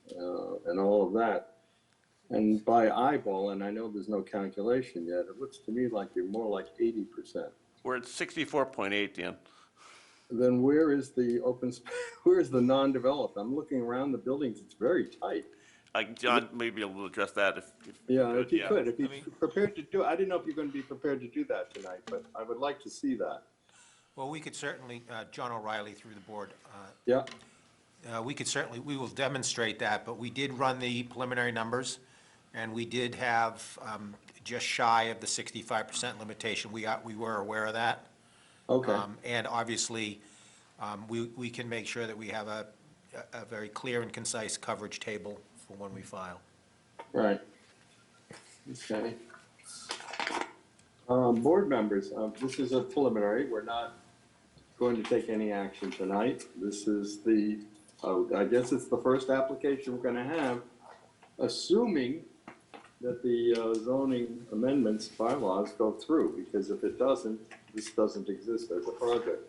and all of that. And by eyeball, and I know there's no calculation yet, it looks to me like you're more like 80%. We're at 64.8, Dan. Then where is the where is the non-developed? I'm looking around the buildings, it's very tight. John may be able to address that if if you could. If you're prepared to do it. I didn't know if you're going to be prepared to do that tonight, but I would like to see that. Well, we could certainly, John O'Reilly through the board. Yeah. We will demonstrate that, but we did run the preliminary numbers, and we did have just shy of the 65% limitation. We were aware of that. Okay. And obviously, we can make sure that we have a very clear and concise coverage table for when we file. Right. Okay. Board members, this is a preliminary. We're not going to take any action tonight. This is I guess it's the first application we're going to have, assuming that the zoning amendments bylaws go through, because if it doesn't, this doesn't exist as a project.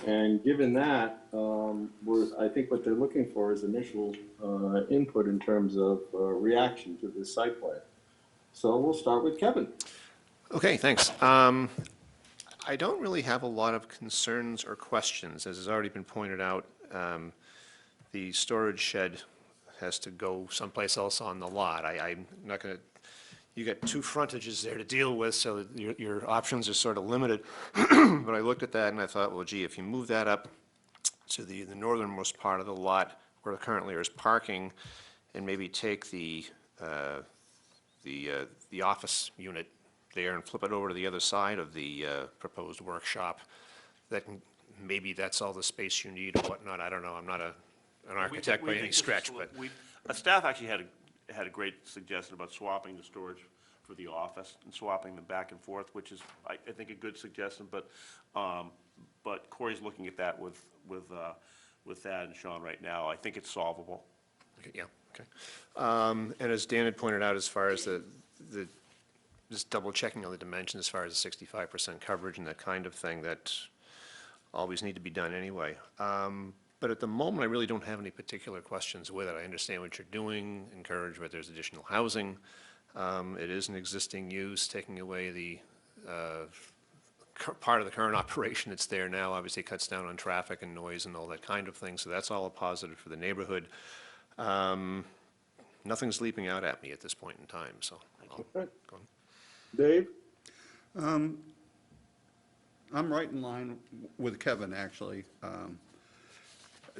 And given that, I think what they're looking for is initial input in terms of reaction to this site plan. So we'll start with Kevin. Okay, thanks. I don't really have a lot of concerns or questions. As has already been pointed out, the storage shed has to go someplace else on the lot. I'm not going to, you got two frontages there to deal with, so your options are sort of limited. But I looked at that and I thought, well, gee, if you move that up to the northernmost part of the lot where currently there's parking, and maybe take the office unit there and flip it over to the other side of the proposed workshop, maybe that's all the space you need or whatnot. I don't know. I'm not an architect by any stretch, but. Staff actually had a great suggestion about swapping the storage for the office and swapping them back and forth, which is, I think, a good suggestion, but Corey's looking at that with Thad and Sean right now. I think it's solvable. Okay, yeah, okay. And as Dan had pointed out, as far as just double checking on the dimensions as far as the 65% coverage and that kind of thing, that always need to be done anyway. But at the moment, I really don't have any particular questions with it. I understand what you're doing, encourage where there's additional housing. It is an existing use, taking away the part of the current operation that's there now. Obviously cuts down on traffic and noise and all that kind of thing, so that's all a positive for the neighborhood. Nothing's leaping out at me at this point in time, so. Okay. Dave? I'm right in line with Kevin, actually.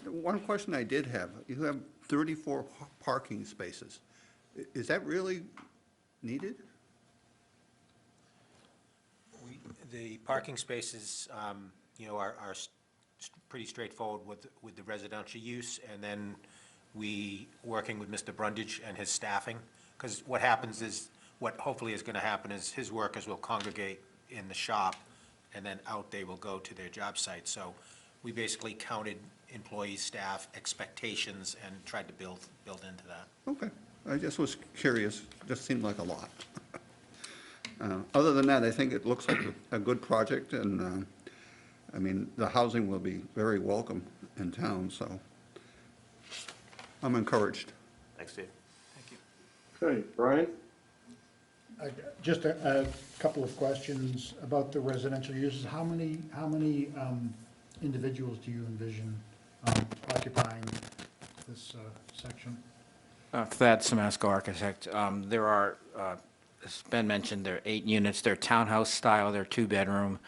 One question I did have, you have 34 parking spaces. Is that really needed? The parking spaces, are pretty straightforward with the residential use, and then working with Mr. Brundage and his staffing, because what happens is, what hopefully is going to happen is his workers will congregate in the shop, and then out they will go to their job site. So we basically counted employees, staff, expectations, and tried to build into that. Okay, I just was curious, just seemed like a lot. Other than that, I think it looks like a good project, and, I mean, the housing will be very welcome in town, so I'm encouraged. Thanks, Dave. Thank you. Okay, Brian? Just a couple of questions about the residential uses. How many individuals do you envision occupying this section? Thad Simasco, architect. There are, as Ben mentioned, there are 8 units. They're townhouse style. They're 2-bedroom,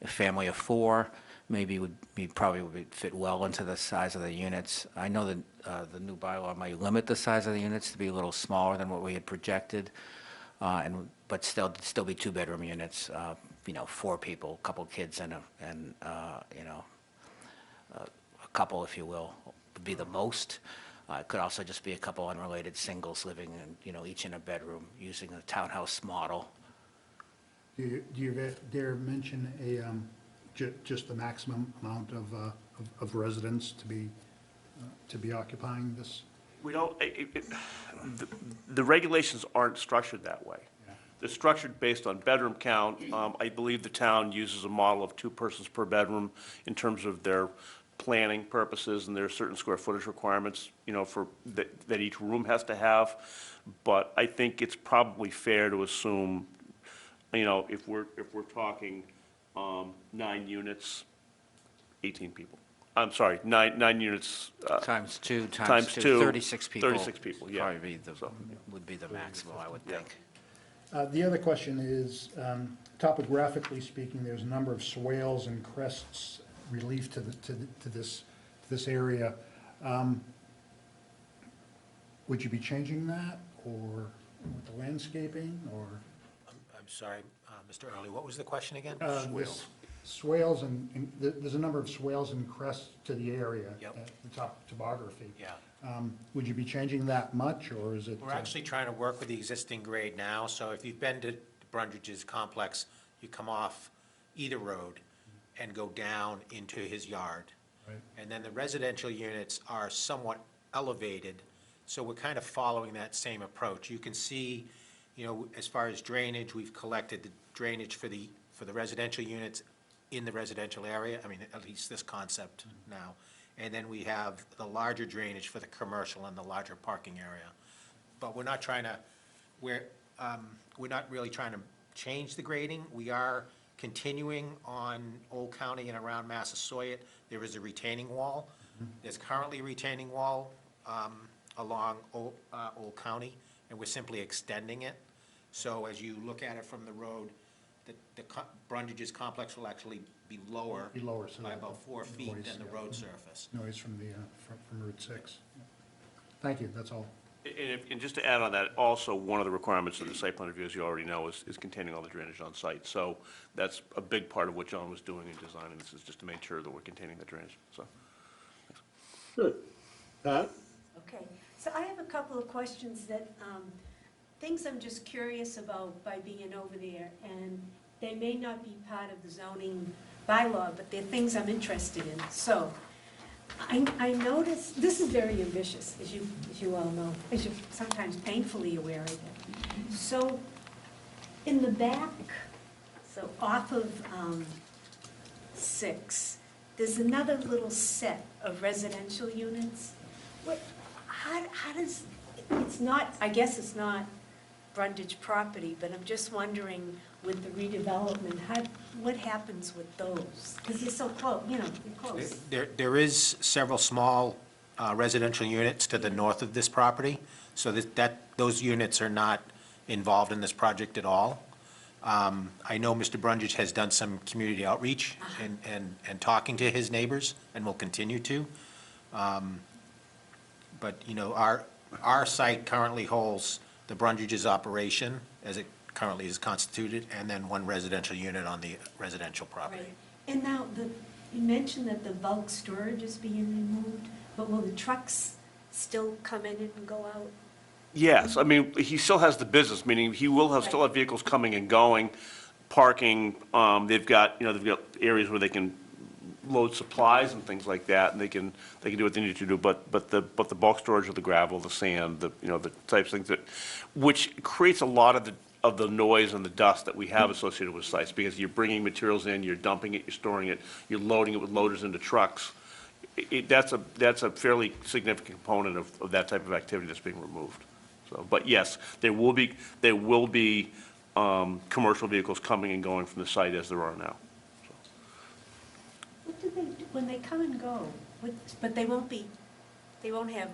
a family of 4. Probably would fit well into the size of the units. I know that the new bylaw might limit the size of the units to be a little smaller than what we had projected, but still be 2-bedroom units. 4 people, a couple kids, and a couple, if you will, would be the most. It could also just be a couple unrelated singles living in, each in a bedroom using the townhouse model. Do you dare mention just the maximum amount of residents to be occupying this? We don't, the regulations aren't structured that way. Yeah. They're structured based on bedroom count. I believe the town uses a model of 2 persons per bedroom in terms of their planning purposes, and there are certain square footage requirements, for that each room has to have. But I think it's probably fair to assume, if we're talking 9 units, 18 people. I'm sorry, nine units. Times two, 36 people. 36 people, yeah. Probably would be the maximum, I would think. The other question is, topographically speaking, there's a number of swales and crests relief to this area. Would you be changing that, or with the landscaping, or? I'm sorry, Mr. Earle, what was the question again? Swales and there's a number of swales and crests to the area. Yep. The topography. Yeah. Would you be changing that much, or is it? We're actually trying to work with the existing grade now, so if you've been to Brundage's complex, you come off either road and go down into his yard. Right. And then the residential units are somewhat elevated, so we're kind of following that same approach. You can see, as far as drainage, we've collected the drainage for the residential units in the residential area, I mean, at least this concept now. And then we have the larger drainage for the commercial and the larger parking area. But we're not trying to, we're not really trying to change the grading. We are continuing on Old County and around Massasoit. There is a retaining wall. There's currently a retaining wall along Old County, and we're simply extending it. So as you look at it from the road, the Brundage's complex will actually be lower Be lower, so by that about 4 feet noise, than the yeah. road surface. Noise from the, from Route 6. Thank you, that's all. And just to add on that, also, one of the requirements of the site plan review, as you already know, is containing all the drainage on site. So that's a big part of what John was doing in designing this, is just to make sure that we're containing the drainage, so. Good. Pat? Okay, so I have a couple of questions that, things I'm just curious about by being over there, and they may not be part of the zoning bylaw, but they're things I'm interested in. So, I noticed, this is very ambitious, as you all know, as you're sometimes painfully aware of it. So, in the back, so off of 6, there's another little set of residential units. How does, it's not, I guess it's not Brundage property, but I'm just wondering with the redevelopment, what happens with those? Because you're so close, you're close. There is several small residential units to the north of this property, so those units are not involved in this project at all. I know Mr. Brundage has done some community outreach and talking to his neighbors, and will continue to. But, our site currently holds the Brundage's operation, as it currently is constituted, and then one residential unit on the residential property. Right. And now, you mentioned that the bulk storage is being removed, but will the trucks still come in and go out? Yes, I mean, he still has the business, meaning he will have, still have vehicles coming and going, parking. They've got areas where they can load supplies and things like that, and they can do what they need to do. But the bulk storage of the gravel, the sand, the types of things which creates a lot of the noise and the dust that we have associated with sites, because you're bringing materials in, you're dumping it, you're storing it, you're loading it with loaders into trucks. That's a fairly significant component of that type of activity that's being removed. So, but yes, there will be commercial vehicles coming and going from the site as there are now. What do they do when they come and go? But they won't have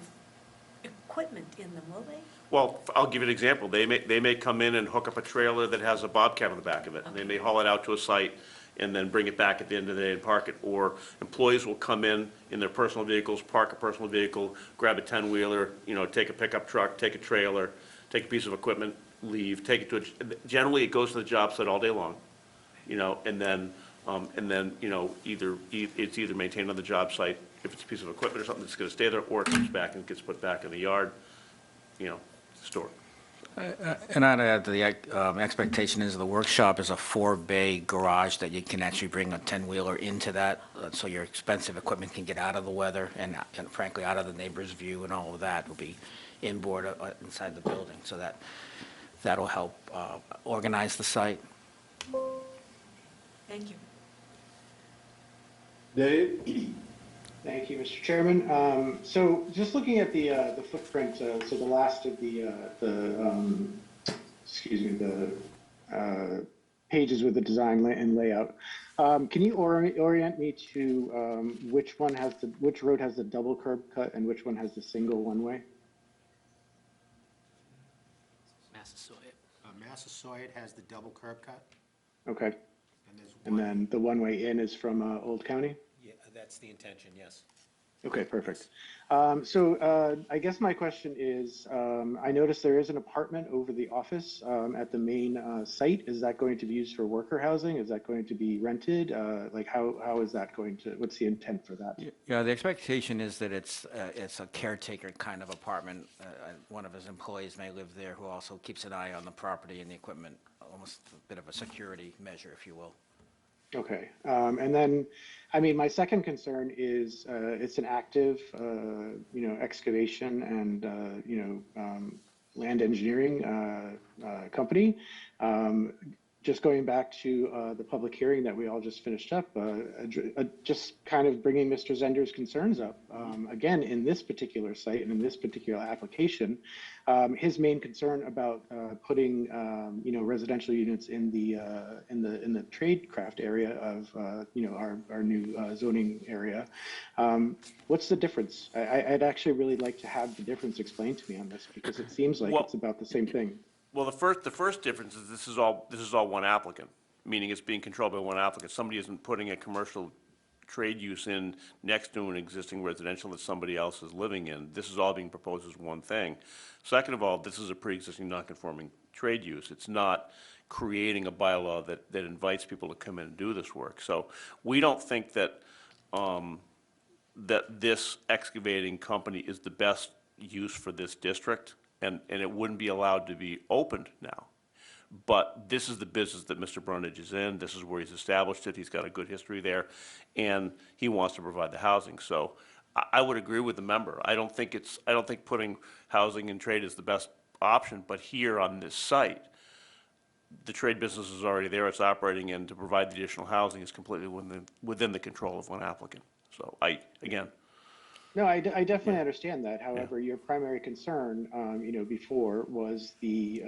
equipment in them, will they? Well, I'll give you an example. They may come in and hook up a trailer that has a bobcat on the back of it. And they may haul it out to a site and then bring it back at the end of the day and park it. Or employees will come in their personal vehicles, park a personal vehicle, grab a 10-wheeler, take a pickup truck, take a trailer, take a piece of equipment, leave, take it to generally it goes to the job site all day long, and then it's either maintained on the job site if it's a piece of equipment or something that's going to stay there, or it comes back and gets put back in the yard, store. And I'd add, the expectation is the workshop is a 4-bay garage that you can actually bring a 10-wheeler into that, so your expensive equipment can get out of the weather and frankly, out of the neighbor's view, and all of that will be inboard inside the building, so that'll help organize the site. Thank you. Dave? Thank you, Mr. Chairman. So just looking at the footprint, so the last of the pages with the design and layout, can you orient me to which road has the double curb cut and which one has the single one-way? Massasoit. Massasoit has the double curb cut, Okay. and there's And one. then the one-way in is from Old County? Yeah, that's the intention, yes. Okay, perfect. So I guess my question is, I noticed there is an apartment over the office at the main site. Is that going to be used for worker housing? Is that going to be rented? Like how is that going to, what's the intent for that? Yeah, the expectation is that it's a caretaker kind of apartment. One of his employees may live there who also keeps an eye on the property and the equipment, almost a bit of a security measure, if you will. Okay, and then, I mean, my second concern is it's an active, excavation and, land engineering company. just going back to the public hearing that we all just finished up, just kind of bringing Mr. Zender's concerns up. Again, in this particular site and in this particular application, his main concern about putting residential units in the trade craft area of our new zoning area. What's the difference? I'd actually really like to have the difference explained to me on this, because it seems like it's about the same thing. Well, the first difference is this is all one applicant, meaning it's being controlled by one applicant. Somebody isn't putting a commercial trade use in next to an existing residential that somebody else is living in. This is all being proposed as one thing. Second of all, this is a pre-existing non-conforming trade use. It's not creating a bylaw that invites people to come in and do this work. So we don't think that that this excavating company is the best use for this district, and it wouldn't be allowed to be opened now. But this is the business that Mr. Brundage is in. This is where he's established it. He's got a good history there, and he wants to provide the housing. So I would agree with the member. I don't think putting housing and trade is the best option, but here on this site, the trade business is already there, it's operating, and to provide the additional housing is completely within the control of one applicant. So again. No, I definitely understand that. However, your primary concern, before was the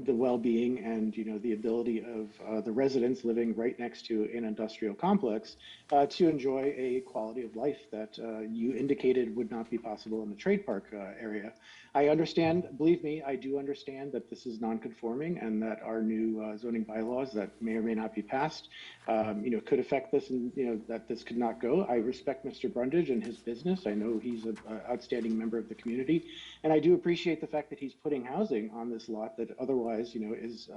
well-being and, the ability of the residents living right next to an industrial complex to enjoy a quality of life that you indicated would not be possible in the trade park area. I understand, believe me, I do understand that this is non-conforming and that our new zoning bylaws that may or may not be passed, could affect this, and, that this could not go. I respect Mr. Brundage and his business. I know he's an outstanding member of the community, and I do appreciate the fact that he's putting housing on this lot that otherwise, is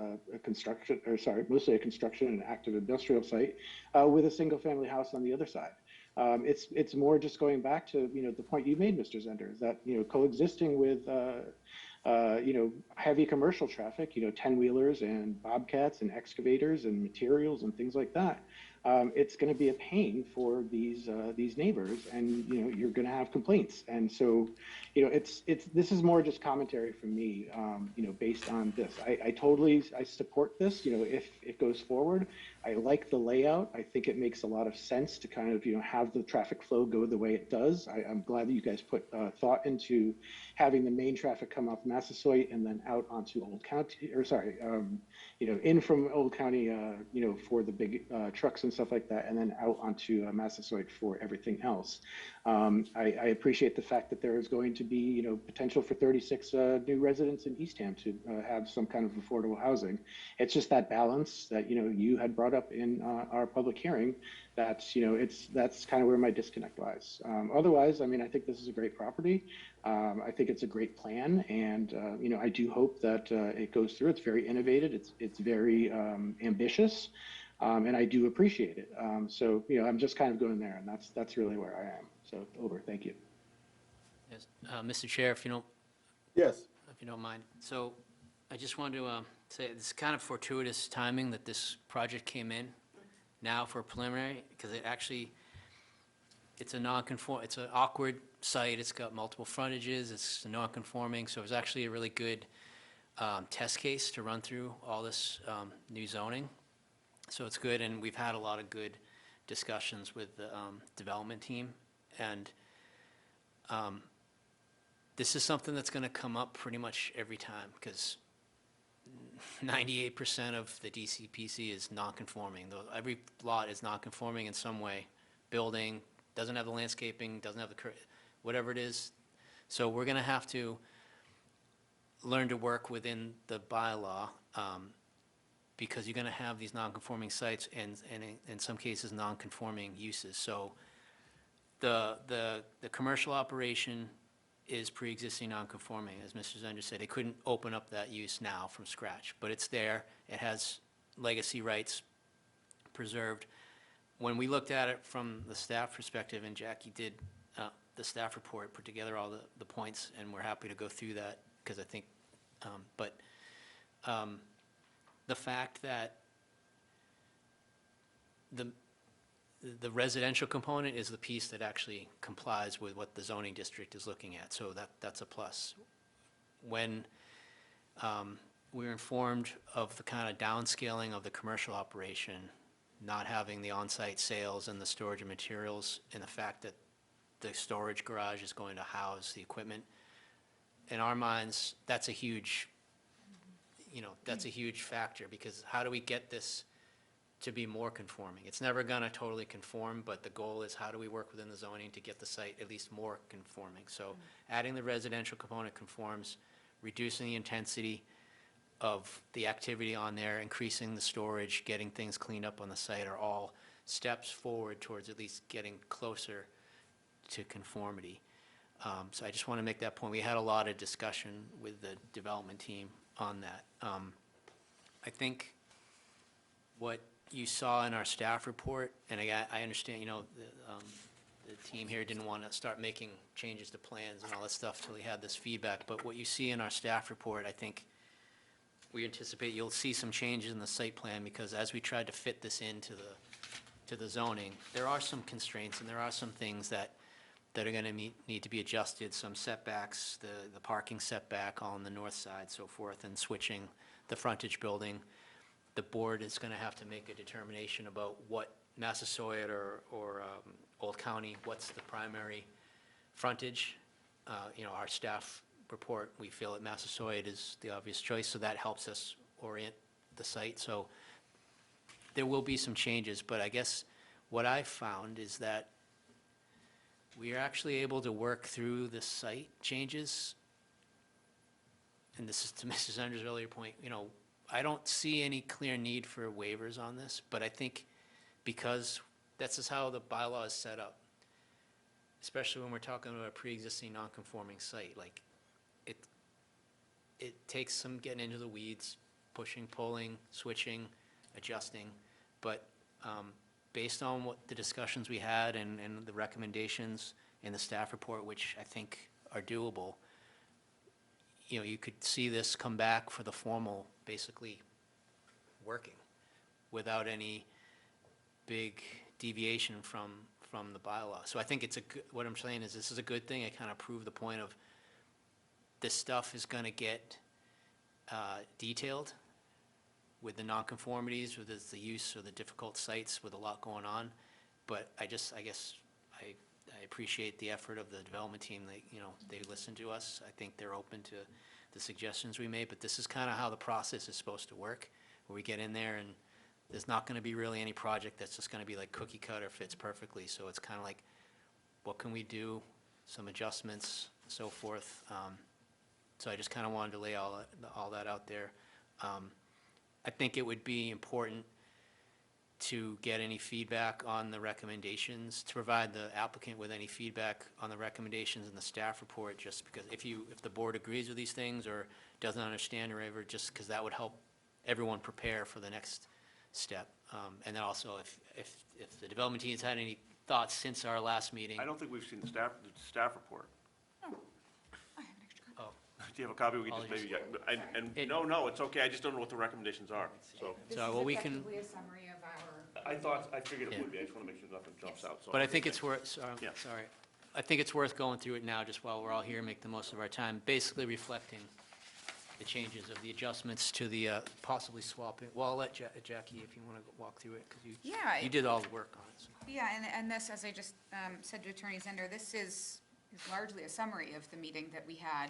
mostly a construction and active industrial site with a single-family house on the other side. It's more just going back to the point you made, Mr. Zender, is that coexisting with heavy commercial traffic, 10-wheelers and bobcats and excavators and materials and things like that. It's going to be a pain for these neighbors, and you're going to have complaints. And so, this is more just commentary from me, based on this. I totally support this. If it goes forward, I like the layout. I think it makes a lot of sense to kind of have the traffic flow go the way it does. I'm glad that you guys put thought into having the main traffic come off Massasoit and then out onto Old County, in from Old County, for the big trucks and stuff like that, and then out onto Massasoit for everything else. I appreciate the fact that there is going to be, potential for 36 new residents in Eastham to have some kind of affordable housing. It's just that balance that, you had brought up in our public hearing. That's kind of where my disconnect lies. Otherwise, I think this is a great property. I think it's a great plan, and I do hope that it goes through. It's very innovative. It's very ambitious, and I do appreciate it. So I'm just kind of going there, and that's really where I am. So over. Thank you. Yes. Mr. Chair, if you don't. Yes. If you don't mind. So I just wanted to say it's kind of fortuitous timing that this project came in now for preliminary, because it's an awkward site. It's got multiple frontages. It's non-conforming. So it was actually a really good test case to run through all this new zoning. So it's good, and we've had a lot of good discussions with the development team. And this is something that's going to come up pretty much every time, because 98% of the DCPC is non-conforming. Every lot is non-conforming in some way. Building, doesn't have the landscaping, doesn't have the, whatever it is. So we're going to have to learn to work within the bylaw, because you're going to have these non-conforming sites and in some cases non-conforming uses. So the commercial operation is pre-existing non-conforming. As Mr. Zender said, they couldn't open up that use now from scratch, but it's there. It has legacy rights preserved. When we looked at it from the staff perspective, and Jackie did the staff report, put together all the points, and we're happy to go through that, because I think, the fact that the residential component is the piece that actually complies with what the zoning district is looking at, so that's a plus. When we're informed of the kind of downscaling of the commercial operation, not having the on-site sales and the storage of materials, and the fact that the storage garage is going to house the equipment. In our minds, that's a huge, that's a huge factor, because how do we get this to be more conforming? It's never going to totally conform, but the goal is how do we work within the zoning to get the site at least more conforming? So adding the residential component conforms, reducing the intensity of the activity on there, increasing the storage, getting things cleaned up on the site are all steps forward towards at least getting closer to conformity. So I just want to make that point. We had a lot of discussion with the development team on that. I think what you saw in our staff report, and I understand, the team here didn't want to start making changes to plans and all that stuff till we had this feedback, but what you see in our staff report, I think we anticipate you'll see some changes in the site plan, because as we tried to fit this into the zoning, there are some constraints and there are some things that are going to need to be adjusted, some setbacks, the parking setback on the north side, so forth, and switching the frontage building. The board is going to have to make a determination about what Massasoit or Old County, what's the primary frontage. Our staff report, we feel that Massasoit is the obvious choice, so that helps us orient the site. So there will be some changes, but I guess what I found is that we are actually able to work through the site changes. And this is to Mrs. Ender's earlier point, I don't see any clear need for waivers on this, but I think because that's just how the bylaw is set up, especially when we're talking about a pre-existing non-conforming site, like it takes some getting into the weeds, pushing, pulling, switching, adjusting, but based on what the discussions we had and the recommendations in the staff report, which I think are doable, you could see this come back for the formal, basically working without any big deviation from the bylaw. So I think it's what I'm saying is this is a good thing. I kind of proved the point of this stuff is going to get detailed with the nonconformities, with the use or the difficult sites with a lot going on. But I guess I appreciate the effort of the development team. They listen to us. I think they're open to the suggestions we made, but this is kind of how the process is supposed to work, where we get in there and there's not going to be really any project that's just going to be like cookie cutter, fits perfectly. So it's kind of like, what can we do? Some adjustments, so forth. So I just kind of wanted to lay all that out there. I think it would be important to get any feedback on the recommendations, to provide the applicant with any feedback on the recommendations in the staff report, just because if the board agrees with these things or doesn't understand or whatever, just because that would help everyone prepare for the next step. And then also, if the development team has had any thoughts since our last meeting. I don't think we've seen the staff report. Oh, Do you have a copy? We can just maybe, no, it's okay. I just don't know what the recommendations are, so. well, we can. This is effectively a summary of our. I figured it would be. I just want to make sure nothing jumps out, so. But I think it's worth, Yeah. sorry. I think it's worth going through it now, just while we're all here, make the most of our time, basically reflecting the changes of the adjustments to the possibly swapping. Well, I'll let Jackie, if you want to walk through it, because you did all the work on it. So. Yeah, and this, as I just said to Attorney Zender, this is largely a summary of the meeting that we had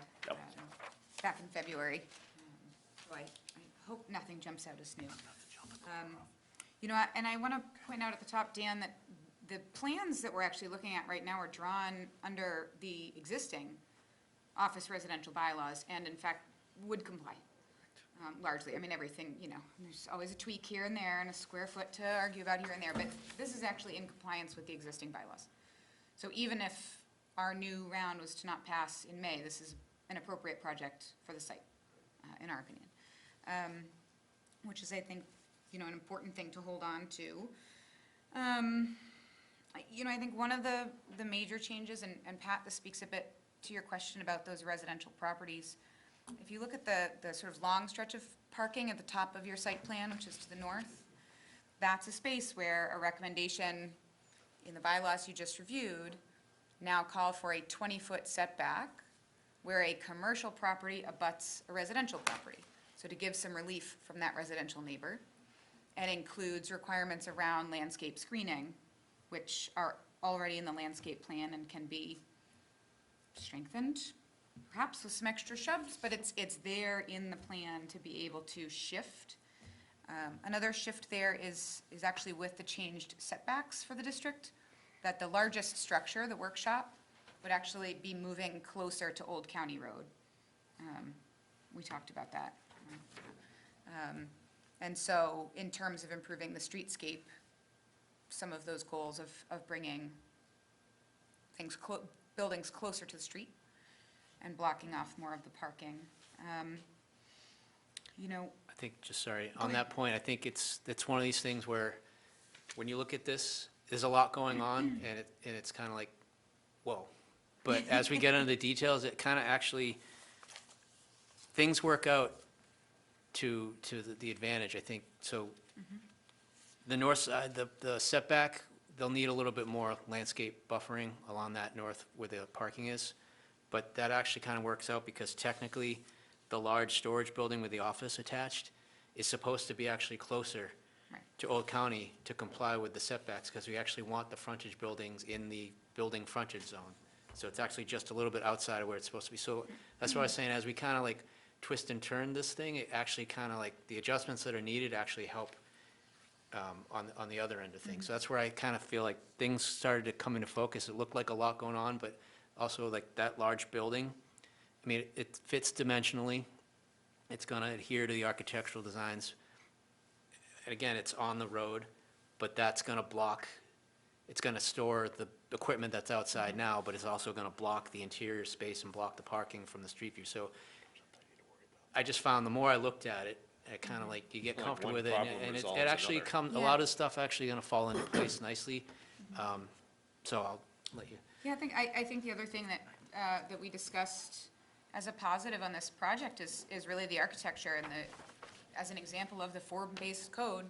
back in February. So I hope nothing jumps out as new. And I want to point out at the top, Dan, that the plans that we're actually looking at right now are drawn under the existing office residential bylaws and in fact would comply largely. I mean, everything, there's always a tweak here and there and a square foot to argue about here and there, but this is actually in compliance with the existing bylaws. So even if our new round was to not pass in May, this is an appropriate project for the site, in our opinion, which is, I think, an important thing to hold on to. I think one of the major changes, and Pat, this speaks a bit to your question about those residential properties. If you look at the sort of long stretch of parking at the top of your site plan, which is to the north, that's a space where a recommendation in the bylaws you just reviewed now call for a 20-foot setback where a commercial property abuts a residential property. So to give some relief from that residential neighbor, and includes requirements around landscape screening, which are already in the landscape plan and can be strengthened, perhaps with some extra shrubs, but it's there in the plan to be able to shift. Another shift there is actually with the changed setbacks for the district, that the largest structure, the workshop, would actually be moving closer to Old County Road. We talked about that. And so in terms of improving the streetscape, some of those goals of bringing buildings closer to the street and blocking off more of the parking. I think, just sorry, on that point, I think it's one of these things where, when you look at this, there's a lot going on, and it's kind of like, whoa. But as we get into the details, it kind of actually, things work out to the advantage, I think. So the north side, the setback, they'll need a little bit more landscape buffering along that north where the parking is. But that actually kind of works out because technically, the large storage building with the office attached is supposed to be actually closer Right. to Old County to comply with the setbacks, because we actually want the frontage buildings in the building frontage zone. So it's actually just a little bit outside of where it's supposed to be. So that's what I was saying, as we kind of like twist and turn this thing, it actually kind of like, the adjustments that are needed actually help on the other end of things. So that's where I kind of feel like things started to come into focus. It looked like a lot going on, but also like that large building, I mean, it fits dimensionally. It's going to adhere to the architectural designs. And again, it's on the road, but that's going to block, it's going to store the equipment that's outside now, but it's also going to block the interior space and block the parking from the street view. So I just found the more I looked at it, it kind of like, you get Like comfortable one with it, problem and it resolves actually another. comes, a lot of stuff actually going to fall into place nicely. So I'll let you. Yeah, I think the other thing that we discussed as a positive on this project is really the architecture and as an example of the form-based code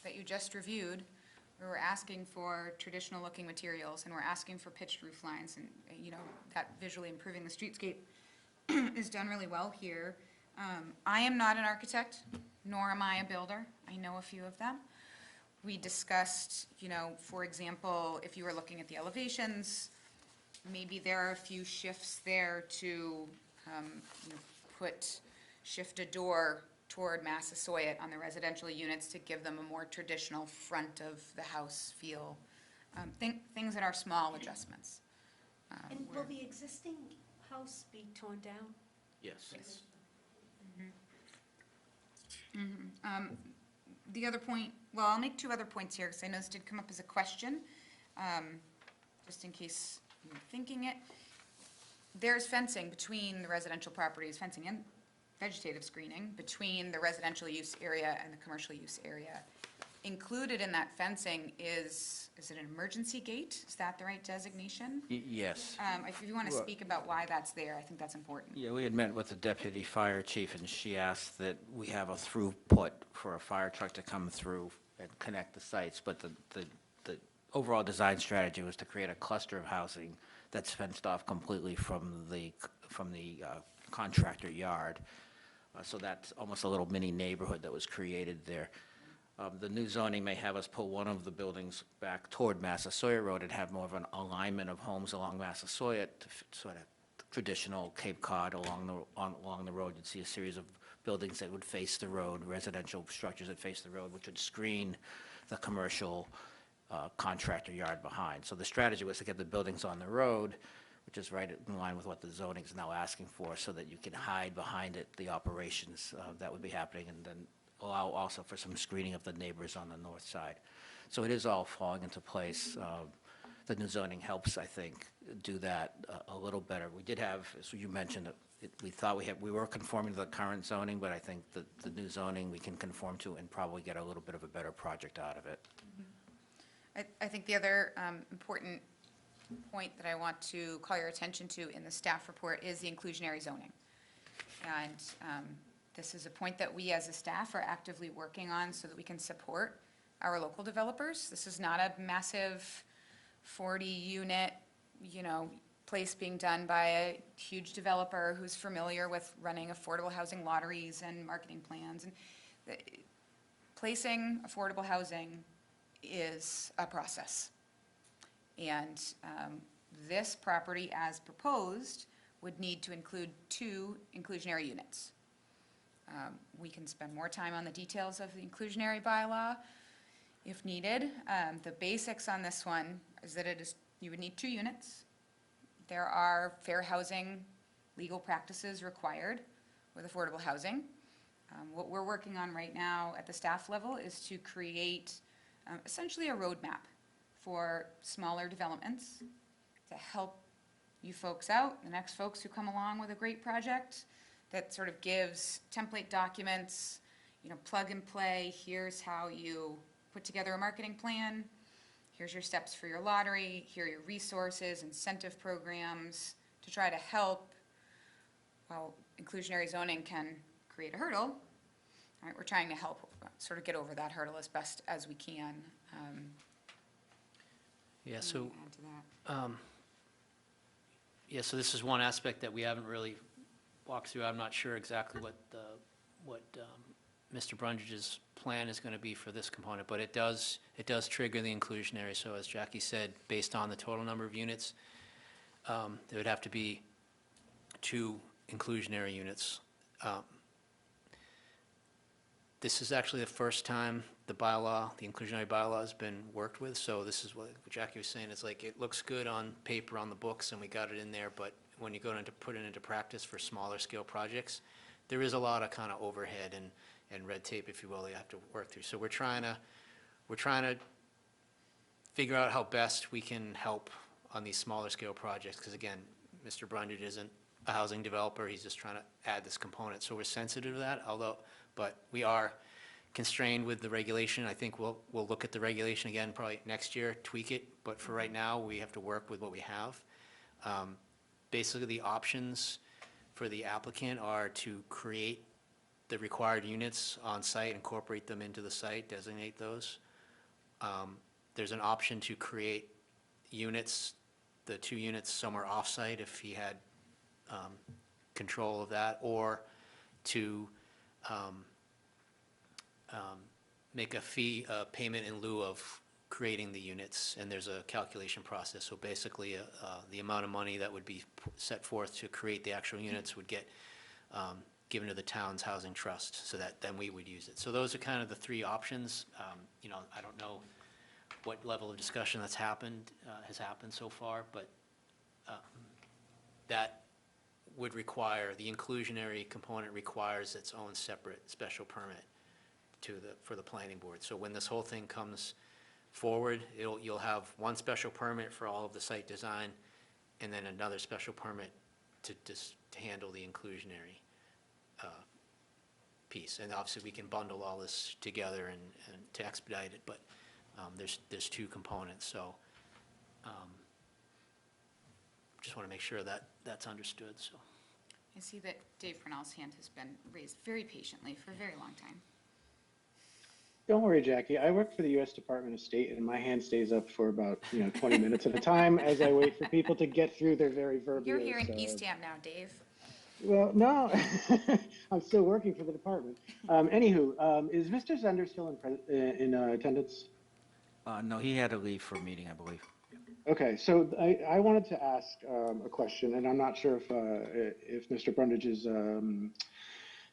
that you just reviewed, where we're asking for traditional looking materials and we're asking for pitched roof lines, and, that visually improving the streetscape is done really well here. I am not an architect, nor am I a builder. I know a few of them. We discussed, for example, if you were looking at the elevations, maybe there are a few shifts there to shift a door toward Massasoit on the residential units to give them a more traditional front of the house feel. Things that are small adjustments. And will the existing house be torn down? Yes. The other point, well, I'll make two other points here, because I know this did come up as a question, just in case you're thinking it. There's fencing between the residential properties, fencing and vegetative screening between the residential use area and the commercial use area. Included in that fencing is it an emergency gate? Is that the right designation? Yes. If you want to speak about why that's there, I think that's important. Yeah, we had met with the deputy fire chief, and she asked that we have a throughput for a fire truck to come through and connect the sites, but the overall design strategy was to create a cluster of housing that's fenced off completely from the contractor yard. So that's almost a little mini neighborhood that was created there. The new zoning may have us pull one of the buildings back toward Massasoit Road and have more of an alignment of homes along Massasoit to sort of traditional Cape Cod along the road. You'd see a series of buildings that would face the road, residential structures that face the road, which would screen the commercial contractor yard behind. So the strategy was to get the buildings on the road, which is right in line with what the zoning is now asking for, so that you can hide behind it the operations that would be happening, and then allow also for some screening of the neighbors on the north side. So it is all falling into place. The new zoning helps, I think, do that a little better. We did have, as you mentioned, we thought we were conforming to the current zoning, but I think the new zoning we can conform to and probably get a little bit of a better project out of it. I think the other important point that I want to call your attention to in the staff report is the inclusionary zoning. And this is a point that we as a staff are actively working on so that we can support our local developers. This is not a massive 40-unit, place being done by a huge developer who's familiar with running affordable housing lotteries and marketing plans. And placing affordable housing is a process. And this property, as proposed, would need to include 2 inclusionary units. We can spend more time on the details of the inclusionary bylaw if needed. The basics on this one is that you would need 2 units. There are fair housing legal practices required with affordable housing. What we're working on right now at the staff level is to create essentially a roadmap for smaller developments to help you folks out, the next folks who come along with a great project, that sort of gives template documents, plug and play. Here's how you put together a marketing plan. Here's your steps for your lottery. Here are your resources, incentive programs to try to help. While inclusionary zoning can create a hurdle, all right, we're trying to help sort of get over that hurdle as best as we can. Yeah, Add so, to that. so this is one aspect that we haven't really walked through. I'm not sure exactly what Mr. Brundidge's plan is going to be for this component, but it does trigger the inclusionary. So as Jackie said, based on the total number of units, there would have to be 2 inclusionary units. This is actually the first time the inclusionary bylaw has been worked with, so this is what Jackie was saying. It's like, it looks good on paper, on the books, and we got it in there, but when you go to put it into practice for smaller scale projects, there is a lot of kind of overhead and red tape, if you will, that you have to work through. So we're trying to figure out how best we can help on these smaller scale projects, because again, Mr. Brundidge isn't a housing developer, he's just trying to add this component. So we're sensitive to that, but we are constrained with the regulation. I think we'll look at the regulation again probably next year, tweak it, but for right now, we have to work with what we have. Basically, the options for the applicant are to create the required units on site, incorporate them into the site, designate those. There's an option to create units, the 2 units somewhere off-site if he had control of that, or to make a payment in lieu of creating the units, and there's a calculation process. So basically, the amount of money that would be set forth to create the actual units would get given to the town's housing trust, so that then we would use it. So those are kind of the 3 options. I don't know what level of discussion has happened so far, but that would require, the inclusionary component requires its own separate special permit for the planning board. So when this whole thing comes forward, you'll have one special permit for all of the site design, and then another special permit to handle the inclusionary piece. And obviously, we can bundle all this together and to expedite it, but there's 2 components. So just want to make sure that that's understood. So I see that Dave Purnell's hand has been raised very patiently for a very long time. Don't worry, Jackie. I work for the U.S. Department of State, and my hand stays up for about 20 minutes at a time as I wait for people to get through their very verbiage. You're here in Eastham now, Dave. Well, no, I'm still working for the department. Anywho, is Mr. Zender still in attendance? No, he had to leave for a meeting, I believe. Okay, so I wanted to ask a question, and I'm not sure if Mr. Brundidge is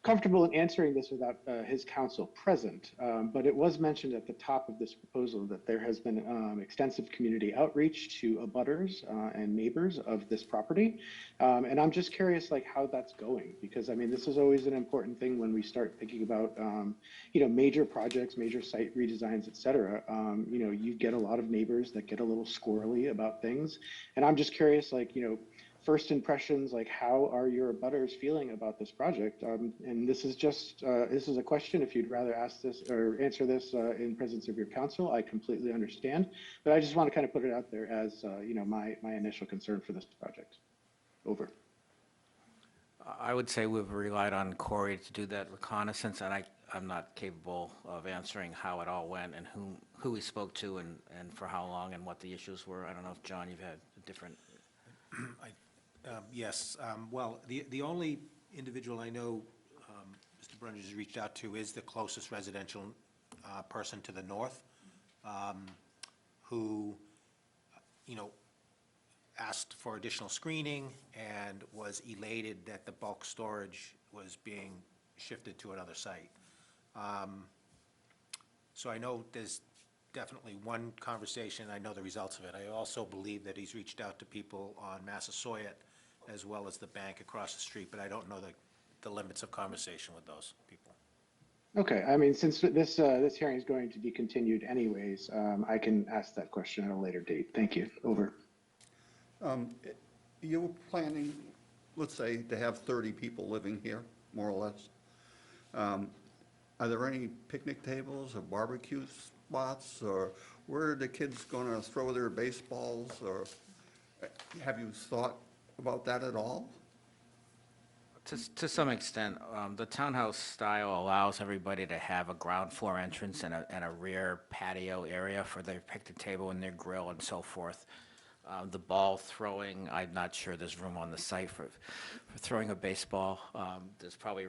comfortable in answering this without his counsel present, but it was mentioned at the top of this proposal that there has been extensive community outreach to abutters and neighbors of this property, and I'm just curious, like, how that's going, because I mean, this is always an important thing when we start thinking about major projects, major site redesigns, et cetera. You get a lot of neighbors that get a little squirrely about things, and I'm just curious, like, first impressions, like, how are your abutters feeling about this project? And this is just, this is a question. If you'd rather ask this or answer this in presence of your counsel, I completely understand. But I just want to kind of put it out there as, my initial concern for this project. Over. I would say we've relied on Corey to do that reconnaissance, and I'm not capable of answering how it all went and who we spoke to and for how long and what the issues were. I don't know if, John, you've had a different... I Yes, well, the only individual I know Mr. Brundage has reached out to is the closest residential person to the north, who, you know, asked for additional screening and was elated that the bulk storage was being shifted to another site. So I know there's definitely one conversation, I know the results of it. I also believe that he's reached out to people on Massasoit as well as the bank across the street, but I don't know the limits of conversation with those people. Okay, I mean, since this hearing is going to be continued anyways, I can ask that question at a later date. Thank you. Over. You were planning, let's say, to have 30 people living here, more or less. Are there any picnic tables or barbecue spots, or where are the kids going to throw their baseballs, or have you thought about that at all? To some extent, the townhouse style allows everybody to have a ground floor entrance and a rear patio area for their picnic table and their grill and so forth. The ball throwing, I'm not sure there's room on the site for throwing a baseball. There's probably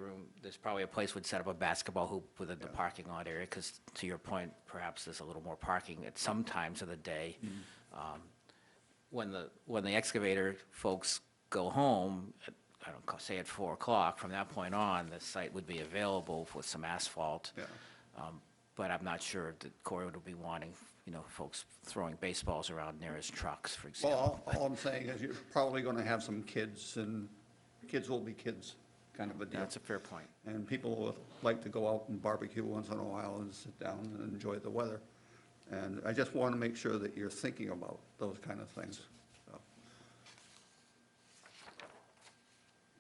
a place would set up a basketball hoop within the parking lot area, because to your point, perhaps there's a little more parking at some times of the day. When the excavator folks go home, I don't know, say at 4 o'clock, from that point on, the site would be available with some asphalt. Yeah. But I'm not sure that Corey would be wanting, folks throwing baseballs around near his trucks, for example. Well, all I'm saying is you're probably going to have some kids, and kids will be kids, kind of a deal. That's a fair point. And people will like to go out and barbecue once in a while and sit down and enjoy the weather. And I just want to make sure that you're thinking about those kind of things. So,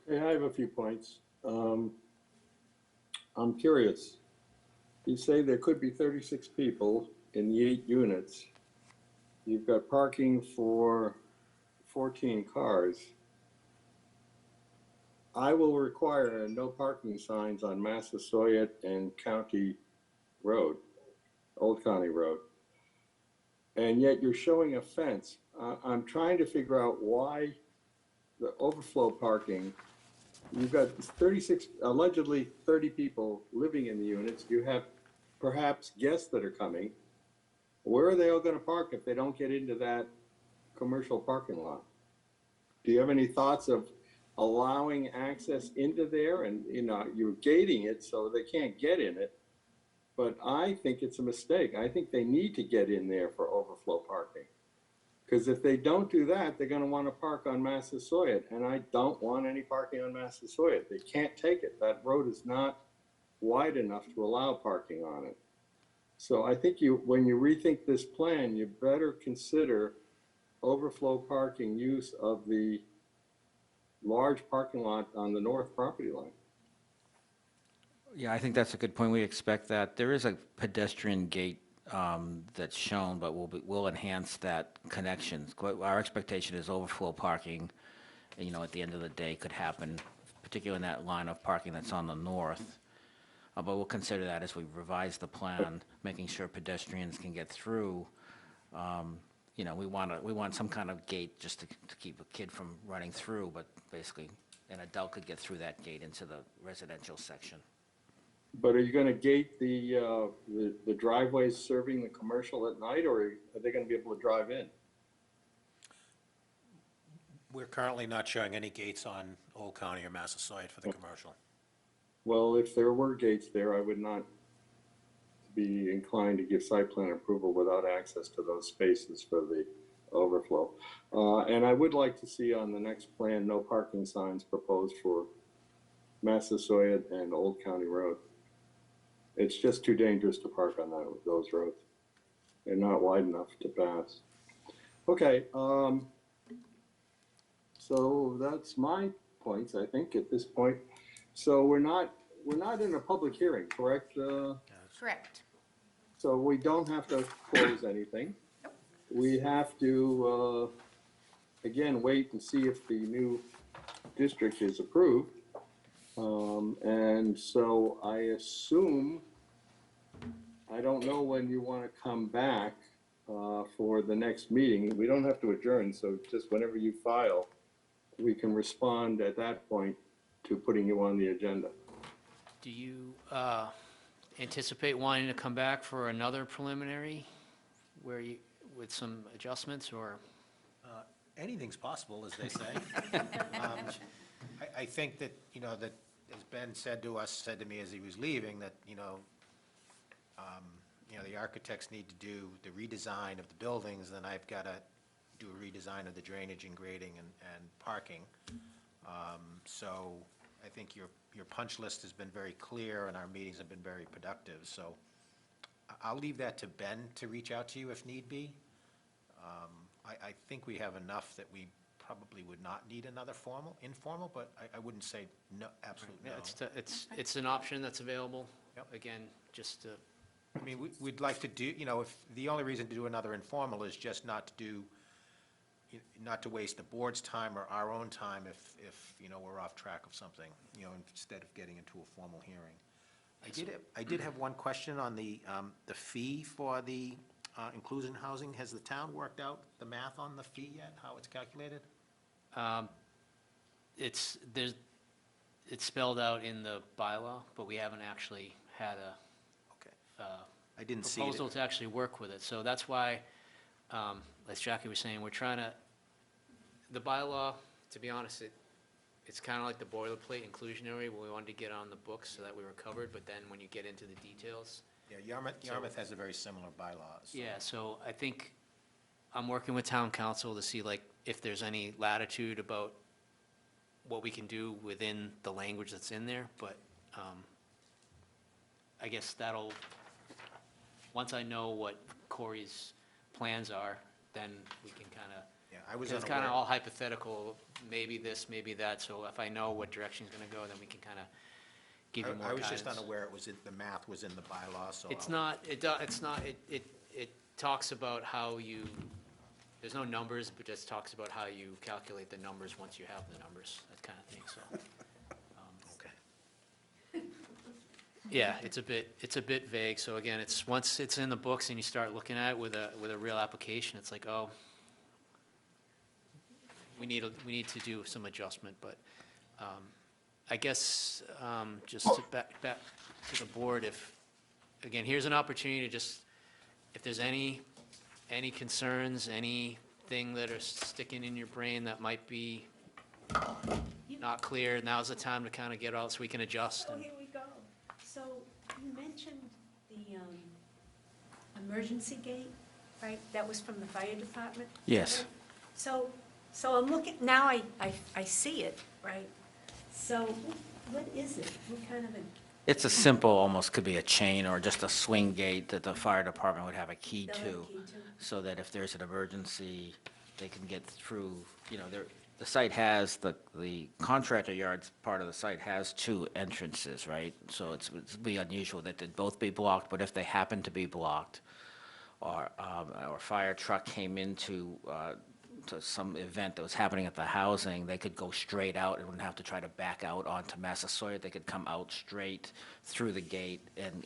Okay, I have a few points. I'm curious. You say there could be 36 people in the 8 units. You've got parking for 14 cars. I will require no parking signs on Massasoit and County Road, Old County Road. And yet you're showing a fence. I'm trying to figure out why the overflow parking, you've got 36, allegedly 30 people living in the units. You have perhaps guests that are coming. Where are they all going to park if they don't get into that commercial parking lot? Do you have any thoughts of allowing access into there? And, you're gating it so they can't get in it. But I think it's a mistake. I think they need to get in there for overflow parking. Because if they don't do that, they're going to want to park on Massasoit. And I don't want any parking on Massasoit. They can't take it. That road is not wide enough to allow parking on it. So I think when you rethink this plan, you better consider overflow parking use of the large parking lot on the north property line. Yeah, I think that's a good point. We expect that. There is a pedestrian gate that's shown, but we'll enhance that connection. Our expectation is overflow parking, at the end of the day could happen, particularly in that line of parking that's on the north. But we'll consider that as we revise the plan, making sure pedestrians can get through. We want some kind of gate just to keep a kid from running through, but basically an adult could get through that gate into the residential section. But are you going to gate the driveways serving the commercial at night, or are they going to be able to drive in? We're currently not showing any gates on Old County or Massasoit for the commercial. Well, if there were gates there, I would not be inclined to give site plan approval without access to those spaces for the overflow. And I would like to see on the next plan, no parking signs proposed for Massasoit and Old County Road. It's just too dangerous to park on those roads. They're not wide enough to pass. Okay, so that's my points, I think, at this point. So we're not in a public hearing, correct? Correct. So we don't have to close anything. We have to, again, wait and see if the new district is approved. And so I assume, I don't know when you want to come back for the next meeting. We don't have to adjourn, so just whenever you file we can respond at that point to putting you on the agenda. Do you anticipate wanting to come back for another preliminary where you, with some adjustments, or? Anything's possible, as they say. I think that, that, as Ben said to me as he was leaving, that, the architects need to do the redesign of the buildings, then I've got to do a redesign of the drainage and grading and parking. So I think your punch list has been very clear, and our meetings have been very productive. So I'll leave that to Ben to reach out to you if need be. I think we have enough that we probably would not need another informal, but I wouldn't say no, absolutely no. It's an option that's available. Yep. Again, just to, I mean, we'd like to do, if the only reason to do another informal is just not to waste the board's time or our own time if we're off track of something, instead of getting into a formal hearing. I did have one question on the fee for the inclusion housing. Has the town worked out the math on the fee yet, how it's calculated? it's spelled out in the bylaw, but we haven't actually had a I didn't see it. proposal to actually work with it. So that's why, as Jackie was saying, we're trying to, the bylaw, to be honest, it's kind of like the boilerplate inclusionary, where we wanted to get on the books so that we were covered, but then when you get into the details. Yeah, Yarmouth has a very similar bylaw. So. Yeah, so I think I'm working with town council to see if there's any latitude about what we can do within the language that's in there, but I guess once I know what Corey's plans are, then we can kind of, it's kind of all hypothetical, maybe this, maybe that, so if I know what direction he's going to go, then we can kind of give you more guidance. I was just unaware the math was in the bylaw, so. It talks about how there's no numbers, but just talks about how you calculate the numbers once you have the numbers, that kind of thing, so. Okay. Yeah, it's a bit vague, so again, once it's in the books and you start looking at it with a real application, it's like, oh, we need to do some adjustment, but I guess just back to the board, again, here's an opportunity to if there's any concerns, anything that are sticking in your brain that might be not clear, now's the time to kind of get out so we can adjust. Oh, here we go. So you mentioned the emergency gate, right? That was from the fire department? Yes. So I'm looking, now I see it, right? So what is it? What kind of a? It's a simple, almost could be a chain or just a swing gate that the fire department would have a key They'll have to, a key to? so that if there's an emergency, they can get through, the site has, the contractor yard's part of the site has two entrances, right? So it'd be unusual that they'd both be blocked, but if they happen to be blocked, or a fire truck came into to some event that was happening at the housing, they could go straight out and wouldn't have to try to back out onto Massasoit. They could come out straight through the gate and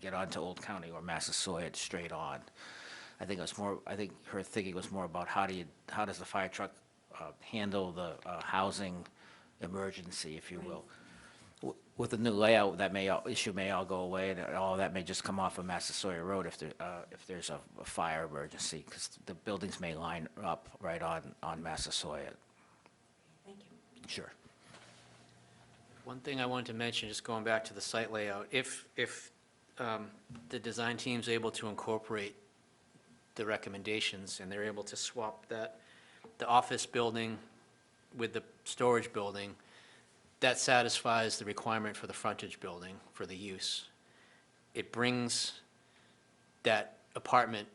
get onto Old County or Massasoit straight on. I think her thinking was more about how does the fire truck handle the housing emergency, if you will. With the new layout, issue may all go away, and all that may just come off of Massasoit Road if there's a fire emergency, because the buildings may line up right on Massasoit. Thank you. Sure. One thing I wanted to mention, just going back to the site layout, if the design team's able to incorporate the recommendations and they're able to swap the office building with the storage building, that satisfies the requirement for the frontage building for the use. It brings that apartment,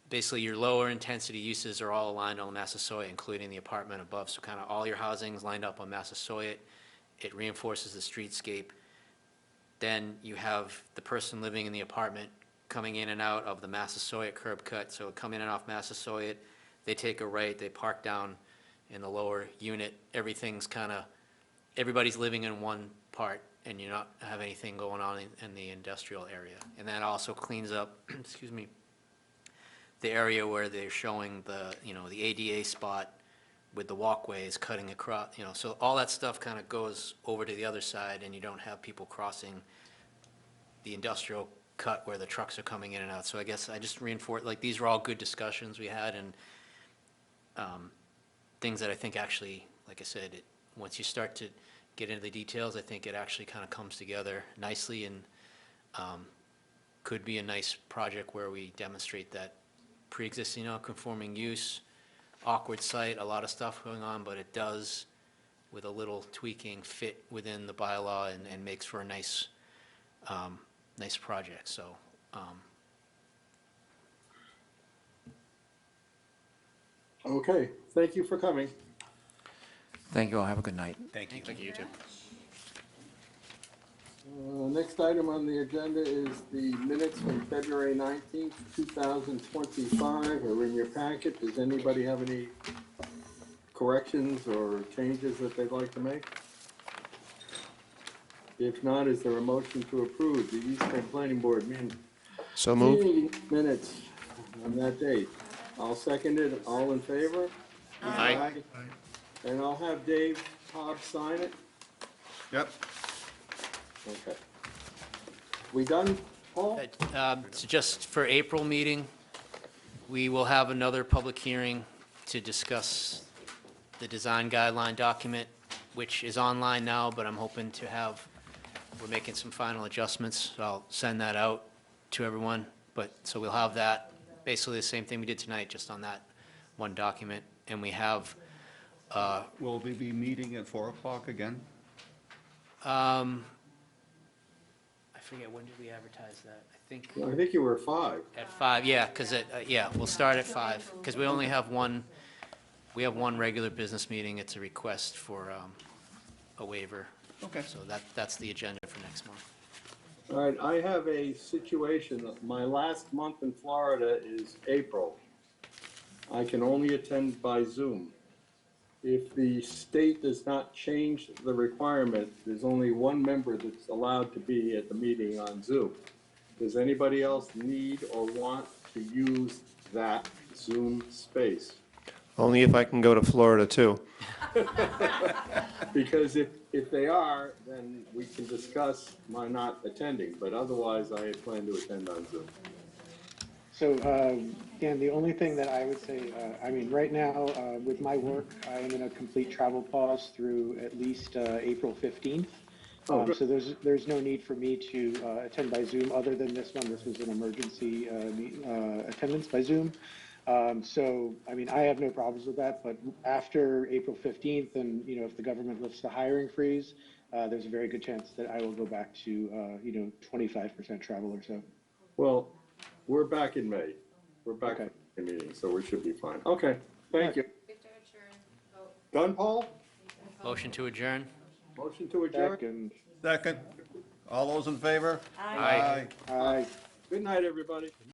basically your lower intensity uses are all aligned on Massasoit, including the apartment above, so kind of all your housing's lined up on Massasoit. It reinforces the streetscape. Then you have the person living in the apartment coming in and out of the Massasoit curb cut, so come in and off Massasoit, they take a right, they park down in the lower unit, everybody's living in one part, and you not have anything going on in the industrial area. And that also cleans up, excuse me, the area where they're showing the ADA spot with the walkways cutting across, so all that stuff kind of goes over to the other side, and you don't have people crossing the industrial cut where the trucks are coming in and out. So I guess I just reinforce, like, these were all good discussions we had, and things that I think actually, like I said, once you start to get into the details, I think it actually kind of comes together nicely, and could be a nice project where we demonstrate that pre-existing non-conforming use, awkward site, a lot of stuff going on, but it does, with a little tweaking, fit within the bylaw and makes for a nice, nice project, so. Okay, thank you for coming. Thank you all, have a good night. Thank you. Thank you, too. Next item on the agenda is the minutes from February 19th, 2025. Are in your packet. Does anybody have any corrections or changes that they'd like to make? If not, is there a motion to approve the Eastham Planning Board So moved. meeting minutes on that date? I'll second it. All in favor? Aye. And I'll have Dave Hobbs sign it. Yep. Okay. We done, Paul? So just for April meeting, we will have another public hearing to discuss the design guideline document, which is online now, but I'm hoping to have, we're making some final adjustments, so I'll send that out to everyone. But, so we'll have that, basically the same thing we did tonight, just on that one document. And we have, Will we be meeting at 4 o'clock again? I forget, when did we advertise that? I think you were 5. At 5, yeah, because we'll start at 5, because we only have one, we have one regular business meeting. It's a request for a waiver. Okay. So that's the agenda for next month. All right, I have a situation. My last month in Florida is April. I can only attend by Zoom. If the state does not change the requirement, there's only one member that's allowed to be at the meeting on Zoom. Does anybody else need or want to use that Zoom space? Only if I can go to Florida, too. Because if they are, then we can discuss my not attending, but otherwise I plan to attend on Zoom. So, Dan, the only thing that I would say, I mean, right now, with my work, I am in a complete travel pause through at least April 15th. So there's no need for me to attend by Zoom other than this one. This was an emergency attendance by Zoom. So, I mean, I have no problems with that, but after April 15th and, if the government lifts the hiring freeze, there's a very good chance that I will go back to, 25% travel or so. Well, we're back in May. We're back in meeting, so we should be fine. Okay, thank you. Done, Paul? Motion to adjourn? Motion to adjourn? Second. Second. All those in favor? Aye. Aye. Good night, everybody.